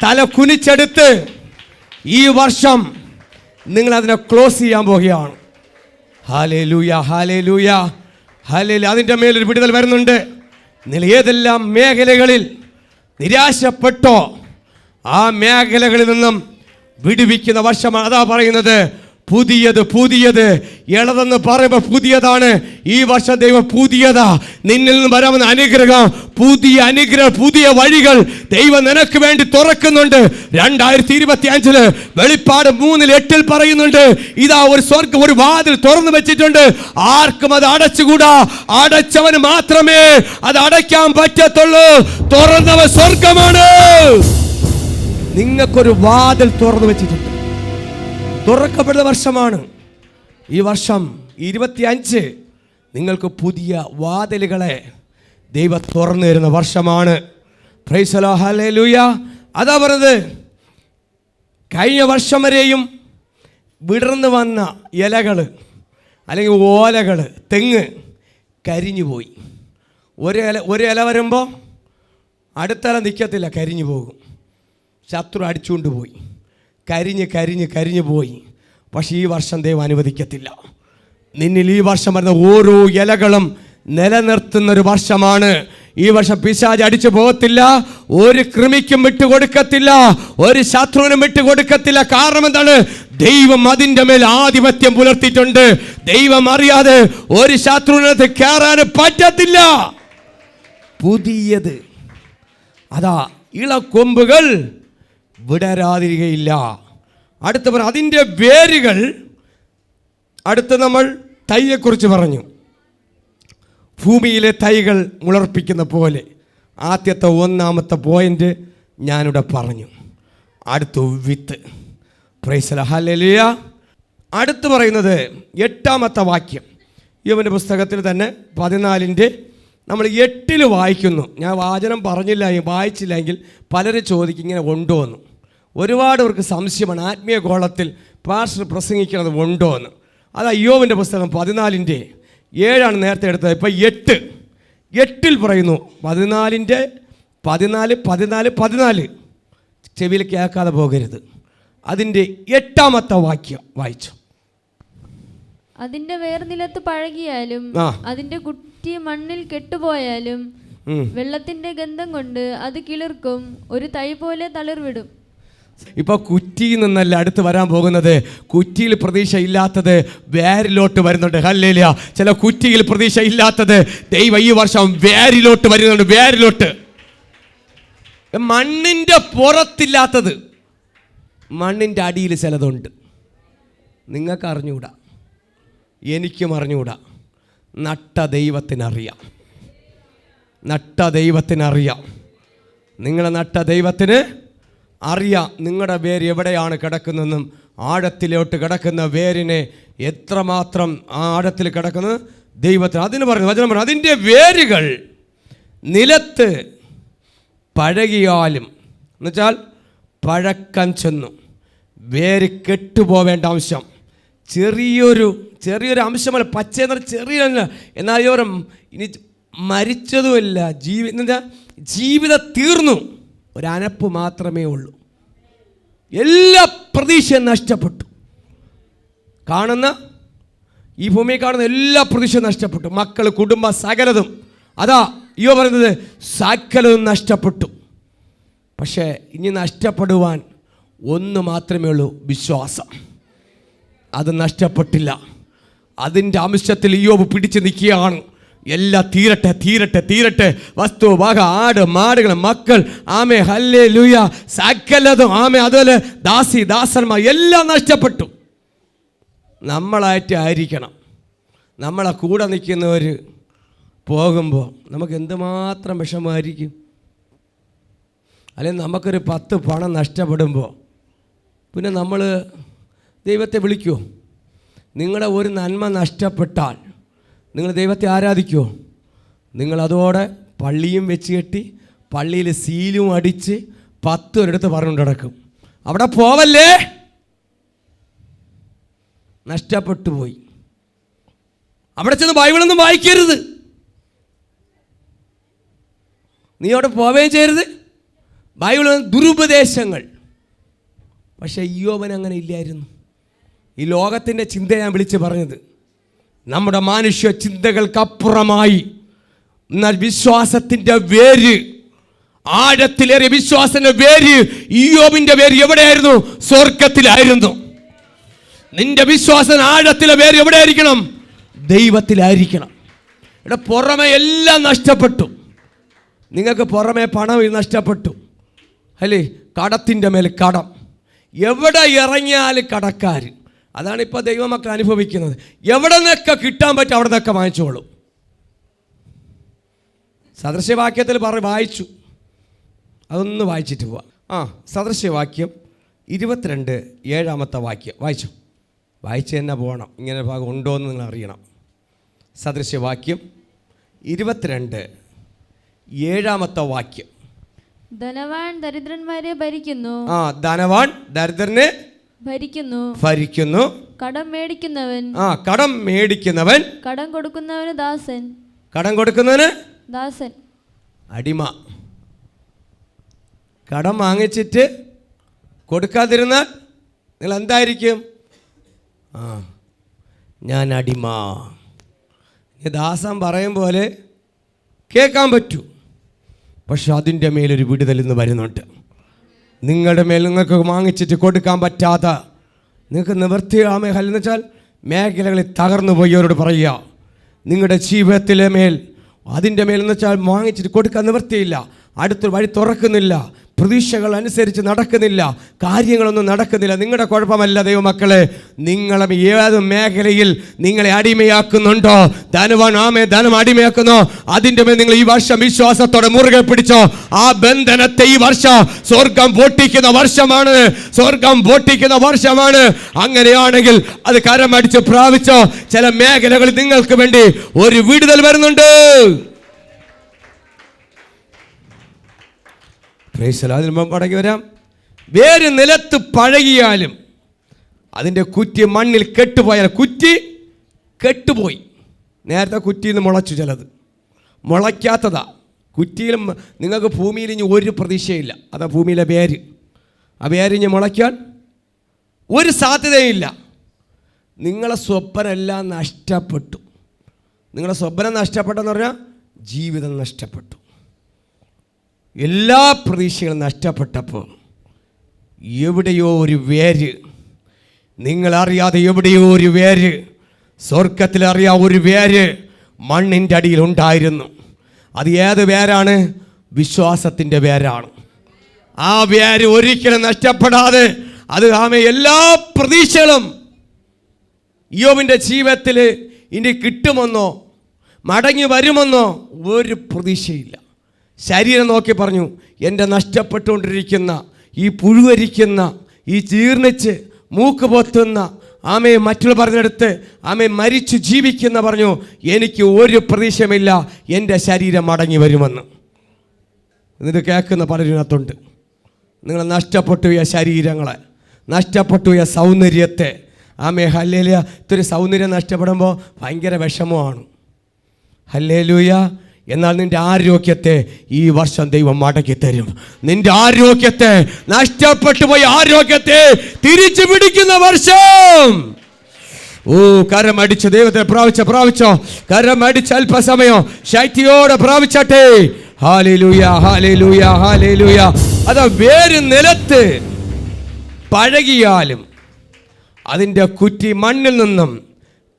തല കുനിച്ചെടുത്ത് ഈ വർഷം നിങ്ങളതിനെ ക്ലോസ് ചെയ്യാൻ പോവുകയാണ്. Hallelujah, hallelujah, hallelujah. അതിൻ്റെ മേലൊരു വിടുതൽ വരുന്നുണ്ട്. നിങ്ങൾ ഏതെല്ലാം മേഖലകളിൽ നിരാശപ്പെട്ടോ ആ മേഖലകളിൽ നിന്നും വിടുവിക്കുന്ന വർഷമാണ്. അതാ പറയുന്നത്, പുതിയത് ഇളതെന്ന് പറയുമ്പോൾ പുതിയതാണ്. ഈ വർഷം ദൈവം പുതിയതാ. നിന്നിൽ നിന്ന് വരാമെന്ന അനുഗ്രഹം, പുതിയ വഴികൾ ദൈവം നിനക്ക് വേണ്ടി തുറക്കുന്നുണ്ട്. 2025 വെളിപ്പാട് 3:8 പറയുന്നുണ്ട്, ഇതാ ഒരു വാതിൽ തുറന്നു വെച്ചിട്ടുണ്ട്, ആർക്കും അത് അടച്ചുകൂടാ. അടച്ചവന് മാത്രമേ അത് അടയ്ക്കാൻ പറ്റത്തുള്ളൂ. തുറന്നവൻ സ്വർഗമാണ്. നിങ്ങൾക്കൊരു വാതിൽ തുറന്നു വെച്ചിട്ടുണ്ട്. തുറക്കപ്പെടുന്ന വർഷമാണ് ഈ വർഷം 25. നിങ്ങൾക്ക് പുതിയ വാതിലുകളെ ദൈവം തുറന്നു തരുന്ന വർഷമാണ്. Price the Lord, hallelujah. അതാ പറഞ്ഞത്, കഴിഞ്ഞ വർഷം വരെയും വിടർന്നു വന്ന ഇലകൾ അല്ലെങ്കിൽ ഓലകൾ, തെങ്ങ് കരിഞ്ഞു പോയി. ഒരു ഇല വരുമ്പോൾ അടുത്ത ഇല നിൽക്കത്തില്ല, കരിഞ്ഞു പോകും. ശത്രു അടിച്ചുകൊണ്ട് പോയി, കരിഞ്ഞ് പോയി. പക്ഷേ ഈ വർഷം ദൈവം അനുവദിക്കത്തില്ല. നിന്നിൽ ഈ വർഷം വരുന്ന ഓരോ ഇലകളും നിലനിർത്തുന്നൊരു വർഷമാണ്. ഈ വർഷം പിശാച് അടിച്ചു പോകത്തില്ല, ഒരു കൃമിക്കും വിട്ടുകൊടുക്കത്തില്ല, ഒരു ശത്രുവിനും വിട്ടുകൊടുക്കത്തില്ല. കാരണം എന്താണ്? ദൈവം അതിൻ്റെ മേൽ ആധിപത്യം പുലർത്തിയിട്ടുണ്ട്. ദൈവം അറിയാതെ ഒരു ശത്രുവിനകത്ത് കയറാൻ പറ്റത്തില്ല. പുതിയത് അതാ, ഇളക്കൊമ്പുകൾ വിടരാതിരികയില്ല. അടുത്ത അതിൻ്റെ വേരുകൾ. അടുത്ത് നമ്മൾ തൈയെക്കുറിച്ച് പറഞ്ഞു. ഭൂമിയിലെ തൈകൾ മുളർപ്പിക്കുന്ന പോലെ ആദ്യത്തെ 1ാമത്തെ പോയിന്റ് ഞാനിവിടെ പറഞ്ഞു. അടുത്ത വിത്ത്. Praise the Lord, hallelujah. അടുത്ത് പറയുന്നത് 8ാമത്തെ വാക്യം. യോബിൻ്റെ പുസ്തകത്തിൽ തന്നെ 14 നമ്മൾ 8 വായിക്കുന്നു. ഞാൻ വാചനം വായിച്ചില്ലെങ്കിൽ പലരും ചോദിക്കും ഇങ്ങനെ ഉണ്ടോ എന്ന്. ഒരുപാട് പേർക്ക് സംശയമാണ്, ആത്മീയ ഗോളത്തിൽ പാസ്റ്റർ പ്രസംഗിക്കുന്നത് ഉണ്ടോ എന്ന്. അത് യോബിൻ്റെ പുസ്തകം 14:7 നേരത്തെ എടുത്തത്. ഇപ്പം 8 പറയുന്നു. 14 ചെവിയിൽ കേൾക്കാതെ പോകരുത്. അതിൻ്റെ 8ാമത്തെ വാക്യം വായിച്ചു. അതിന്റെ വേർ നിലത്ത് പഴകിയാലും അതിന്റെ കുറ്റി മണ്ണിൽ കെട്ടുപോയാലും വെള്ളത്തിന്റെ ഗന്ധം കൊണ്ട് അത് കിളിർക്കും, ഒരു തൈ പോലെ തളിർവിടും. ഇപ്പൊ കുറ്റിയിൽ നിന്നല്ല അടുത്ത് വരാൻ പോകുന്നത്. കുറ്റിയിൽ പ്രതീക്ഷ ഇല്ലാത്തത് വേരിലോട്ട് വരുന്നുണ്ട്. ഹല്ലേലൂയ. ചില കുറ്റിയിൽ പ്രതീക്ഷ ഇല്ലാത്തത് ദൈവം ഈ വർഷം വേരിലോട്ട് വരുന്നുണ്ട്. വേരിലോട്ട്. മണ്ണിന്റെ പുറത്തില്ലാത്തത് മണ്ണിന്റെ അടിയിൽ ചിലതുണ്ട്. നിങ്ങൾക്ക് അറിഞ്ഞുകൂടാ, എനിക്കും അറിഞ്ഞുകൂടാ. നട്ട ദൈവത്തിനറിയാം. നിങ്ങളെ നട്ട ദൈവത്തിന് അറിയാം നിങ്ങളുടെ വേര് എവിടെയാണ് കിടക്കുന്നതെന്നും. ആഴത്തിലോട്ട് കിടക്കുന്ന വേരിനെ എത്രമാത്രം ആഴത്തിൽ കിടക്കുന്നത് ദൈവത്തിന്. അതിന് പറഞ്ഞു വചനം പറഞ്ഞു, അതിൻ്റെ വേരുകൾ നിലത്ത് പഴകിയാലും എന്നുവെച്ചാൽ പഴക്കം ചെന്നു, വേര് കെട്ടുപോവേണ്ട അംശം, ചെറിയൊരു അംശമല്ല, പച്ചയെന്ന് ചെറിയ, എന്നാൽ ഇവരും ഇനി മരിച്ചതുമല്ല, ജീവിതം തീർന്നു, ഒരനപ്പ് മാത്രമേ ഉള്ളൂ. എല്ലാ പ്രതീക്ഷയും നഷ്ടപ്പെട്ടു. ഈ ഭൂമിയിൽ കാണുന്ന എല്ലാ പ്രതീക്ഷയും നഷ്ടപ്പെട്ടു. മക്കൾ, കുടുംബം, സകലതും. അതാ അയ്യോ പറയുന്നത്, സകലതും നഷ്ടപ്പെട്ടു. പക്ഷേ ഇനി നഷ്ടപ്പെടുവാൻ ഒന്ന് മാത്രമേ ഉള്ളൂ, വിശ്വാസം. അത് നഷ്ടപ്പെട്ടില്ല. അതിൻ്റെ അംശത്തിൽ ഇയ്യോബ് പിടിച്ചു നിൽക്കുകയാണ്. എല്ലാം തീരട്ടെ, തീരട്ടെ, തീരട്ടെ. വസ്തു, വക, ആട്, മാടുകൾ, മക്കൾ, ആമേ, ഹല്ലേലൂയ, സകലതും, ആമേ. അതുപോലെ ദാസന്മാർ എല്ലാം നഷ്ടപ്പെട്ടു. നമ്മളായിട്ട് ആയിരിക്കണം. നമ്മളെ കൂടെ നിൽക്കുന്നവർ പോകുമ്പോൾ നമുക്ക് എന്തുമാത്രം വിഷമമായിരിക്കും. അല്ലെങ്കിൽ നമുക്കൊരു 10 പണം നഷ്ടപ്പെടുമ്പോൾ പിന്നെ നമ്മൾ ദൈവത്തെ വിളിക്കുമോ? നിങ്ങളുടെ ഒരു നന്മ നഷ്ടപ്പെട്ടാൽ നിങ്ങൾ ദൈവത്തെ ആരാധിക്കുമോ? നിങ്ങളതോടെ പള്ളിയും വെച്ച് കെട്ടി, പള്ളിയിൽ സീലും അടിച്ച് 10 ഒരിടത്ത് പറഞ്ഞുകൊണ്ട് നടക്കും, അവിടെ പോവല്ലേ, നഷ്ടപ്പെട്ടു പോയി. അവിടെ ചെന്ന് ബൈബിളൊന്നും വായിക്കരുത്, നീ അവിടെ പോവുകയും ചെയ്യരുത്. ബൈബിൾ ദുരുപദേശങ്ങൾ. പക്ഷേ ഇയ്യോബൻ അങ്ങനെ ഇല്ലായിരുന്നു. ഈ ലോകത്തിൻ്റെ ചിന്ത ഞാൻ വിളിച്ച് പറഞ്ഞത്, നമ്മുടെ മാനുഷ്യ ചിന്തകൾക്കപ്പുറമായി എന്നാൽ വിശ്വാസത്തിൻ്റെ വേര്, ആഴത്തിലേറിയ വിശ്വാസത്തിൻ്റെ വേര്, ഇയ്യോബിൻ്റെ വേര് എവിടെയായിരുന്നു? സ്വർഗത്തിലായിരുന്നു. നിന്റെ വിശ്വാസം ആഴത്തിലെ വേര് എവിടെയായിരിക്കണം? ദൈവത്തിലായിരിക്കണം. ഇവിടെ പുറമെ എല്ലാം നഷ്ടപ്പെട്ടു. നിങ്ങൾക്ക് പുറമെ പണം നഷ്ടപ്പെട്ടു, അല്ലേ? കടത്തിൻ്റെ മേൽ കടം, എവിടെ ഇറങ്ങിയാൽ കടക്കാർ. അതാണ് ഇപ്പോൾ ദൈവമക്കൾ അനുഭവിക്കുന്നത്. എവിടെ നിന്നൊക്കെ കിട്ടാൻ പറ്റും അവിടെ നിന്നൊക്കെ വാങ്ങിച്ചോളും. സദൃശ്യവാക്യത്തിൽ വായിച്ചു, അതൊന്ന് വായിച്ചിട്ട് പോവാം. സദൃശ്യവാക്യം 22:7 വാക്യം വായിച്ച് തന്നെ പോകണം. ഇങ്ങനെ ഭാഗം ഉണ്ടോ എന്ന് നിങ്ങൾ അറിയണം. സദൃശ്യവാക്യം 22:7 വാക്യം. ധനവാൻ ദരിദ്രന്മാരെ ഭരിക്കുന്നു. ധനവാൻ ദരിദ്രനെ ഭരിക്കുന്നു. കടം മേടിക്കുന്നവൻ കടം കൊടുക്കുന്നവന് ദാസൻ. അടിമ. കടം വാങ്ങിച്ചിട്ട് കൊടുക്കാതിരുന്നാൽ നിങ്ങൾ എന്തായിരിക്കും? ഞാൻ അടിമ. ദാസൻ പറയും പോലെ കേൾക്കാൻ പറ്റൂ, പക്ഷെ അതിൻ്റെ മേലൊരു വിടുതൽ ഇന്ന് വരുന്നുണ്ട്. നിങ്ങളുടെ മേൽ നിങ്ങൾക്ക് വാങ്ങിച്ചിട്ട് കൊടുക്കാൻ പറ്റാത്ത, നിങ്ങൾക്ക് നിവൃത്തിയാമേ എന്ന് വെച്ചാൽ മേഖലകളിൽ തകർന്നു പോയവരോട് പറയുക, നിങ്ങളുടെ ജീവിതത്തിലെ മേൽ അതിൻ്റെ മേലെന്ന് വെച്ചാൽ വാങ്ങിച്ചിട്ട് കൊടുക്കാൻ നിവൃത്തിയില്ല, അടുത്തൊരു വഴി തുറക്കുന്നില്ല, പ്രതീക്ഷകൾ അനുസരിച്ച് നടക്കുന്നില്ല, കാര്യങ്ങളൊന്നും നടക്കുന്നില്ല. നിങ്ങളുടെ കുഴപ്പമല്ല ദൈവമക്കളെ, നിങ്ങളെ ഏത് മേഖലയിൽ നിങ്ങളെ അടിമയാക്കുന്നുണ്ടോ, ധനം അടിമയാക്കുന്നോ, അതിൻ്റെ മേൽ നിങ്ങൾ ഈ വർഷം വിശ്വാസത്തോടെ മുറുകെ പിടിച്ചോ. ആ ബന്ധനത്തെ ഈ വർഷം സ്വർഗം പൊട്ടിക്കുന്ന വർഷമാണ്. അങ്ങനെയാണെങ്കിൽ അത് കരമടിച്ച് പ്രാപിച്ചോ. ചില മേഖലകളിൽ നിങ്ങൾക്ക് വേണ്ടി ഒരു വിടുതൽ വരുന്നുണ്ട്. അതിന് മടങ്ങി വരാം. വേര് നിലത്ത് പഴകിയാലും അതിൻ്റെ കുറ്റി മണ്ണിൽ കെട്ടുപോയാൽ, കുറ്റി കെട്ടുപോയി. നേരത്തെ കുറ്റിയിൽ നിന്ന് മുളച്ചു, ചിലത് മുളയ്ക്കാത്തതാ. കുറ്റിയിലും നിങ്ങൾക്ക് ഭൂമിയിൽ ഇനി ഒരു പ്രതീക്ഷയില്ല. അതാ ഭൂമിയിലെ വേര്. ആ വേരിഞ്ഞ് മുളയ്ക്കാൻ ഒരു സാധ്യതയില്ല. നിങ്ങളെ സ്വപ്നമെല്ലാം നഷ്ടപ്പെട്ടു. നിങ്ങളുടെ സ്വപ്നം നഷ്ടപ്പെട്ടെന്ന് പറഞ്ഞാൽ ജീവിതം നഷ്ടപ്പെട്ടു. എല്ലാ പ്രതീക്ഷകളും നഷ്ടപ്പെട്ടപ്പോൾ എവിടെയോ ഒരു വേര്, നിങ്ങളറിയാതെ എവിടെയോ ഒരു വേര്, സ്വർഗത്തിലറിയാം ഒരു വേര് മണ്ണിൻ്റെ അടിയിൽ ഉണ്ടായിരുന്നു. അത് ഏത് വേരാണ്? വിശ്വാസത്തിൻ്റെ വേരാണ്. ആ വേര് ഒരിക്കലും നഷ്ടപ്പെടാതെ അത് എല്ലാ പ്രതീക്ഷകളും ഇയ്യോബിൻ്റെ ജീവിതത്തിൽ ഇനി കിട്ടുമെന്നോ മടങ്ങി വരുമെന്നോ ഒരു പ്രതീക്ഷയില്ല. ശരീരം നോക്കി പറഞ്ഞു, എൻ്റെ നഷ്ടപ്പെട്ടുകൊണ്ടിരിക്കുന്ന ഈ പുഴുവരിക്കുന്ന, ഈ ജീർണിച്ച് മൂക്ക് പൊത്തുന്ന, മറ്റുള്ള പറഞ്ഞെടുത്ത് മരിച്ചു ജീവിക്കുന്ന പറഞ്ഞു, എനിക്ക് ഒരു പ്രതീക്ഷയുമില്ല, എൻ്റെ ശരീരം മടങ്ങി വരുമെന്ന്. എന്നിട്ട് കേൾക്കുന്ന പലരിനകത്തുണ്ട്. നിങ്ങൾ നഷ്ടപ്പെട്ടു പോയ ശരീരങ്ങളെ, നഷ്ടപ്പെട്ടു പോയ സൗന്ദര്യത്തെ. ഹല്ലേലൂയ. ഇത്തിരി സൗന്ദര്യം നഷ്ടപ്പെടുമ്പോൾ ഭയങ്കര വിഷമമാണ്. ഹല്ലേലൂയ. എന്നാൽ നിന്റെ ആരോഗ്യത്തെ ഈ വർഷം ദൈവം മടക്കി തരും. നിന്റെ ആരോഗ്യത്തെ, നഷ്ടപ്പെട്ടു പോയ ആരോഗ്യത്തെ തിരിച്ചു പിടിക്കുന്ന വർഷം. കരമടിച്ച് ദൈവത്തെ പ്രാപിച്ചോ. കരമടിച്ച് അല്പസമയം ശക്തിയോടെ പ്രാപിച്ചട്ടെ. Hallelujah, hallelujah, hallelujah. അതാ വേര് നിലത്ത് പഴകിയാലും അതിൻ്റെ കുറ്റി മണ്ണിൽ നിന്നും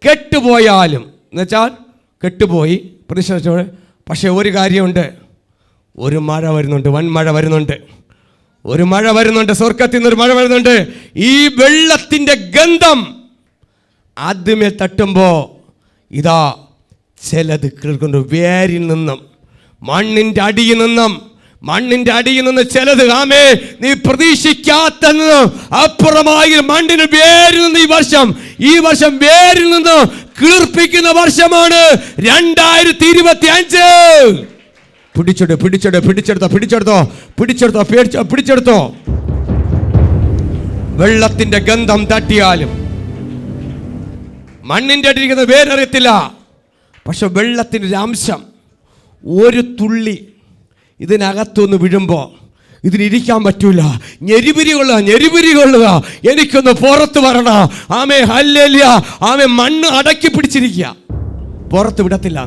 കെട്ടുപോയാലും, എന്നുവെച്ചാൽ കെട്ടുപോയി പ്രതിഷ്ഠ. പക്ഷേ ഒരു കാര്യമുണ്ട്, ഒരു മഴ വരുന്നുണ്ട്, വൻമഴ വരുന്നുണ്ട്. ഒരു മഴ വരുന്നുണ്ട്, സ്വർഗത്തിൽ നിന്നൊരു മഴ വരുന്നുണ്ട്. ഈ വെള്ളത്തിൻ്റെ ഗന്ധം ആദ്യമേ തട്ടുമ്പോൾ ഇതാ ചിലത് കേൾക്കുന്നു. വേരിൽ നിന്നും, മണ്ണിൻ്റെ അടിയിൽ നിന്ന് ചിലത് നീ പ്രതീക്ഷിക്കാത്തത് അപ്പുറമായി മണ്ണിന് വേരിൽ നിന്ന് ഈ വർഷം വേരിൽ നിന്ന് കിളിർപ്പിക്കുന്ന വർഷമാണ് 2025. പിടിച്ചെടുത്തോ. വെള്ളത്തിന്റെ ഗന്ധം തട്ടിയാലും മണ്ണിന്റെ അടിയിരിക്കുന്ന വേരറിയത്തില്ല. പക്ഷെ വെള്ളത്തിന്റെ ഒരു അംശം, ഒരു തുള്ളി ഇതിനകത്തൊന്ന് വീഴുമ്പോൾ ഇതിനിരിക്കാൻ പറ്റൂല. ഞെരിപിരി കൊള്ളുക, എനിക്കൊന്ന് പുറത്ത് വരണം. ഹല്ലേലൂയ. മണ്ണ് അടക്കി പിടിച്ചിരിക്കുക, പുറത്ത് വിടത്തില്ല.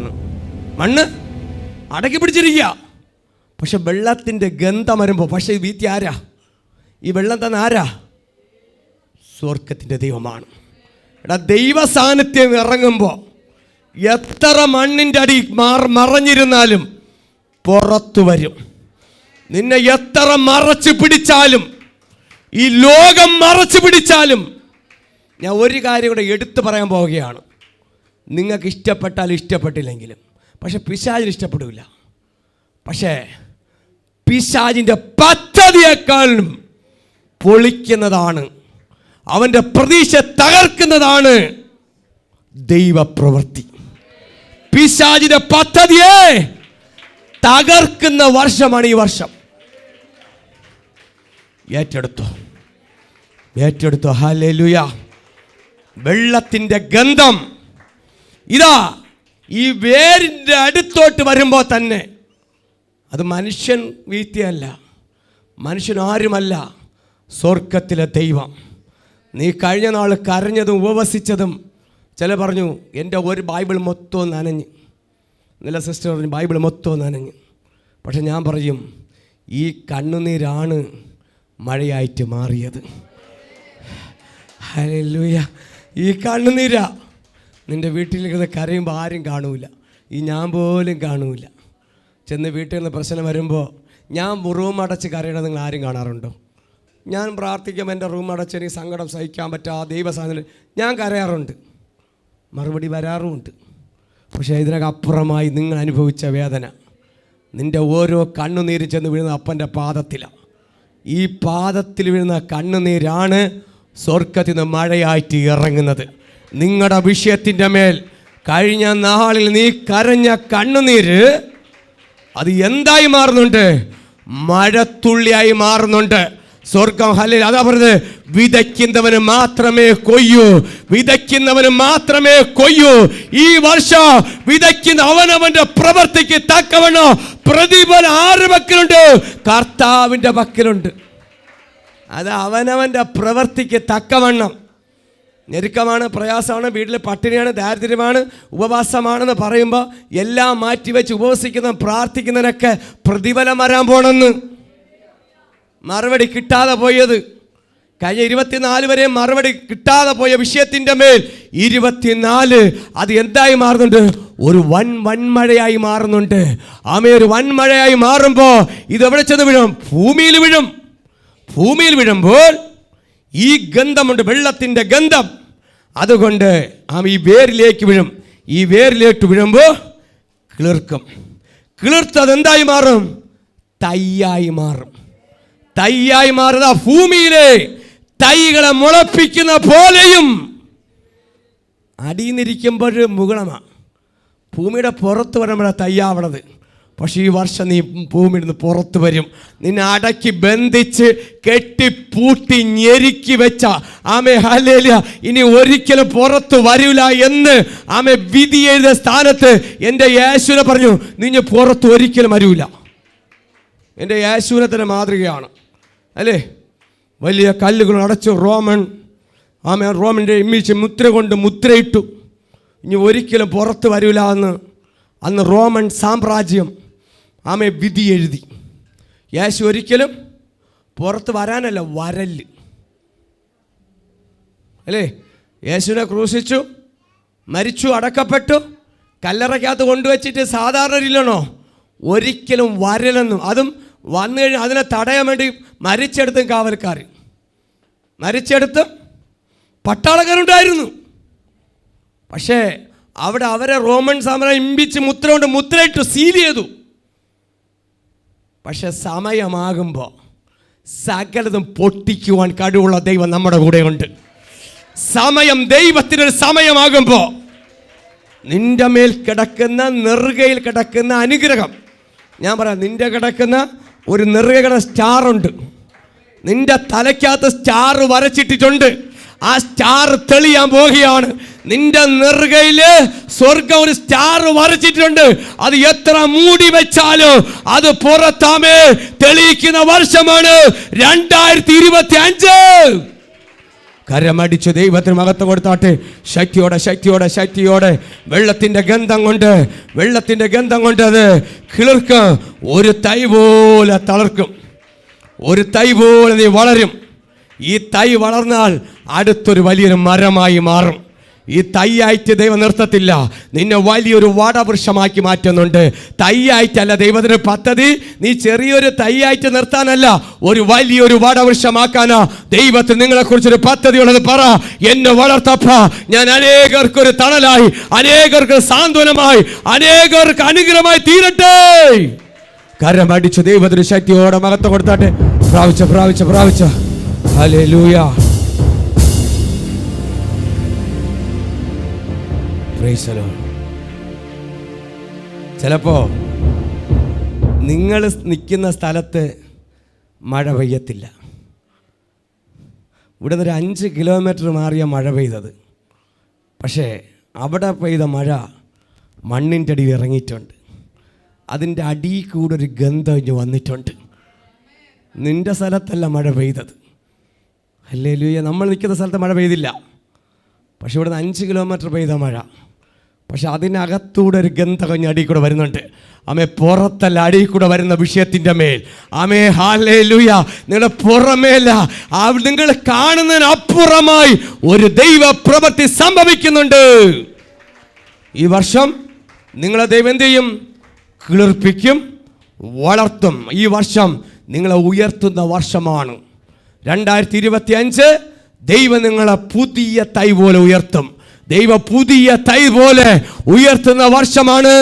മണ്ണ് അടക്കി പിടിച്ചിരിക്കുക. പക്ഷെ വെള്ളത്തിൻ്റെ ഗന്ധം വരുമ്പോൾ, പക്ഷേ ഈ വീത്തി ആരാ? ഈ വെള്ളം തന്നെ ആരാ? സ്വർഗത്തിൻ്റെ ദൈവമാണ്. ദൈവ സാന്നിധ്യം ഇറങ്ങുമ്പോൾ എത്ര മണ്ണിൻ്റെ അടി മറഞ്ഞിരുന്നാലും പുറത്തു വരും. നിന്നെ എത്ര മറച്ചു പിടിച്ചാലും, ഈ ലോകം മറച്ചു പിടിച്ചാലും, ഞാൻ ഒരു കാര്യം കൂടെ എടുത്തു പറയാൻ പോവുകയാണ്. നിങ്ങൾക്ക് ഇഷ്ടപ്പെട്ടാലും ഇഷ്ടപ്പെട്ടില്ലെങ്കിലും, പക്ഷെ പിശാചിന് ഇഷ്ടപ്പെടില്ല. പക്ഷേ പിശാചിൻ്റെ പദ്ധതിയേക്കാളും പൊളിക്കുന്നതാണ്, അവൻ്റെ പ്രതീക്ഷ തകർക്കുന്നതാണ് ദൈവപ്രവൃത്തി. പിശാചിൻ്റെ പദ്ധതിയെ തകർക്കുന്ന വർഷമാണ് ഈ വർഷം. ഏറ്റെടുത്തോ. ഹല്ലേലൂയ. വെള്ളത്തിൻ്റെ ഗന്ധം ഇതാ ഈ വേരിൻ്റെ അടുത്തോട്ട് വരുമ്പോൾ തന്നെ, അത് മനുഷ്യൻ വീഴ്ത്തിയല്ല, മനുഷ്യൻ ആരുമല്ല, സ്വർഗത്തിലെ ദൈവം. നീ കഴിഞ്ഞ നാൾ കരഞ്ഞതും ഉപവസിച്ചതും, ചില പറഞ്ഞു എൻ്റെ ഒരു ബൈബിൾ മൊത്തം നനഞ്ഞ്. നല്ല സിസ്റ്റർ പറഞ്ഞു ബൈബിൾ മൊത്തം നനഞ്ഞ്. പക്ഷെ ഞാൻ പറയും, ഈ കണ്ണുനീരാണ് മഴയായിട്ട് മാറിയത്. ഹല്ലേലൂയ. ഈ കണ്ണുനീരാ. നിൻ്റെ വീട്ടിലിരുന്ന് കരയുമ്പോൾ ആരും കാണൂല, ഈ ഞാൻ പോലും കാണൂല. ചെന്ന് വീട്ടിൽ നിന്ന് പ്രശ്നം വരുമ്പോൾ ഞാൻ റൂം അടച്ച് കരയണം നിങ്ങൾ ആരും കാണാറുണ്ടോ? ഞാൻ പ്രാർത്ഥിക്കുമ്പോൾ എൻ്റെ റൂം അടച്ച് എനിക്ക് സങ്കടം സഹിക്കാൻ പറ്റാ ദൈവസാധനം ഞാൻ കരയാറുണ്ട്, മറുപടി വരാറുമുണ്ട്. പക്ഷേ ഇതിനകപ്പുറമായി നിങ്ങൾ അനുഭവിച്ച വേദന, നിൻ്റെ ഓരോ കണ്ണുനീരും ചെന്ന് വീഴുന്ന അപ്പൻ്റെ പാദത്തിലാണ്. ഈ പാദത്തിൽ വീഴുന്ന കണ്ണുനീരാണ് സ്വർഗത്തിൽ നിന്ന് മഴയായിട്ട് ഇറങ്ങുന്നത്. നിങ്ങളുടെ വിഷയത്തിൻ്റെ മേൽ കഴിഞ്ഞ നാളിൽ നീ കരഞ്ഞ കണ്ണുനീര് അത് എന്തായി മാറുന്നുണ്ട്? മഴത്തുള്ളിയായി മാറുന്നുണ്ട്. സ്വർഗം ഹല്ലേലൂയ. അതാ പറഞ്ഞത്, വിതയ്ക്കുന്നവന് മാത്രമേ കൊയ്യൂ. ഈ വർഷം വിതയ്ക്കുന്ന അവനവന്റെ പ്രവൃത്തിക്ക് തക്കവണ്ണം പ്രതിഫലം ആരുടെ പക്കലുണ്ട്? കർത്താവിൻ്റെ പക്കലുണ്ട്. അത് അവനവന്റെ പ്രവൃത്തിക്ക് തക്കവണ്ണം. ഞെരുക്കമാണ്, പ്രയാസമാണ്, വീട്ടിൽ പട്ടിണിയാണ്, ദാരിദ്ര്യമാണ്, ഉപവാസമാണെന്ന് പറയുമ്പോൾ എല്ലാം മാറ്റിവെച്ച് ഉപവസിക്കുന്ന പ്രാർത്ഥിക്കുന്നതിനൊക്കെ പ്രതിഫലം വരാൻ പോണെന്ന്. മറുപടി കിട്ടാതെ പോയത്, കഴിഞ്ഞ 24 വരെ മറുപടി കിട്ടാതെ പോയ വിഷയത്തിൻ്റെ മേൽ 24 അത് എന്തായി മാറുന്നുണ്ട്? ഒരു വൻമഴയായി മാറുന്നുണ്ട്. ഒരു വൻമഴയായി മാറുമ്പോൾ ഇതെവിടെ ചെന്ന് വീഴും? ഭൂമിയിൽ വീഴുമ്പോൾ ഈ ഗന്ധമുണ്ട്, വെള്ളത്തിൻ്റെ ഗന്ധം. അതുകൊണ്ട് ഈ വേരിലേക്ക് വീഴും. ഈ വേരിലേക്ക് വീഴുമ്പോൾ കിളിർത്തത് എന്തായി മാറും? തൈയായി മാറുന്ന ഭൂമിയിലെ തൈകളെ മുളപ്പിക്കുന്ന പോലെയും. അടിയിന്നിരിക്കുമ്പോൾ മുകളമാണ്, ഭൂമിയുടെ പുറത്ത് വരുമ്പോഴാണ് തയ്യാവണത്. പക്ഷേ ഈ വർഷം നീ ഭൂമിയിൽ നിന്ന് പുറത്തു വരും. നിന്നെ അടക്കി ബന്ധിച്ച് കെട്ടിപ്പൂട്ടി ഞെരുക്കി വെച്ച ആമേ ഹല്ലേലൂയ ഇനി ഒരിക്കലും പുറത്തു വരില്ല എന്ന് ആമേ വിധി എഴുതിയ സ്ഥാനത്ത് എൻ്റെ യേശുവിനെ പറഞ്ഞു, നീ പുറത്ത് ഒരിക്കലും വരില്ല. എൻ്റെ യേശുവിനെ തന്നെ മാതൃകയാണ് അല്ലേ. വലിയ കല്ലുകൾ അടച്ചു റോമൻ്റെ ഇമേജ് മുദ്ര കൊണ്ട് മുദ്രയിട്ടു. ഇനി ഒരിക്കലും പുറത്ത് വരില്ല എന്ന് അന്ന് റോമൻ സാമ്രാജ്യം ആമേ വിധി എഴുതി. യേശു ഒരിക്കലും പുറത്ത് വരാനല്ല, വരല് അല്ലേ. യേശുവിനെ ക്രൂശിച്ചു, മരിച്ചു, അടക്കപ്പെട്ടു, കല്ലറയ്ക്കകത്ത് കൊണ്ടുവച്ചിട്ട് സാധാരണ രീതിയിലാണോ? ഒരിക്കലും വരലെന്നും. അതും വന്നു കഴിഞ്ഞാൽ അതിനെ തടയാൻ വേണ്ടി മരിച്ചെടുത്തും കാവൽക്കാർ, മരിച്ചെടുത്തും പട്ടാളക്കാരുണ്ടായിരുന്നു. പക്ഷേ അവിടെ അവരെ റോമൻ സാമ്രാജ്യം ഇമ്പിച്ച് മുദ്ര കൊണ്ട് മുദ്രയിട്ട് സീൽ ചെയ്തു. പക്ഷെ സമയമാകുമ്പോൾ സകലതും പൊട്ടിക്കുവാൻ കഴിവുള്ള ദൈവം നമ്മുടെ കൂടെയുണ്ട്. സമയം, ദൈവത്തിനൊരു സമയമാകുമ്പോൾ നിന്റെ മേൽ കിടക്കുന്ന നെറുകയിൽ കിടക്കുന്ന അനുഗ്രഹം, ഞാൻ പറയാം, നിന്റെ കിടക്കുന്ന ഒരു നെറുകയുടെ സ്റ്റാറുണ്ട്. നിന്റെ തലയ്ക്കകത്ത് സ്റ്റാർ വരച്ചിട്ടിട്ടുണ്ട്. ആ സ്റ്റാർ തെളിയാൻ പോവുകയാണ്. നിന്റെ നെറുകയില് സ്വർഗം ഒരു സ്റ്റാർ വരച്ചിട്ടുണ്ട്. അത് എത്ര മൂടി വെച്ചാലും അത് പുറത്താമേ തെളിയിക്കുന്ന വർഷമാണ് 2025. കരമടിച്ച് ദൈവത്തിന് മഹത്വം കൊടുത്താട്ടെ. ശക്തിയോടെ ശക്തിയോടെ ശക്തിയോടെ വെള്ളത്തിൻ്റെ ഗന്ധം കൊണ്ട് അത് കിളിർക്കും. ഒരു തൈ പോലെ തളർക്കും, ഒരു തൈ പോലെ നീ വളരും. ഈ തൈ വളർന്നാൽ അടുത്തൊരു വലിയൊരു മരമായി മാറും. ഈ തൈയായിട്ട് ദൈവം നിർത്തത്തില്ല, നിന്നെ വലിയൊരു വടവൃക്ഷമാക്കി മാറ്റുന്നുണ്ട്. തൈയായിട്ടല്ല ദൈവത്തിന് പദ്ധതി. നീ ചെറിയൊരു തൈയായിട്ട് നിർത്താനല്ല, ഒരു വലിയൊരു വടവൃക്ഷമാക്കാനാ ദൈവത്തിന് നിങ്ങളെക്കുറിച്ചൊരു പദ്ധതി ഉള്ളത്. പറ, എന്നെ വളർത്തപ്പ, ഞാൻ അനേകർക്കൊരു തണലായി, അനേകർക്ക് സാന്ത്വനമായി, അനേകർക്ക് അനുഗ്രഹമായി തീരട്ടെ. കരമടിച്ചു ദൈവത്തിന് ശക്തിയോടെ മഹത്വം കൊടുത്താട്ടെ. പ്രാപിച്ച ഹല്ലേലൂയ. ചിലപ്പോ നിങ്ങൾ നിൽക്കുന്ന സ്ഥലത്ത് മഴ പെയ്യത്തില്ല. ഇവിടെ നിന്ന് 5 കിലോമീറ്റർ മാറിയ മഴ പെയ്തത്. പക്ഷേ അവിടെ പെയ്ത മഴ മണ്ണിൻ്റെ അടിയിൽ ഇറങ്ങിയിട്ടുണ്ട്. അതിൻ്റെ അടിയിൽ കൂടെ ഒരു ഗന്ധം ഇഞ്ഞ് വന്നിട്ടുണ്ട്. നിൻ്റെ സ്ഥലത്തല്ല മഴ പെയ്തത്. ഹല്ലേലൂയ. നമ്മൾ നിൽക്കുന്ന സ്ഥലത്ത് മഴ പെയ്തില്ല, പക്ഷെ ഇവിടുന്ന് 5 കിലോമീറ്റർ പെയ്ത മഴ. പക്ഷെ അതിനകത്തൂടെ ഒരു ഗന്ധം അടിയിൽ കൂടെ വരുന്നുണ്ട്. ആമേ, പുറത്തല്ല, അടിയിൽ കൂടെ വരുന്ന വിഷയത്തിൻ്റെ മേൽ. ആമേ, ഹല്ലേലൂയ. നിങ്ങളുടെ പുറമേല, നിങ്ങൾ കാണുന്നതിന് അപ്പുറമായി ഒരു ദൈവ പ്രവൃത്തി സംഭവിക്കുന്നുണ്ട്. ഈ വർഷം നിങ്ങളെ ദൈവം എന്ത് ചെയ്യും? കിളിർപ്പിക്കും, വളർത്തും. ഈ വർഷം നിങ്ങളെ ഉയർത്തുന്ന വർഷമാണ് 2025. ദൈവം നിങ്ങളെ പുതിയ തൈ പോലെ ഉയർത്തും. ദൈവ പുതിയ തൈ പോലെ ഉയർത്തുന്ന വർഷമാണ്.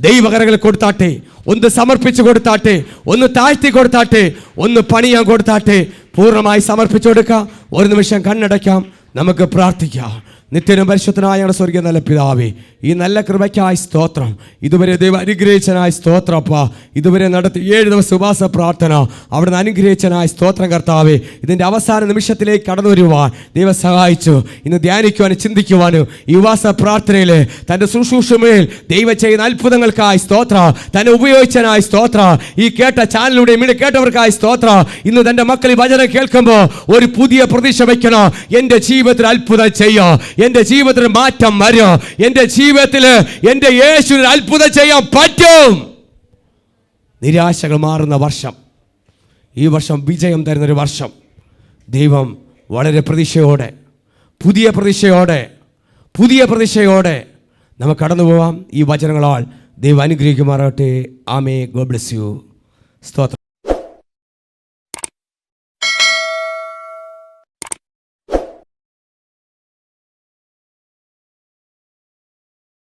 ദൈവകരങ്ങൾ കൊടുത്താട്ടെ, ഒന്ന് സമർപ്പിച്ച് കൊടുത്താട്ടെ, ഒന്ന് താഴ്ത്തി കൊടുത്താട്ടെ, ഒന്ന് പണിയാൻ കൊടുത്താട്ടെ. പൂർണ്ണമായി സമർപ്പിച്ചു കൊടുക്കാം. ഒരു നിമിഷം കണ്ണടയ്ക്കാം, നമുക്ക് പ്രാർത്ഥിക്കാം. നിത്യനും പരിശുദ്ധനായ ഞങ്ങളുടെ സ്വർഗീയ നല്ല പിതാവേ, ഈ നല്ല കൃപയ്ക്കായി സ്തോത്രം. ഇതുവരെ ദൈവം അനുഗ്രഹിച്ചനായി സ്തോത്രപ്പ. ഇതുവരെ നടത്തി 7 ദിവസം ഉപവാസ പ്രാർത്ഥന, അവിടുന്ന് അനുഗ്രഹിച്ചനായി സ്തോത്രം കർത്താവേ. ഇതിൻ്റെ അവസാന നിമിഷത്തിലേക്ക് കടന്നു വരുവാൻ ദൈവം സഹായിച്ചു. ഇന്ന് ധ്യാനിക്കുവാനും ചിന്തിക്കുവാനും ഈ ഉപവാസ പ്രാർത്ഥനയിൽ തൻ്റെ ശുശ്രൂഷമേൽ ദൈവം ചെയ്യുന്ന അത്ഭുതങ്ങൾക്കായി സ്തോത്ര, തന്നെ ഉപയോഗിച്ചനായി സ്തോത്ര. ഈ കേട്ട ചാനലിലൂടെ ഇവിടെ കേട്ടവർക്കായി സ്തോത്ര. ഇന്ന് തൻ്റെ മക്കൾ ഈ വചനം കേൾക്കുമ്പോൾ ഒരു പുതിയ പ്രതീക്ഷ വയ്ക്കണം. എൻ്റെ ജീവിതത്തിൽ അത്ഭുതം ചെയ്യാം, എൻ്റെ ജീവിതത്തിൽ മാറ്റം വരും, എൻ്റെ ജീവിതത്തിൽ എൻ്റെ യേശുവിന് അത്ഭുതം ചെയ്യാൻ പറ്റും. നിരാശകൾ മാറുന്ന വർഷം, ഈ വർഷം വിജയം തരുന്നൊരു വർഷം. ദൈവം വളരെ പ്രതീക്ഷയോടെ, പുതിയ പ്രതീക്ഷയോടെ നമുക്ക് കടന്നു പോവാം. ഈ വചനങ്ങളാൽ ദൈവം അനുഗ്രഹിക്കുമാറാകട്ടെ. ആമേൻ. God bless you. സ്തോത്രം.